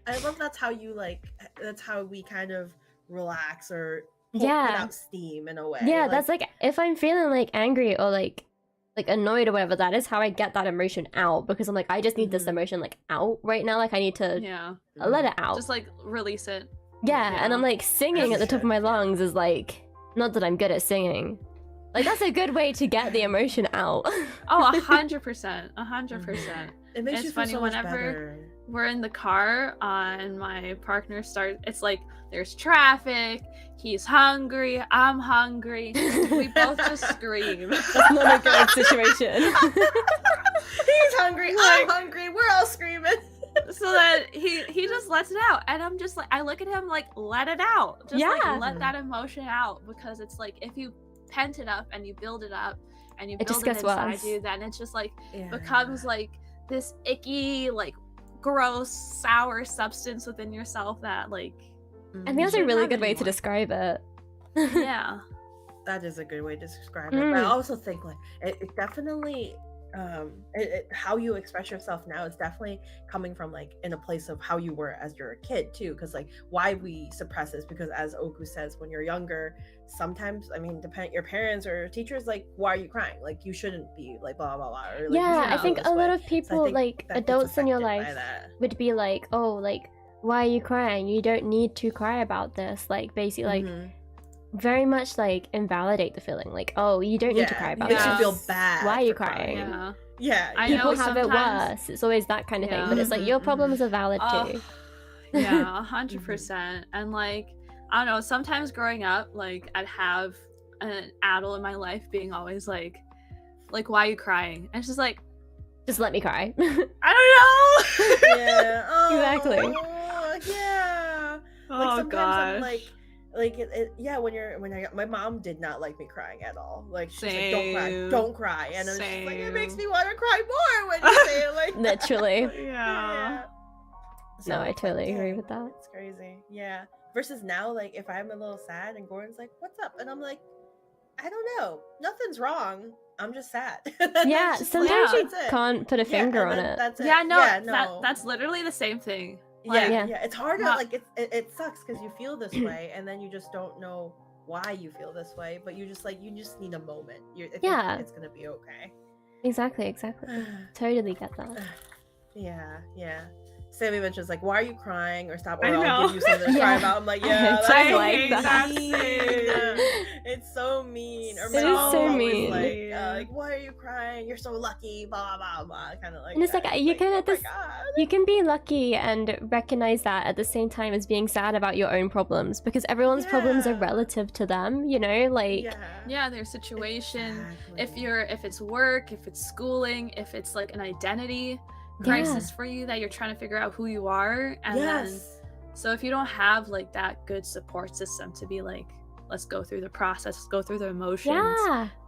Speaker 3: I love that's how you like. That's how we kind of relax or put
Speaker 2: Yeah.
Speaker 3: out steam in a way.
Speaker 2: yeah, that's like if I'm feeling like angry or like annoyed or whatever, that is how I get that emotion out, because I'm like, I just need this
Speaker 3: Mhm.
Speaker 2: emotion like out right now, like I need to
Speaker 1: Yeah.
Speaker 2: let it out.
Speaker 1: Just like release it.
Speaker 2: Yeah, and I'm like singing
Speaker 3: As
Speaker 2: at the
Speaker 3: you
Speaker 2: top of
Speaker 3: should,
Speaker 2: my
Speaker 3: yeah.
Speaker 2: lungs is like, not that I'm good at singing. Like that's a good way to get the emotion out.
Speaker 1: Oh, 100%. 100%.
Speaker 3: It makes
Speaker 1: It's
Speaker 3: you feel
Speaker 1: funny
Speaker 3: so much
Speaker 1: whenever-
Speaker 3: better.
Speaker 1: we're in the car and my partner starts, it's like there's traffic, he's hungry, I'm hungry, we both just scream.
Speaker 2: That's not a good situation.
Speaker 3: He's hungry, I'm hungry, we're all screaming.
Speaker 1: So that he just lets it out, and I'm just like, I look at him like, let it out, just like let that emotion out, because it's like if you pent it up and you build it up and you build it inside you, then it's just like becomes like this icky, like gross, sour substance within yourself that like.
Speaker 2: I think that's a really good way to describe it.
Speaker 1: Yeah,
Speaker 3: that is a good way to describe it. But I also think like it definitely. How you express yourself now is definitely coming from like in a place of how you were as you're a kid too, because like why we suppress this, because as Oku says, when you're younger, sometimes, I mean, your parents or teachers like, why are you crying, like you shouldn't be like blah blah blah, or, like,
Speaker 2: I think a lot of people, like adults in your life would be like, oh, like why are you crying, you don't need to cry about this, like basically like very much like invalidate the feeling, like, oh, you don't need to cry about
Speaker 3: this.
Speaker 2: You
Speaker 3: should feel bad.
Speaker 2: Why are you crying?
Speaker 1: I
Speaker 2: people
Speaker 1: know
Speaker 2: have it worse. It's always that kind of thing, but it's like your problems are valid too.
Speaker 1: Yeah, 100%. And like, I don't know, sometimes growing up, like I'd have an adult in my life being always like why are you crying? And it's just like,
Speaker 2: just let me cry.
Speaker 1: I don't know.
Speaker 2: Exactly.
Speaker 3: Yeah. Like
Speaker 1: Oh
Speaker 3: sometimes
Speaker 1: gosh.
Speaker 3: I'm like when my mom did not like me crying at all. Like she's like, don't cry, and I'm just like, it makes me want to cry more when you say it like
Speaker 2: literally.
Speaker 1: Yeah.
Speaker 3: So
Speaker 2: no, I totally agree with that.
Speaker 3: It's crazy. Yeah. Versus now, like if I'm a little sad and Gordon's like, "What's up?" and I'm like, "I don't know. Nothing's wrong. I'm just sad."
Speaker 2: Yeah. Sometimes you can't put a finger on it.
Speaker 3: That's it.
Speaker 1: Yeah. No. That's literally the same thing.
Speaker 3: Like, yeah. It's hard to like. It sucks because you feel this way, and then you just don't know why you feel this way. But you just need a moment. It's gonna be okay.
Speaker 2: Exactly. Totally get that.
Speaker 3: Yeah. Sammy mentions like, "Why are you crying?" or "Stop," or "I'll give you something to cry about." I'm like, "Yeah,
Speaker 2: I
Speaker 3: like
Speaker 1: that.
Speaker 3: It's so mean." Or
Speaker 2: it is so mean.
Speaker 3: Like, "Why are you crying? You're so lucky." Blah blah blah. Kind of like.
Speaker 2: And it's like you can you can be lucky and recognize that at the same time as being sad about your own problems, because everyone's problems are relative to them. You know, like
Speaker 1: their situation. Exactly. If it's work, if it's schooling, if it's like an identity crisis for you that you're trying to figure out who you are, and then so if you don't have like that good support system to be like, let's go through the process, let's go through the emotions,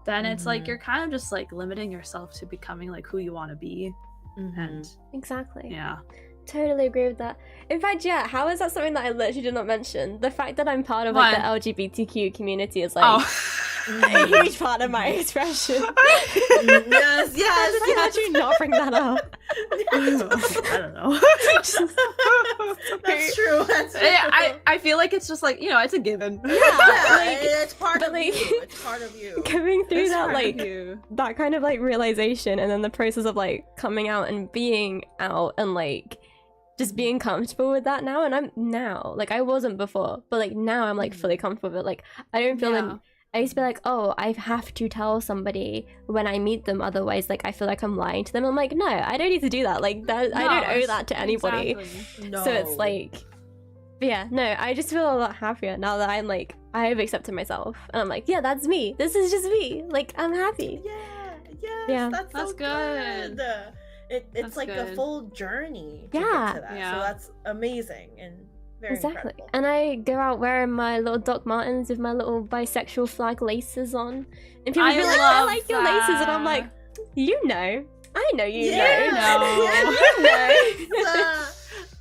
Speaker 1: then it's like you're kind of just like limiting yourself to becoming like who you want to be. And
Speaker 2: exactly, totally agree with that. In fact, how is that something that I literally did not mention? The fact that I'm part of like the LGBTQ community is like a huge part of my expression.
Speaker 3: yes.
Speaker 2: How'd you not bring that up?
Speaker 1: I don't know.
Speaker 3: That's true.
Speaker 1: I feel like it's just like, it's a given.
Speaker 3: It's part of you. It's part of you.
Speaker 2: Going through that like that kind of like realization, and then the process of like coming out and being out and like just being comfortable with that now. And I'm now, like, I wasn't before, but like now I'm like fully comfortable with it. Like I don't feel like I used to be like, oh, I have to tell somebody when I meet them, otherwise like I feel like I'm lying to them. I'm like, no, I don't need to do that. Like that, I don't owe that to anybody.
Speaker 1: Exactly.
Speaker 2: So it's like, I just feel a lot happier now that I'm like, I have accepted myself, and I'm like, that's me. This is just me. Like I'm happy.
Speaker 3: That's good. It's that's like good. A full journey to get to that. So that's amazing and very incredible.
Speaker 2: And I go out wearing my little Doc Martens with my little bisexual flag laces on, and people be like, I like your laces, and I'm like, I know you know.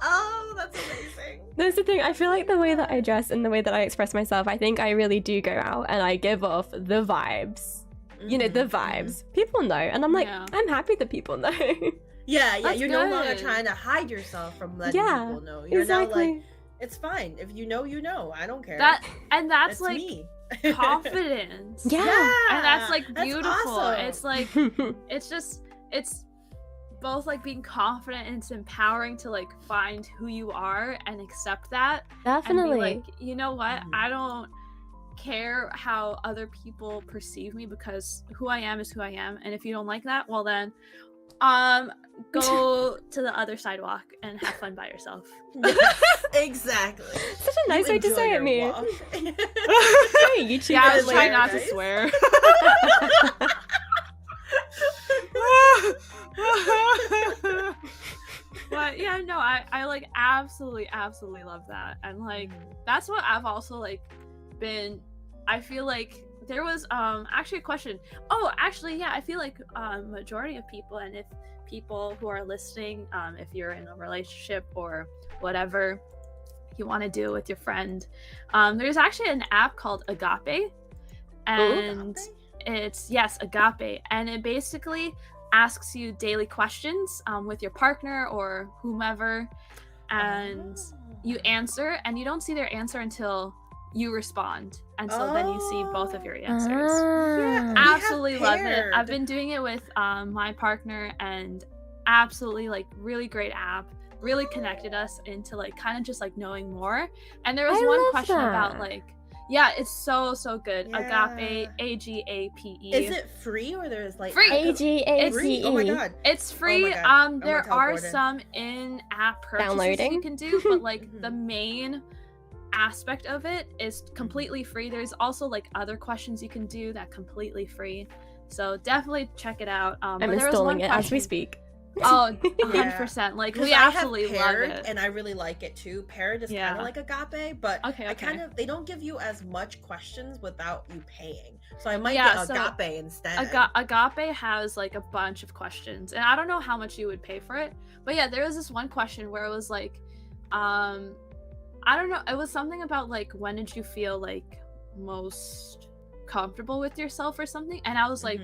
Speaker 3: Oh, that's amazing.
Speaker 2: That's the thing. I feel like the way that I dress and the way that I express myself, I think I really do go out and I give off the vibes. You know, the vibes. People know, and I'm like, I'm happy that people know.
Speaker 3: You're no longer trying to hide yourself from letting people know. You're now like, it's fine. If you know, you know. I don't care.
Speaker 1: That's like
Speaker 3: me.
Speaker 1: Confidence. And that's like beautiful. Awesome. It's like it's both like being confident, and it's empowering to like find who you are and accept that.
Speaker 2: Definitely.
Speaker 1: And be like, you know what? I don't care how other people perceive me, because who I am is who I am, and if you don't like that, well then Go to the other sidewalk and have fun by yourself.
Speaker 3: Yes, exactly.
Speaker 2: Such a nice way to say it, me. YouTube.
Speaker 1: Yeah, I was
Speaker 3: Later,
Speaker 1: trying not to
Speaker 3: guys.
Speaker 1: swear. But yeah, no, I like absolutely love that. And like that's what I've also like been, I feel like there was actually a question. Oh, actually, yeah, I feel like majority of people, and if people who are listening, if you're in a relationship or whatever you want to do with your friend, there's actually an app called Agape, and it's Agape, and it basically asks you daily questions with your partner or whomever, and you answer, and you don't see their answer until you respond, and so then you see both of your answers.
Speaker 3: Yeah,
Speaker 1: Absolutely love it. I've been doing it with my partner, and absolutely like really great app, really connected us into like kind of just like knowing more. And there was one question about like, yeah, it's so good.
Speaker 3: Yeah.
Speaker 1: Agape, AGAPE.
Speaker 3: Is it free or there's like
Speaker 1: Free.
Speaker 2: AGAPE.
Speaker 3: Oh my god.
Speaker 1: It's free.
Speaker 3: Oh my God.
Speaker 1: There are some in-app purchases you can do, but like the main aspect of it is completely free. There's also like other questions you can do that completely free. So definitely check it out.
Speaker 2: I'm installing it as we speak.
Speaker 1: Oh, 100%. Like we absolutely love it.
Speaker 3: And I really like it too. Paired is kind of like Agape, but
Speaker 1: okay.
Speaker 3: they don't give you as much questions without you paying. So I might get Agape instead.
Speaker 1: Agape has like a bunch of questions, and I don't know how much you would pay for it. But yeah, there was this one question where it was like, I don't know, it was something about like, when did you feel like most comfortable with yourself or something? And I was like,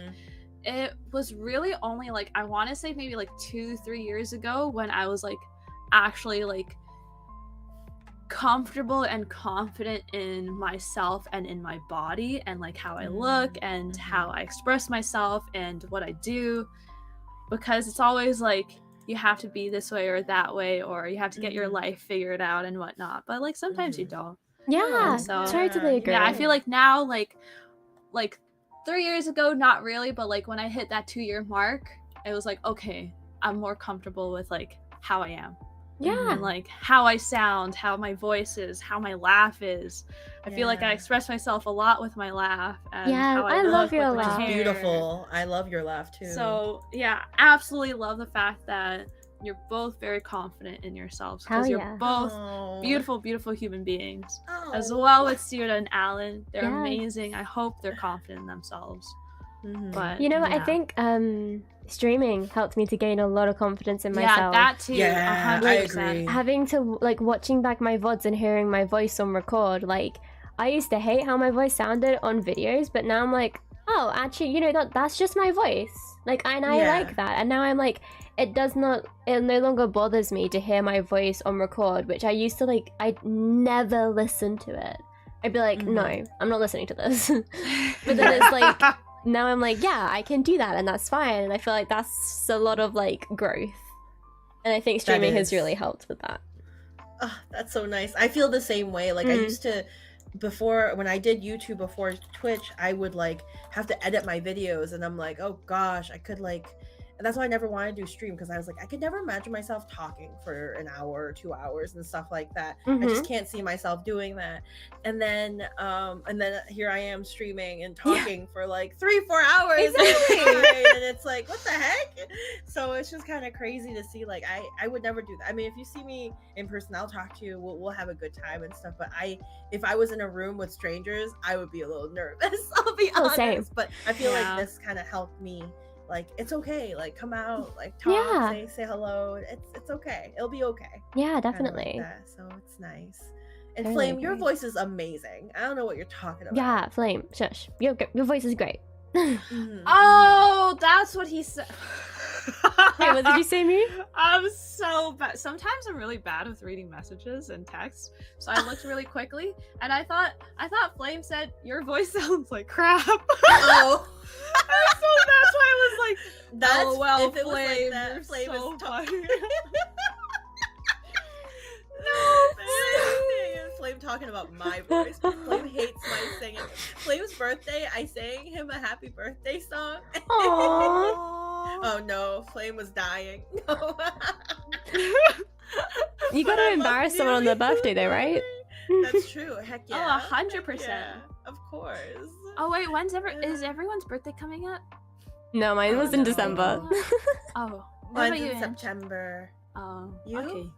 Speaker 1: it was really only like, I want to say maybe like 2-3 years ago when I was like actually like comfortable and confident in myself and in my body and like how I look and how I express myself and what I do, because it's always like you have to be this way or that way, or you have to get your life figured out and whatnot, but like sometimes you don't.
Speaker 2: Yeah,
Speaker 1: so
Speaker 2: totally agree.
Speaker 1: Yeah, I feel like now like 3 years ago, not really, but like when I hit that 2-year mark, it was like, okay, I'm more comfortable with like how I am.
Speaker 2: Yeah.
Speaker 1: And like how I sound, how my voice is, how my laugh is. I feel like I express myself a lot with my laugh. And how I
Speaker 2: love
Speaker 1: look
Speaker 2: your
Speaker 1: with my
Speaker 2: laugh.
Speaker 1: hair.
Speaker 3: Beautiful. I love your laugh too.
Speaker 1: So yeah, absolutely love the fact that you're both very confident in yourselves, because you're both beautiful human beings. As well with Sierra and Alan. They're amazing. I hope they're confident in themselves. But
Speaker 2: you know what, I think streaming helped me to gain a lot of confidence in myself.
Speaker 1: Yeah, that too.
Speaker 3: Yeah,
Speaker 1: 100%.
Speaker 3: I agree.
Speaker 2: Having to like watching back my VODs and hearing my voice on record, like I used to hate how my voice sounded on videos, but now I'm like, oh, actually, you know, that's just my voice. Like, and I like that. And now I'm like, it no longer bothers me to hear my voice on record, which I used to like, I'd never listen to it. I'd be like, no, I'm not listening to this. But then it's like, now I'm like, yeah, I can do that, and that's fine. And I feel like that's a lot of like growth. And I think streaming has really helped with that.
Speaker 3: Oh, that's so nice. I feel the same way. Like I used to, before, when I did YouTube before Twitch, I would like have to edit my videos, and I'm like, oh gosh, I could like, and that's why I never wanted to do stream, because I was like, I could never imagine myself talking for an hour or 2 hours and stuff like that. I just can't see myself doing that. And then here I am streaming and talking for like 3-4 hours. And it's like, what the heck? So it's just kind of crazy to see. Like I would never do that. I mean, if you see me in person, I'll talk to you. We'll have a good time and stuff. But if I was in a room with strangers, I would be a little nervous. I'll be honest.
Speaker 2: Same.
Speaker 3: But I feel like this kind of helped me. Like, it's okay, like come out, like talk, say hello. It's okay, it'll be okay.
Speaker 2: Yeah, definitely.
Speaker 3: Like that. So it's nice. And Flame, your voice is amazing. I don't know what you're talking about.
Speaker 2: Yeah, Flame, shush. Your voice is great.
Speaker 1: Oh, that's what he said.
Speaker 2: Hey, what did you say, me?
Speaker 1: I'm so bad. Sometimes I'm really bad with reading messages and text, so I looked really quickly, and I thought Flame said your voice sounds like crap.
Speaker 3: Oh.
Speaker 1: So that's why I was like,
Speaker 3: oh well,
Speaker 1: if it was like that,
Speaker 3: you're Flame
Speaker 1: so
Speaker 3: is talking.
Speaker 1: funny.
Speaker 3: Flame talking about my voice. Flame hates my singing. Flame's birthday, I sang him a happy birthday song.
Speaker 2: Aww.
Speaker 3: Oh no, Flame was dying. No.
Speaker 2: You
Speaker 3: But
Speaker 2: gotta
Speaker 3: I love
Speaker 2: embarrass someone on their
Speaker 3: Neely
Speaker 2: birthday though, right?
Speaker 3: That's true. Heck yeah.
Speaker 1: 100%.
Speaker 3: Yeah, of course.
Speaker 1: Oh wait, is everyone's birthday coming up?
Speaker 2: No, mine was in
Speaker 3: no.
Speaker 2: December.
Speaker 1: Oh, what
Speaker 3: Mine's
Speaker 1: about you,
Speaker 3: in
Speaker 1: Ange?
Speaker 3: September.
Speaker 1: Oh,
Speaker 3: You?
Speaker 1: okay.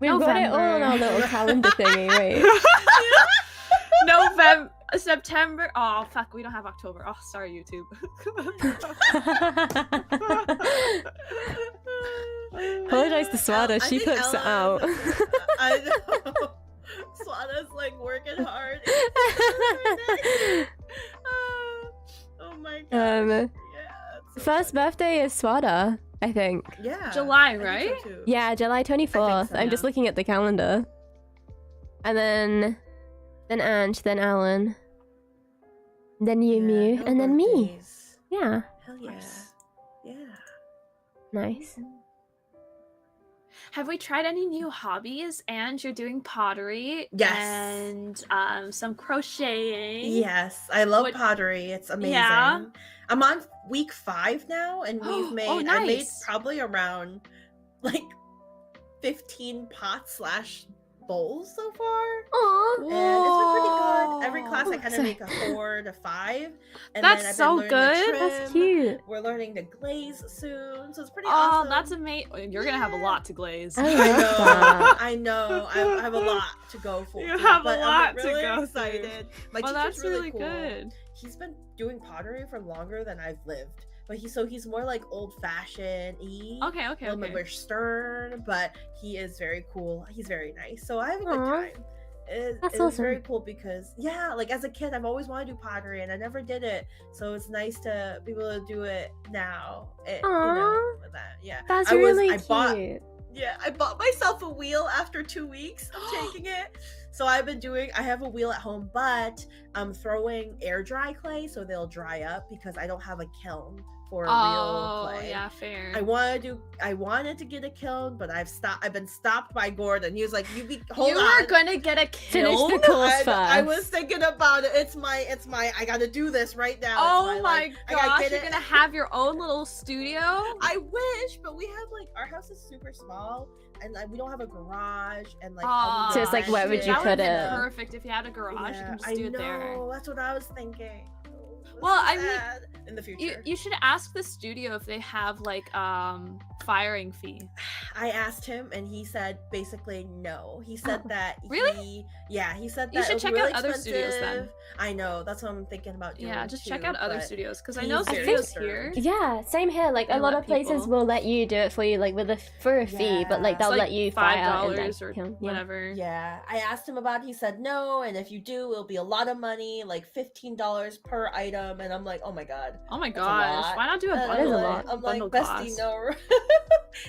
Speaker 2: We've got it all on our
Speaker 1: November.
Speaker 2: little calendar thingy, wait.
Speaker 1: November, September. Oh fuck, we don't have October. Oh, sorry, YouTube.
Speaker 2: Apologize to Swada,
Speaker 3: I
Speaker 2: she
Speaker 3: think
Speaker 2: puts it
Speaker 3: Ella-
Speaker 2: out.
Speaker 3: I know. Swada's like working hard. Oh my god. Yeah. it's so
Speaker 2: First
Speaker 3: funny.
Speaker 2: birthday is Swada, I think.
Speaker 3: Yeah.
Speaker 1: July,
Speaker 3: I think so
Speaker 1: right?
Speaker 3: too.
Speaker 2: Yeah, July 24th.
Speaker 3: so,
Speaker 2: I'm just
Speaker 1: yeah.
Speaker 2: looking at the calendar. And then Ange, then Alan, then you,
Speaker 3: Yeah,
Speaker 2: Mew,
Speaker 3: no
Speaker 2: and then me.
Speaker 3: birthdays.
Speaker 2: Yeah,
Speaker 3: Hell yeah.
Speaker 1: Nice.
Speaker 3: Yeah.
Speaker 2: nice.
Speaker 1: Have we tried any new hobbies? And you're doing pottery.
Speaker 3: Yes.
Speaker 1: And some crocheting.
Speaker 3: Yes, I love
Speaker 1: What-
Speaker 3: pottery. It's amazing.
Speaker 1: Yeah.
Speaker 3: I'm on week 5 now, and we've made.
Speaker 1: Oh,
Speaker 3: I made
Speaker 1: nice.
Speaker 3: probably around like 15 pots / bowls so far.
Speaker 2: Aww.
Speaker 3: And it's been pretty good. Every
Speaker 1: Whoa.
Speaker 3: class I kind
Speaker 2: So-
Speaker 3: of make a 4 to 5. And
Speaker 1: That's
Speaker 3: then I've
Speaker 1: so
Speaker 3: been learning to
Speaker 1: good.
Speaker 2: That's
Speaker 3: trim.
Speaker 2: cute.
Speaker 3: We're learning to glaze soon, so it's pretty
Speaker 1: Oh,
Speaker 3: awesome.
Speaker 1: that's amazing. You're gonna have a
Speaker 3: Yeah.
Speaker 1: lot to glaze.
Speaker 2: I
Speaker 3: I
Speaker 2: love
Speaker 3: know.
Speaker 2: that.
Speaker 3: I know. I have a lot to go for.
Speaker 1: You have a
Speaker 3: but
Speaker 1: lot
Speaker 3: I'm
Speaker 1: to
Speaker 3: really
Speaker 1: go through.
Speaker 3: excited. My
Speaker 1: Well,
Speaker 3: teacher's
Speaker 1: that's
Speaker 3: really
Speaker 1: really
Speaker 3: cool.
Speaker 1: good.
Speaker 3: He's been doing pottery for longer than I've lived. But he's more like old fashioned y.
Speaker 1: Okay, okay,
Speaker 3: A little bit
Speaker 1: okay.
Speaker 3: more stern, but he is very cool. He's very nice. So I have a good
Speaker 2: Aw.
Speaker 3: time. It
Speaker 2: That's
Speaker 3: was very
Speaker 2: awesome.
Speaker 3: cool because like as a kid I've always wanted to do pottery and I never did it. So it's nice to be able to do it now.
Speaker 2: Aw.
Speaker 3: With that. Yeah.
Speaker 2: That's
Speaker 3: I
Speaker 2: really
Speaker 3: I bought
Speaker 2: cute.
Speaker 3: I bought myself a wheel after 2 weeks of taking it. So I have a wheel at home, but I'm throwing air dry clay so they'll dry up because I don't have a kiln for real
Speaker 1: Oh,
Speaker 3: clay.
Speaker 1: yeah, fair.
Speaker 3: I wanted to get a kiln, but I've been stopped by Gordon. He was like, hold
Speaker 1: you
Speaker 3: on.
Speaker 1: are gonna get a
Speaker 2: Finish
Speaker 1: kiln?
Speaker 2: the course first.
Speaker 3: I was thinking about it. It's my I gotta do this right now.
Speaker 1: Oh
Speaker 3: It's
Speaker 1: my
Speaker 3: like, I gotta
Speaker 1: gosh,
Speaker 3: get
Speaker 1: you're
Speaker 3: it.
Speaker 1: gonna have your own little studio?
Speaker 3: I wish, but we have our house is super small and we don't have a garage and
Speaker 1: Aw,
Speaker 2: So it's like, where would you
Speaker 1: that
Speaker 2: put
Speaker 1: would've been
Speaker 2: it?
Speaker 1: perfect if you had a garage. You can just do it there.
Speaker 3: That's what I was thinking.
Speaker 1: Well, I mean,
Speaker 3: in the future.
Speaker 1: You should ask the studio if they have firing fee.
Speaker 3: I asked him and he said basically no. He said that
Speaker 1: Really?
Speaker 3: he said that
Speaker 1: You
Speaker 3: it
Speaker 1: should
Speaker 3: was
Speaker 1: check
Speaker 3: really
Speaker 1: out other studios then.
Speaker 3: expensive. I know, that's what I'm thinking about doing.
Speaker 1: Yeah, just check
Speaker 3: too,
Speaker 1: out other
Speaker 3: but
Speaker 1: studios because I
Speaker 3: he's
Speaker 1: know
Speaker 3: very
Speaker 1: studios
Speaker 3: concerned.
Speaker 1: here.
Speaker 2: Yeah, same here. Like
Speaker 1: They
Speaker 2: a lot
Speaker 1: let
Speaker 2: of places
Speaker 1: people-
Speaker 2: will let you do it for you, like for a fee, but like
Speaker 3: Yeah.
Speaker 2: they'll
Speaker 1: It's
Speaker 2: let you fire out and
Speaker 1: $5
Speaker 2: then
Speaker 1: or
Speaker 2: kill. Yeah.
Speaker 1: whatever.
Speaker 3: Yeah, I asked him about it. He said no, and if you do, it'll be a lot of money, like $15 per item. And I'm like, oh my god.
Speaker 1: Oh my
Speaker 3: That's a
Speaker 1: gosh,
Speaker 3: lot.
Speaker 1: why not do a
Speaker 3: And
Speaker 2: That is
Speaker 1: bundle?
Speaker 2: a lot.
Speaker 3: I'm like,
Speaker 1: bundle
Speaker 3: bestie,
Speaker 1: cost?
Speaker 3: no.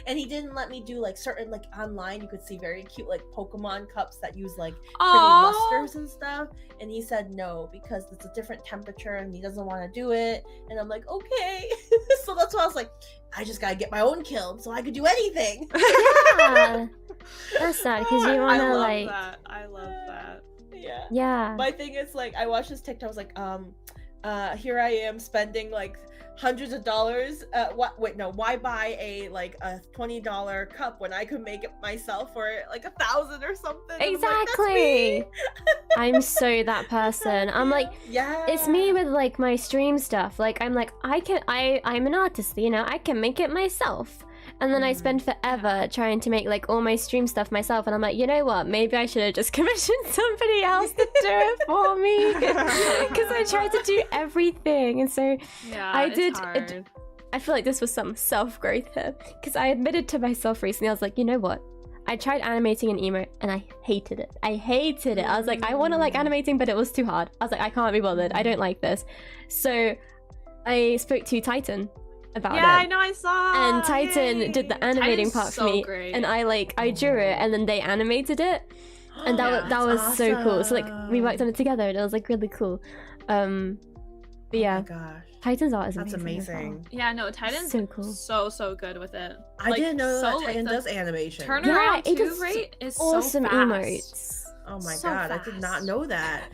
Speaker 3: And he didn't let me do certain online. You could see very cute Pokemon cups that use pretty
Speaker 1: Aw.
Speaker 3: lusters and stuff. And he said no because it's a different temperature and he doesn't want to do it. And I'm like, okay. So that's why I was like, I just gotta get my own kiln so I could do anything.
Speaker 2: Yeah, that's sad because you
Speaker 1: I
Speaker 2: want to
Speaker 1: love that. I love that.
Speaker 3: Yeah.
Speaker 2: yeah.
Speaker 3: My thing is I watched this TikTok. I was like, here I am spending hundreds of dollars. Why buy a $20 cup when I could make it myself for $1,000 or something? And I'm like, "That's me."
Speaker 2: Exactly. I'm so that person. I'm like,
Speaker 3: yeah,
Speaker 2: it's me with my stream stuff. I'm I'm an artist, I can make it myself. And then I spend forever trying to make all my stream stuff myself, and I'm like, you know what? Maybe I should have just commissioned somebody else to do it for me, because I tried to do everything, and so
Speaker 1: Yeah,
Speaker 2: I
Speaker 1: it's
Speaker 2: did-
Speaker 1: hard.
Speaker 2: I feel like this was some self-growth here, because I admitted to myself recently, I was like, you know what? I tried animating an emote and I hated it. I was like, I want to like animating, but it was too hard. I was like, I can't be bothered. I don't like this. So I spoke to Titan about it.
Speaker 1: Yeah, I know, I saw.
Speaker 2: And Titan
Speaker 1: Yay.
Speaker 2: did the animating
Speaker 1: Titan's
Speaker 2: part
Speaker 1: so
Speaker 2: for me,
Speaker 1: great.
Speaker 2: and I drew it, and then they animated it, and that was so cool. So we worked on it together, and it was really cool. But yeah,
Speaker 3: Oh my gosh,
Speaker 2: Titan's art is
Speaker 3: that's
Speaker 2: amazing. as
Speaker 3: amazing.
Speaker 2: well.
Speaker 1: Yeah, no, Titan's
Speaker 2: So cool.
Speaker 1: so good with it.
Speaker 3: I didn't know
Speaker 1: so,
Speaker 3: that Titan
Speaker 1: the
Speaker 3: does animation.
Speaker 1: Turnaround
Speaker 2: Yeah, it
Speaker 1: too,
Speaker 2: does
Speaker 1: right? Is
Speaker 2: Awesome
Speaker 1: so fast.
Speaker 2: emotes.
Speaker 3: Oh my
Speaker 1: So
Speaker 3: god, I did not
Speaker 1: fast.
Speaker 3: know that.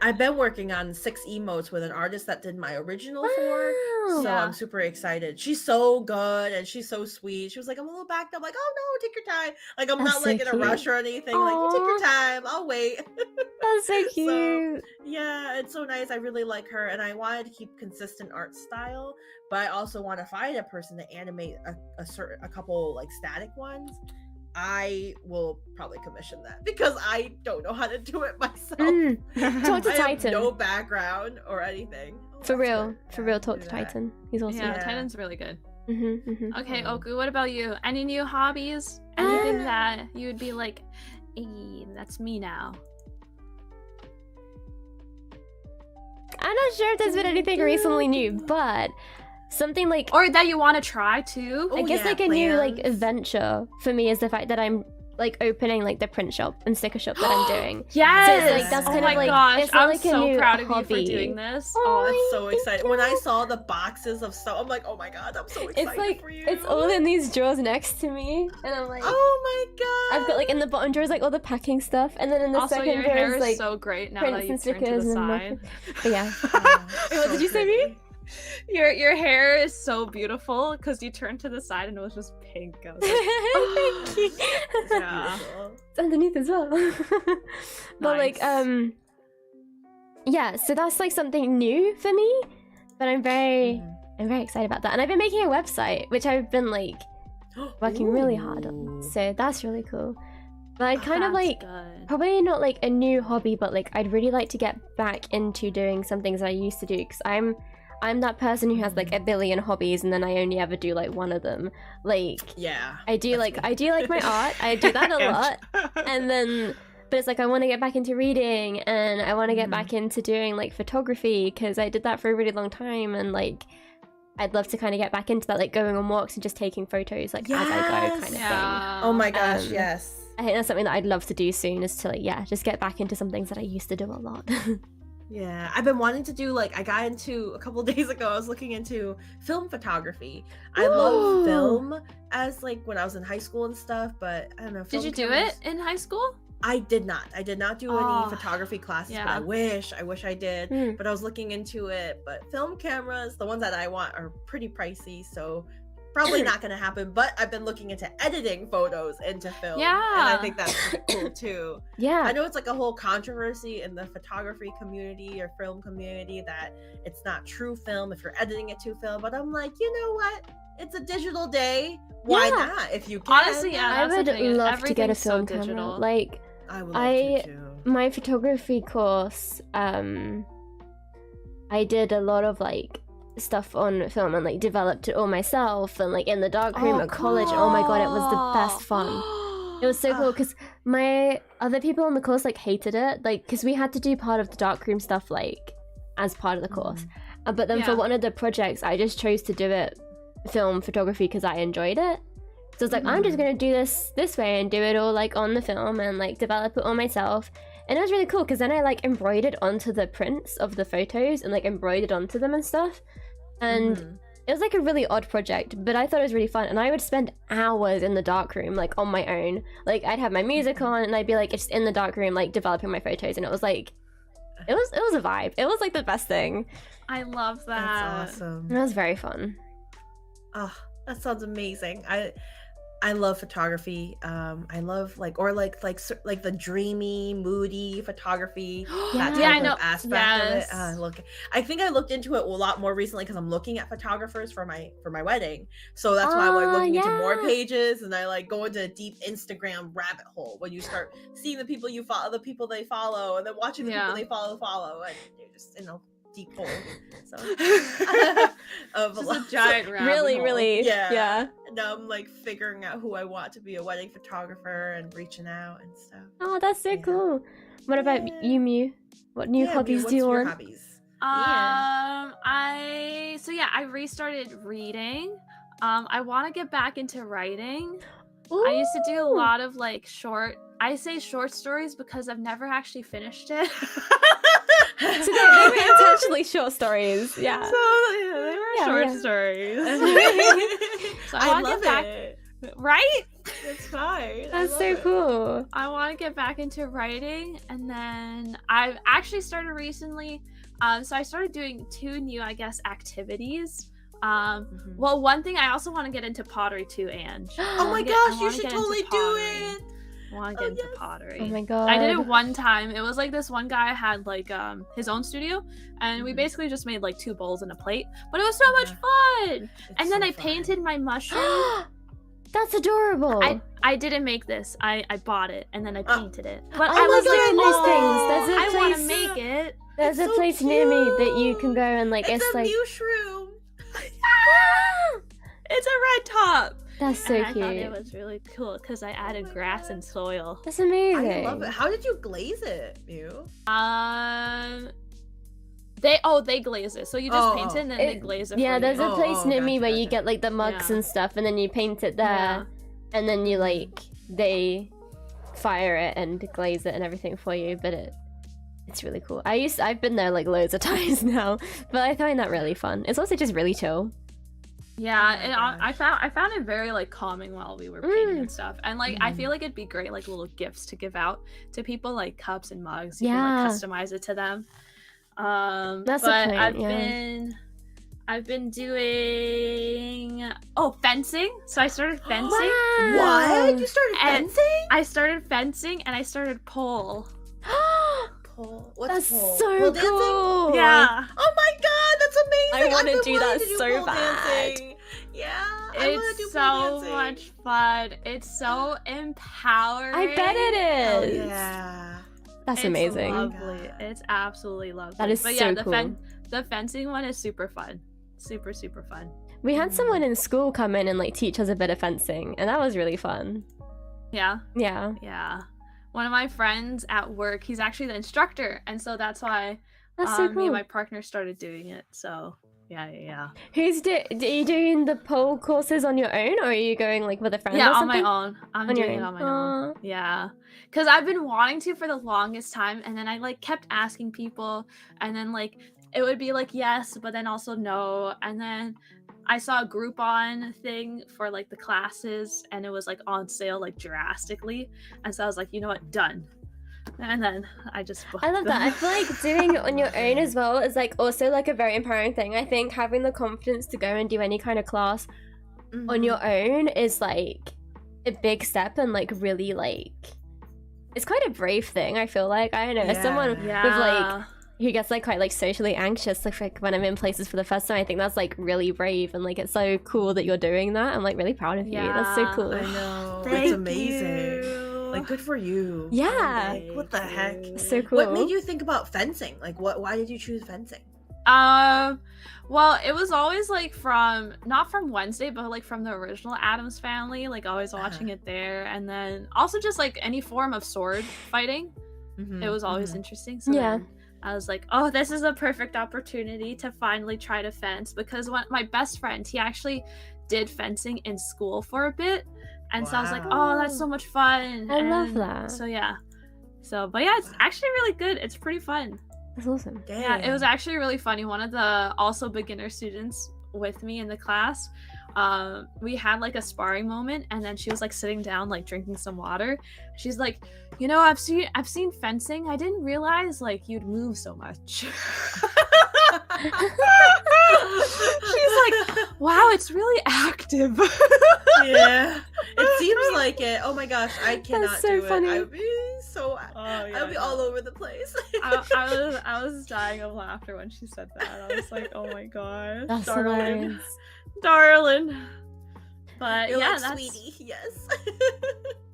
Speaker 3: I've been working on 6 emotes with an artist that did my original 4. So
Speaker 1: Yeah.
Speaker 3: I'm super excited. She's so good and she's so sweet. She was like, I'm a little backed up. Like, oh no, take your time. Like, I'm
Speaker 2: That's
Speaker 3: not like
Speaker 2: so
Speaker 3: in a rush
Speaker 2: cute.
Speaker 3: or anything. Like, you take your time. I'll wait.
Speaker 2: That's so
Speaker 3: So
Speaker 2: cute.
Speaker 3: yeah, it's so nice. I really like her, and I wanted to keep consistent art style, but I also want to find a person to animate a couple like static ones. I will probably commission that because I don't know how to do it myself.
Speaker 2: Talk to
Speaker 3: I have
Speaker 2: Titan.
Speaker 3: no background or anything. Oh,
Speaker 2: For
Speaker 3: that's
Speaker 2: real,
Speaker 3: good.
Speaker 2: for
Speaker 3: Yeah,
Speaker 2: real,
Speaker 3: I can
Speaker 2: talk
Speaker 3: do
Speaker 2: to
Speaker 3: that.
Speaker 2: Titan. He's awesome.
Speaker 1: Yeah,
Speaker 3: Yeah.
Speaker 1: Titan's really good. Okay,
Speaker 3: Oh.
Speaker 1: Oku, what about you? Any new hobbies? Anything
Speaker 3: Yeah.
Speaker 1: that you would be like, hey, that's me now?
Speaker 2: I'm not sure if there's been anything recently new, but something like
Speaker 1: Or that you want to try too?
Speaker 3: Oh,
Speaker 2: I guess
Speaker 3: yeah,
Speaker 2: like a new like
Speaker 3: plans.
Speaker 2: adventure for me is the fact that I'm like opening like the print shop and sticker shop that I'm doing.
Speaker 1: Yes!
Speaker 2: like, that's
Speaker 1: oh
Speaker 2: kind
Speaker 1: my
Speaker 2: of like-
Speaker 1: gosh,
Speaker 2: it's not
Speaker 1: I'm
Speaker 2: like a
Speaker 1: so
Speaker 2: new
Speaker 1: proud of you
Speaker 2: hobby.
Speaker 1: for doing this.
Speaker 2: Oh,
Speaker 3: That's so
Speaker 2: thank
Speaker 3: excited. When I
Speaker 2: you.
Speaker 3: saw the boxes of stuff, I'm like, oh my god, I'm so excited
Speaker 2: It's like
Speaker 3: for you.
Speaker 2: it's all in these drawers next to me, and I'm like,
Speaker 3: Oh my god.
Speaker 2: I've got like in the bottom drawer is like all the packing stuff, and then in the
Speaker 1: Also,
Speaker 2: second
Speaker 1: your
Speaker 2: drawer
Speaker 1: hair
Speaker 2: is
Speaker 1: is
Speaker 2: like
Speaker 1: so great now
Speaker 2: prints
Speaker 1: that you
Speaker 2: and
Speaker 1: turned to
Speaker 2: stickers
Speaker 1: the
Speaker 2: and
Speaker 1: side.
Speaker 2: But yeah.
Speaker 3: Oh,
Speaker 2: Wait, what
Speaker 3: so
Speaker 2: did you say,
Speaker 3: pretty.
Speaker 2: me?
Speaker 1: Your hair is so beautiful because you turned to the side and it was just pink. I was like,
Speaker 2: Thank you.
Speaker 1: Yeah.
Speaker 3: Beautiful.
Speaker 2: It's underneath as well. But like
Speaker 1: Nice.
Speaker 2: yeah, so that's like something new for me, but I'm very
Speaker 3: Mhm.
Speaker 2: excited about that. And I've been making a website which I've been like working really hard on,
Speaker 3: Ooh.
Speaker 2: so that's really cool. But I kind of
Speaker 1: That's
Speaker 2: like
Speaker 1: good.
Speaker 2: probably not like a new hobby, but like I'd really like to get back into doing some things I used to do, because I'm that person who has like a billion hobbies and then I only ever do like one of them. Like
Speaker 3: Yeah.
Speaker 2: I do
Speaker 3: that's
Speaker 2: like
Speaker 3: me.
Speaker 2: I do like my art. I do that a lot. And then but it's like I want to get back into reading, and I want to get
Speaker 3: Mhm.
Speaker 2: back into doing like photography, because I did that for a really long time, and like I'd love to kind of get back into that, like going on walks and just taking photos like as I go kind of
Speaker 3: Yes.
Speaker 2: thing.
Speaker 1: Yeah.
Speaker 3: Oh my gosh,
Speaker 2: Um,
Speaker 3: yes.
Speaker 2: I think that's something that I'd love to do soon, is to like, yeah, just get back into some things that I used to do a lot.
Speaker 3: Yeah, I've been wanting to do like I got into a couple of days ago. I was looking into film photography. I love
Speaker 2: Ooh.
Speaker 3: film as like when I was in high school and stuff, but I don't know.
Speaker 1: Did
Speaker 3: film
Speaker 1: you do
Speaker 3: cameras-
Speaker 1: it in high school?
Speaker 3: I did not. I did not do
Speaker 1: Oh,
Speaker 3: any photography classes, but
Speaker 1: yeah.
Speaker 3: I wish I did.
Speaker 2: Hmm.
Speaker 3: But I was looking into it. But film cameras, the ones that I want, are pretty pricey, so probably not going to happen. But I've been looking into editing photos into film, and I
Speaker 1: Yeah.
Speaker 3: think that's pretty cool too.
Speaker 2: Yeah.
Speaker 3: I know it's like a whole controversy in the photography community or film community that it's not true film if you're editing it to film. But I'm like, you know what? It's a digital day. Why
Speaker 2: Yeah.
Speaker 3: not? If you can.
Speaker 1: Honestly, yeah.
Speaker 2: I
Speaker 1: that's the
Speaker 2: would
Speaker 1: thing, is
Speaker 2: love to get a
Speaker 1: everything's so
Speaker 2: film
Speaker 1: digital.
Speaker 2: camera. Like
Speaker 3: I would love
Speaker 2: I-
Speaker 3: to too.
Speaker 2: my photography course, I did a lot of like stuff on film and like developed it all myself, and like in the darkroom at college. Oh my god, it was the best fun. It was so cool, because my other people on the course like hated it, like because we had to do part of the darkroom stuff like as part of the course. But then for
Speaker 1: Yeah.
Speaker 2: one of the projects, I just chose to do it film photography because I enjoyed it. So it's like, I'm just gonna do this way and do it all like on the film and like develop it all myself. And it was really cool, because then I like embroidered onto the prints of the photos and like embroidered onto them and stuff. And it was like a really odd project, but I thought it was really fun. And I would spend hours in the darkroom like on my own. Like I'd have my music on and I'd be like just in the darkroom like developing my photos, and it was like it was a vibe. It was like the best thing.
Speaker 1: I love that.
Speaker 3: That's awesome.
Speaker 2: It was very fun.
Speaker 3: Oh, that sounds amazing. I love photography. I love like the dreamy, moody photography. That
Speaker 2: Yeah,
Speaker 3: type
Speaker 1: I know.
Speaker 3: of aspect of it.
Speaker 1: Yes.
Speaker 3: I think I looked into it a lot more recently because I'm looking at photographers for my wedding. So that's why I'm like looking into more
Speaker 2: yeah.
Speaker 3: pages, and I like go into a deep Instagram rabbit hole when you start seeing the people you follow, the people they follow, and then watching the
Speaker 1: Yeah.
Speaker 3: people they follow, and you're just in a deep hole. So of
Speaker 1: Just
Speaker 3: lots
Speaker 1: a giant
Speaker 3: of-
Speaker 1: rabbit
Speaker 2: Really,
Speaker 1: hole.
Speaker 2: really.
Speaker 3: Yeah.
Speaker 2: Yeah.
Speaker 3: now I'm like figuring out who I want to be a wedding photographer and reaching out and stuff.
Speaker 2: Oh, that's so
Speaker 3: Yeah.
Speaker 2: cool. What about
Speaker 3: Yeah.
Speaker 2: you, Mew? What new
Speaker 3: Yeah,
Speaker 2: hobbies
Speaker 3: what's
Speaker 2: do you
Speaker 3: your
Speaker 2: want?
Speaker 3: hobbies?
Speaker 1: I restarted reading. I want to get back into writing. I used to do a
Speaker 2: Ooh.
Speaker 1: lot of like I say short stories because I've never actually finished it.
Speaker 2: So they were intentionally short stories. Yeah.
Speaker 1: So yeah, they were
Speaker 2: Yeah,
Speaker 1: short
Speaker 2: yeah.
Speaker 1: stories. So I
Speaker 3: I
Speaker 1: want to
Speaker 3: love
Speaker 1: get back,
Speaker 3: it.
Speaker 1: right? It's fine.
Speaker 2: That's so cool.
Speaker 1: I want to get back into writing, and then I've actually started recently. So I started doing 2 new, I guess, activities. Well, one thing I also want to get into pottery too, Ange.
Speaker 3: Oh my gosh, you should totally do it.
Speaker 1: I want to get into pottery.
Speaker 2: Oh my god.
Speaker 1: I did it one time. It was like this one guy had like his own studio, and we basically just made like 2 bowls and a plate. But it was so much fun. And then I painted my mushroom.
Speaker 2: That's adorable.
Speaker 1: I didn't make this. I bought it and then I painted it. But
Speaker 2: I love doing those things.
Speaker 1: I want to make it.
Speaker 2: There's a
Speaker 3: so
Speaker 2: place near me that you can go and like
Speaker 3: It's a
Speaker 2: like
Speaker 3: mushroom.
Speaker 1: It's a red top.
Speaker 2: that's so
Speaker 1: And I
Speaker 2: cute.
Speaker 1: thought it was really cool because I added grass and soil.
Speaker 2: That's amazing.
Speaker 3: I love it. How did you glaze it, Mew?
Speaker 1: They glaze it. So you just paint it and then they glaze it.
Speaker 2: Yeah,
Speaker 1: for
Speaker 2: there's
Speaker 1: you.
Speaker 2: a place near me
Speaker 3: gotcha,
Speaker 2: where you
Speaker 3: gotcha.
Speaker 2: get like the mugs
Speaker 1: Yeah.
Speaker 2: and stuff, and then you paint it there,
Speaker 1: Yeah.
Speaker 2: and then you like they fire it and glaze it and everything for you. But it's really cool. I've been there like loads of times now, but I find that really fun. It's also just really chill.
Speaker 1: Yeah,
Speaker 3: Oh
Speaker 1: and
Speaker 3: my
Speaker 1: I found it very like calming while we were painting and stuff. And like I feel like it'd be great like little gifts to give out to people, like cups and mugs. You can like customize it to them.
Speaker 2: That's the
Speaker 1: but
Speaker 2: point,
Speaker 1: I've been doing fencing. So I started fencing.
Speaker 2: Wow.
Speaker 3: What? You started
Speaker 1: And-
Speaker 3: fencing?
Speaker 1: I started fencing and I started pole.
Speaker 3: Pole. What's
Speaker 2: That's
Speaker 3: pole?
Speaker 2: so
Speaker 3: Pole dancing?
Speaker 2: cool.
Speaker 1: Yeah.
Speaker 3: Oh my god, that's amazing!
Speaker 2: I wanna
Speaker 3: I've been
Speaker 2: do that
Speaker 3: wanting to
Speaker 2: so
Speaker 3: pole
Speaker 2: bad.
Speaker 3: dancing. Yeah, I wanna do
Speaker 1: It's
Speaker 3: pole
Speaker 1: so
Speaker 3: dancing.
Speaker 1: much fun. It's so empowering.
Speaker 2: I bet it
Speaker 3: Oh
Speaker 2: is.
Speaker 3: yeah.
Speaker 2: That's
Speaker 1: It's
Speaker 2: amazing.
Speaker 1: Lovely. It's absolutely lovely.
Speaker 2: That is
Speaker 1: but
Speaker 2: so
Speaker 1: yeah,
Speaker 2: cool.
Speaker 1: The fencing one is super fun. Super fun.
Speaker 2: We had someone in school come in and like teach us a bit of fencing, and that was really fun.
Speaker 1: Yeah.
Speaker 2: Yeah.
Speaker 1: One of my friends at work, he's actually the instructor, and so that's why
Speaker 2: That's so
Speaker 1: me
Speaker 2: cool.
Speaker 1: and my partner started doing it. So yeah.
Speaker 2: Are you doing the pole courses on your own, or are you going like with a friend?
Speaker 1: Yeah,
Speaker 2: or
Speaker 1: on my
Speaker 2: something?
Speaker 1: own. I'm
Speaker 2: On your
Speaker 1: doing it
Speaker 2: own.
Speaker 1: on my own. Yeah. Because I've been wanting to for the longest time, and then I like kept asking people, and then like it would be like yes, but then also no, and then I saw a Groupon thing for like the classes, and it was like on sale like drastically, and so I was like, you know what, done. And then I just booked
Speaker 2: I love that. I feel like doing it on your own as well is like also like a very empowering thing. I think having the confidence to go and do any kind of class on your own is like a big step and like really like it's quite a brave thing. I feel like I don't know as someone with like who gets like quite like socially anxious like when I'm in places for the first time. I think that's like really brave and like it's so cool that you're doing that. I'm like really proud of you. That's so cool.
Speaker 3: I know.
Speaker 1: Thank
Speaker 3: It's amazing.
Speaker 1: you.
Speaker 3: Like good for you.
Speaker 2: Yeah.
Speaker 3: Like, what the heck?
Speaker 2: So cool.
Speaker 3: What made you think about fencing? Like why did you choose fencing?
Speaker 1: Well, it was always like not from Wednesday, but like from the original Addams Family, like always watching it there, and then also just like any form of sword fighting. It was always interesting. So then I was like, oh, this is a perfect opportunity to finally try to fence, because my best friend, he actually did fencing in school for a bit, and so I was like, oh, that's so much fun.
Speaker 2: I love that.
Speaker 1: So yeah. But yeah, it's actually really good. It's pretty fun.
Speaker 2: That's awesome.
Speaker 3: Dang.
Speaker 1: Yeah, it was actually really funny. One of the also beginner students with me in the class, we had like a sparring moment, and then she was like sitting down like drinking some water. She's like, you know, I've seen fencing. I didn't realize like you'd move so much. She's like, wow, it's really active.
Speaker 3: Yeah. It seems like it. Oh my gosh, I cannot
Speaker 2: so
Speaker 3: do
Speaker 2: funny.
Speaker 3: it. I would be so I'd be all over the place.
Speaker 1: I was dying of laughter when she said that. I was like, oh my gosh,
Speaker 2: That's
Speaker 1: darling.
Speaker 2: hilarious.
Speaker 1: Darling. But
Speaker 3: You're
Speaker 1: yeah,
Speaker 3: like,
Speaker 1: that's
Speaker 3: sweetie, yes.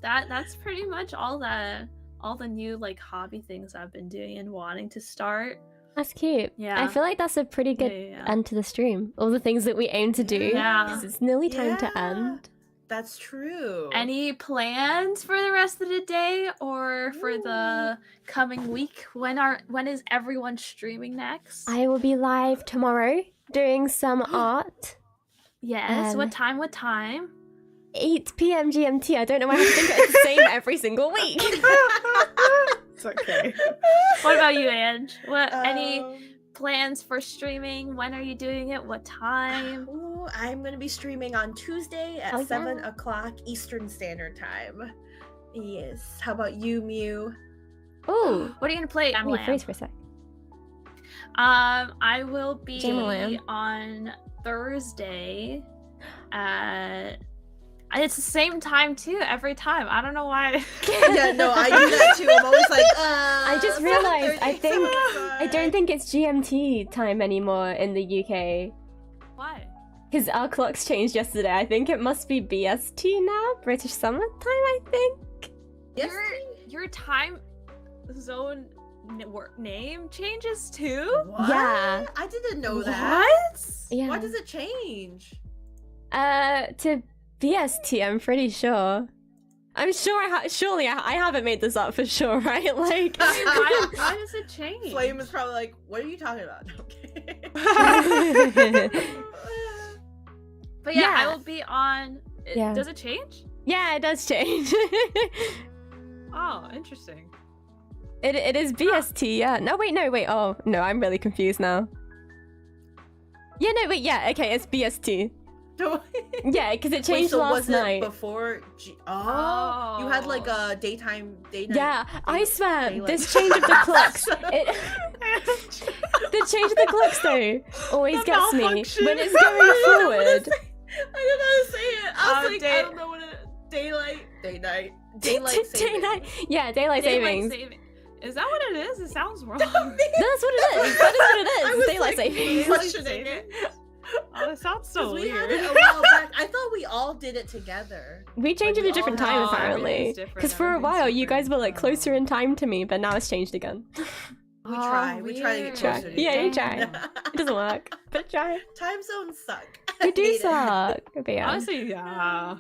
Speaker 1: that's pretty much all the new like hobby things I've been doing and wanting to start.
Speaker 2: That's cute.
Speaker 1: Yeah.
Speaker 2: I feel like that's a pretty good
Speaker 1: Yeah.
Speaker 2: end to the stream. All the things that we aim to do.
Speaker 1: Yeah.
Speaker 2: 'Cause it's nearly time to
Speaker 3: Yeah.
Speaker 2: end.
Speaker 3: That's true.
Speaker 1: Any plans for the rest of the day or for the coming week? When is everyone streaming next?
Speaker 2: I will be live tomorrow doing some art.
Speaker 1: Yes. What time?
Speaker 2: 8 p.m. GMT. I don't know why I have to think it's the same every single week.
Speaker 3: It's okay.
Speaker 1: What about you, Ange? Any plans for streaming? When are you doing it? What time?
Speaker 3: Mew. I'm gonna be streaming on Tuesday at 7
Speaker 2: yeah.
Speaker 3: o'clock Eastern Standard Time. Yes. How about you, Mew?
Speaker 2: Ooh.
Speaker 1: What are you gonna play? I'm
Speaker 2: Wait, freeze for a sec.
Speaker 1: I will be
Speaker 2: Jam-a-lam.
Speaker 1: on Thursday at. It's the same time too every time. I don't know why.
Speaker 3: Yeah, no, I do that too. I'm always like,
Speaker 2: I just realized, I
Speaker 3: 7:30,
Speaker 2: think,
Speaker 3: 7:05.
Speaker 2: I don't think it's GMT time anymore in the UK.
Speaker 1: Why?
Speaker 2: Because our clocks changed yesterday. I think it must be BST now, British Summer Time, I think.
Speaker 3: Yes.
Speaker 1: Your time zone name changes too?
Speaker 3: What?
Speaker 2: Yeah.
Speaker 3: I didn't know that.
Speaker 1: What?
Speaker 2: Yeah.
Speaker 3: Why does it change?
Speaker 2: To BST, I'm pretty sure. I'm sure surely I haven't made this up for sure, right? Like
Speaker 1: Why does it change?
Speaker 3: Flame is probably like, what are you talking about? Okay.
Speaker 1: But yeah,
Speaker 2: Yeah.
Speaker 1: I will be on.
Speaker 2: Yeah.
Speaker 1: Does it change?
Speaker 2: Yeah, it does change.
Speaker 1: Oh, interesting.
Speaker 2: It is BST, yeah. No, wait. Oh, no, I'm really confused now. Yeah, no, wait, yeah, okay, it's BST. Yeah, because it changed
Speaker 3: so
Speaker 2: last
Speaker 3: was
Speaker 2: night.
Speaker 3: it before? You had like a daytime, day night.
Speaker 2: Yeah, I swear,
Speaker 3: daylight.
Speaker 2: this change of the clocks, the change of the clocks though always
Speaker 3: The
Speaker 2: gets me
Speaker 3: malfunction.
Speaker 2: when it's going forward.
Speaker 3: I don't know how to say it. I was like, I
Speaker 1: day-
Speaker 3: don't know what it. Daylight, day night, daylight saving.
Speaker 2: Yeah, daylight savings.
Speaker 1: Is that what it is? It sounds wrong.
Speaker 2: That's what it is. That is what it
Speaker 3: I
Speaker 2: is.
Speaker 3: was
Speaker 2: Daylight
Speaker 3: like,
Speaker 2: savings.
Speaker 3: questioning it.
Speaker 1: Oh, it sounds so
Speaker 3: 'Cause we
Speaker 1: weird.
Speaker 3: had it a while back. I thought we all did it together.
Speaker 2: We changed
Speaker 3: Like,
Speaker 2: it
Speaker 3: we
Speaker 2: a different
Speaker 3: all
Speaker 2: time
Speaker 3: have-
Speaker 2: apparently.
Speaker 1: everything's different,
Speaker 2: Because for a
Speaker 1: everything's
Speaker 2: while you guys
Speaker 1: different.
Speaker 2: were like closer in time to me, but now it's changed again.
Speaker 3: We try to get
Speaker 1: weird.
Speaker 3: closer to
Speaker 2: Yeah, you
Speaker 3: each
Speaker 2: try.
Speaker 3: other.
Speaker 2: It doesn't work, but try.
Speaker 3: Time zones suck.
Speaker 2: We
Speaker 3: I
Speaker 2: do
Speaker 3: hate it.
Speaker 2: suck. But yeah.
Speaker 1: Honestly, yeah.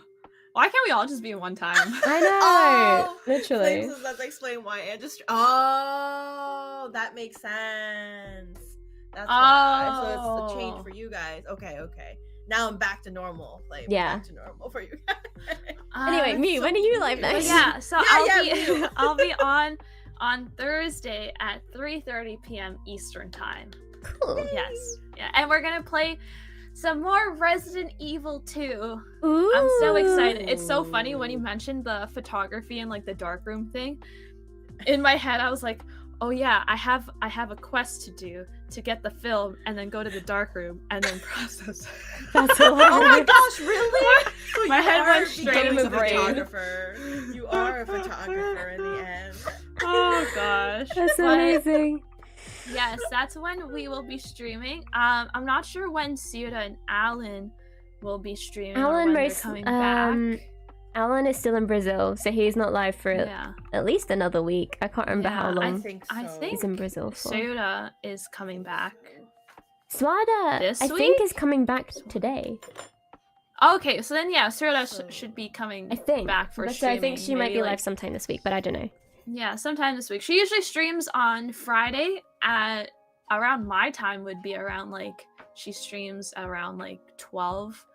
Speaker 1: Why can't we all just be in one time?
Speaker 2: I know.
Speaker 3: Oh,
Speaker 2: Literally.
Speaker 3: Flames, that's explain why and just. Oh, that makes sense. That's why. So it's the change
Speaker 1: Oh.
Speaker 3: for you guys. Okay. Now I'm back to normal. Like
Speaker 2: Yeah.
Speaker 3: back to normal for you guys.
Speaker 2: Anyway, me,
Speaker 3: so
Speaker 2: when are you live
Speaker 3: weird.
Speaker 2: next?
Speaker 1: But yeah, so
Speaker 3: Yeah, me.
Speaker 1: I'll be on Thursday at 3:30 p.m. Eastern time.
Speaker 2: Cool.
Speaker 1: Yes. Yeah, and we're gonna play some more Resident Evil 2.
Speaker 2: Ooh.
Speaker 1: I'm so excited. It's so funny when you mentioned the photography and like the darkroom thing. In my head, I was like, "Oh yeah, I have a quest to do to get the film and then go to the darkroom and then process."
Speaker 2: That's
Speaker 3: Oh my
Speaker 2: hilarious.
Speaker 3: gosh, really? So
Speaker 1: My
Speaker 3: you
Speaker 1: head
Speaker 3: are
Speaker 1: went straight
Speaker 3: becoming
Speaker 2: in
Speaker 3: a
Speaker 2: the brain.
Speaker 3: photographer. You are a photographer in the end.
Speaker 1: Oh gosh.
Speaker 2: That's
Speaker 1: But-
Speaker 2: amazing.
Speaker 1: Yes, that's when we will be streaming. I'm not sure when Suda and Alan will be streaming or
Speaker 2: Alan
Speaker 1: when they're
Speaker 2: most
Speaker 1: coming back.
Speaker 2: Alan is still in Brazil, so he's not live for
Speaker 1: Yeah,
Speaker 2: at least another week. I can't remember how
Speaker 1: Yeah,
Speaker 3: I
Speaker 2: long
Speaker 3: think so.
Speaker 1: I think
Speaker 2: he's in Brazil for.
Speaker 1: Suda is coming back.
Speaker 2: Swada,
Speaker 1: This
Speaker 2: I think,
Speaker 1: week?
Speaker 2: is coming back today.
Speaker 1: Okay, so then yeah, Suda
Speaker 3: So-
Speaker 1: should be coming
Speaker 2: I think.
Speaker 1: back for
Speaker 2: But so
Speaker 1: streaming.
Speaker 2: I think she might
Speaker 1: maybe,
Speaker 2: be
Speaker 1: like,
Speaker 2: live sometime this week, but I don't know.
Speaker 1: Yeah, sometime this week. She usually streams on Friday at around my time would be around like she streams around like 12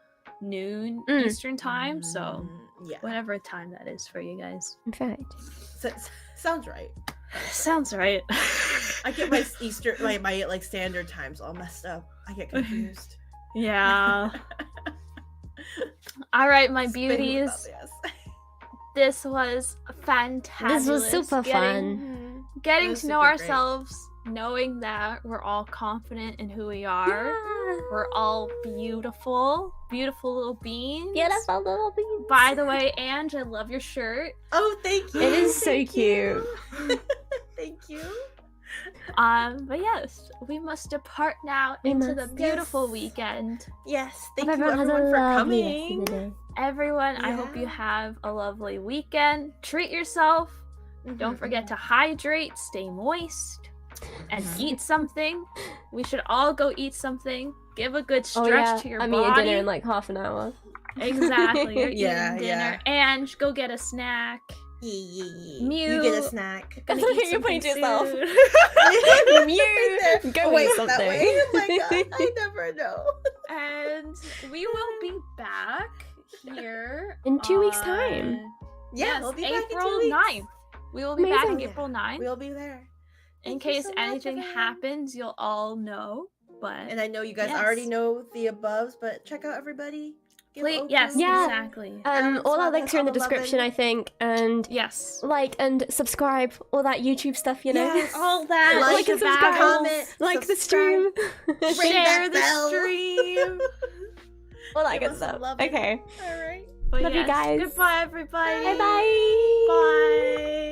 Speaker 1: noon
Speaker 2: Mm.
Speaker 1: Eastern time. So
Speaker 3: yeah,
Speaker 1: whatever time that is for you guys.
Speaker 2: In fact.
Speaker 3: sounds right.
Speaker 1: Sounds right.
Speaker 3: I get my Easter, my like standard times all messed up. I get confused.
Speaker 1: Yeah. All right, my
Speaker 3: Spin with
Speaker 1: beauties.
Speaker 3: them, yes.
Speaker 1: This was fantastic.
Speaker 2: This was super fun.
Speaker 1: Getting
Speaker 3: It was
Speaker 1: to know
Speaker 3: super great.
Speaker 1: ourselves, knowing that we're all confident in who we are. We're all beautiful, beautiful little beings.
Speaker 2: Beautiful little beans.
Speaker 1: By the way, Ange, I love your shirt.
Speaker 3: Oh, thank you.
Speaker 2: It is so
Speaker 3: Thank you. Thank you.
Speaker 1: But yes, we must depart now
Speaker 2: We
Speaker 1: into the
Speaker 2: must.
Speaker 1: beautiful
Speaker 3: Yes.
Speaker 1: weekend.
Speaker 3: Yes, thank
Speaker 2: Hope
Speaker 3: you
Speaker 2: everyone has a
Speaker 3: everyone for
Speaker 2: lovely rest of
Speaker 3: coming.
Speaker 2: the day.
Speaker 1: Everyone, I hope you
Speaker 3: Yeah.
Speaker 1: have a lovely weekend. Treat yourself.
Speaker 3: Mm-hmm,
Speaker 1: Don't forget to hydrate, stay moist, and
Speaker 3: Mhm.
Speaker 1: eat something. We should all go eat something. Give a good
Speaker 2: Oh
Speaker 1: stretch
Speaker 2: yeah,
Speaker 1: to your
Speaker 2: I'm
Speaker 1: body.
Speaker 2: eating dinner in like half an hour.
Speaker 1: Exactly. You're
Speaker 3: Yeah,
Speaker 1: eating dinner. And go get a snack.
Speaker 3: Yeah.
Speaker 1: Mew.
Speaker 3: You get a snack.
Speaker 1: Gonna
Speaker 2: Look
Speaker 1: eat
Speaker 2: at you point
Speaker 1: something
Speaker 2: yourself.
Speaker 1: soon.
Speaker 2: You go
Speaker 3: Wait,
Speaker 2: eat
Speaker 3: that
Speaker 2: something.
Speaker 3: way? Oh my god, I never know.
Speaker 1: And we will be back here
Speaker 2: In 2 weeks' time.
Speaker 1: on-
Speaker 3: Yeah,
Speaker 1: yes,
Speaker 3: we'll be back in
Speaker 1: April
Speaker 3: 2 weeks.
Speaker 1: 9th. We will be back
Speaker 2: Amazing.
Speaker 1: April 9th.
Speaker 3: We'll be there.
Speaker 1: In
Speaker 3: Thank you
Speaker 1: case
Speaker 3: so much,
Speaker 1: anything
Speaker 3: everyone.
Speaker 1: happens, you'll all know. But
Speaker 3: And I know you guys
Speaker 1: yes.
Speaker 3: already know the aboves, but check out everybody. Give Oku,
Speaker 1: Yes,
Speaker 2: Yeah.
Speaker 1: exactly.
Speaker 2: All our links are in the
Speaker 3: all the
Speaker 2: description,
Speaker 3: lovin'.
Speaker 2: I think, and
Speaker 1: Yes.
Speaker 2: like and subscribe, all that YouTube stuff, you know.
Speaker 3: Yes.
Speaker 1: All that.
Speaker 3: Like
Speaker 2: and
Speaker 1: the
Speaker 2: subscribe.
Speaker 1: bells,
Speaker 3: comment,
Speaker 2: Like the
Speaker 3: subscribe,
Speaker 2: stream,
Speaker 1: share
Speaker 3: that
Speaker 1: the
Speaker 3: bell.
Speaker 1: stream.
Speaker 2: all that
Speaker 3: Give
Speaker 2: good
Speaker 3: us some
Speaker 2: stuff.
Speaker 3: lovin'.
Speaker 2: Okay,
Speaker 3: All right.
Speaker 1: But
Speaker 2: love you
Speaker 1: yes,
Speaker 2: guys.
Speaker 1: Goodbye, everybody.
Speaker 2: bye bye.
Speaker 1: Bye.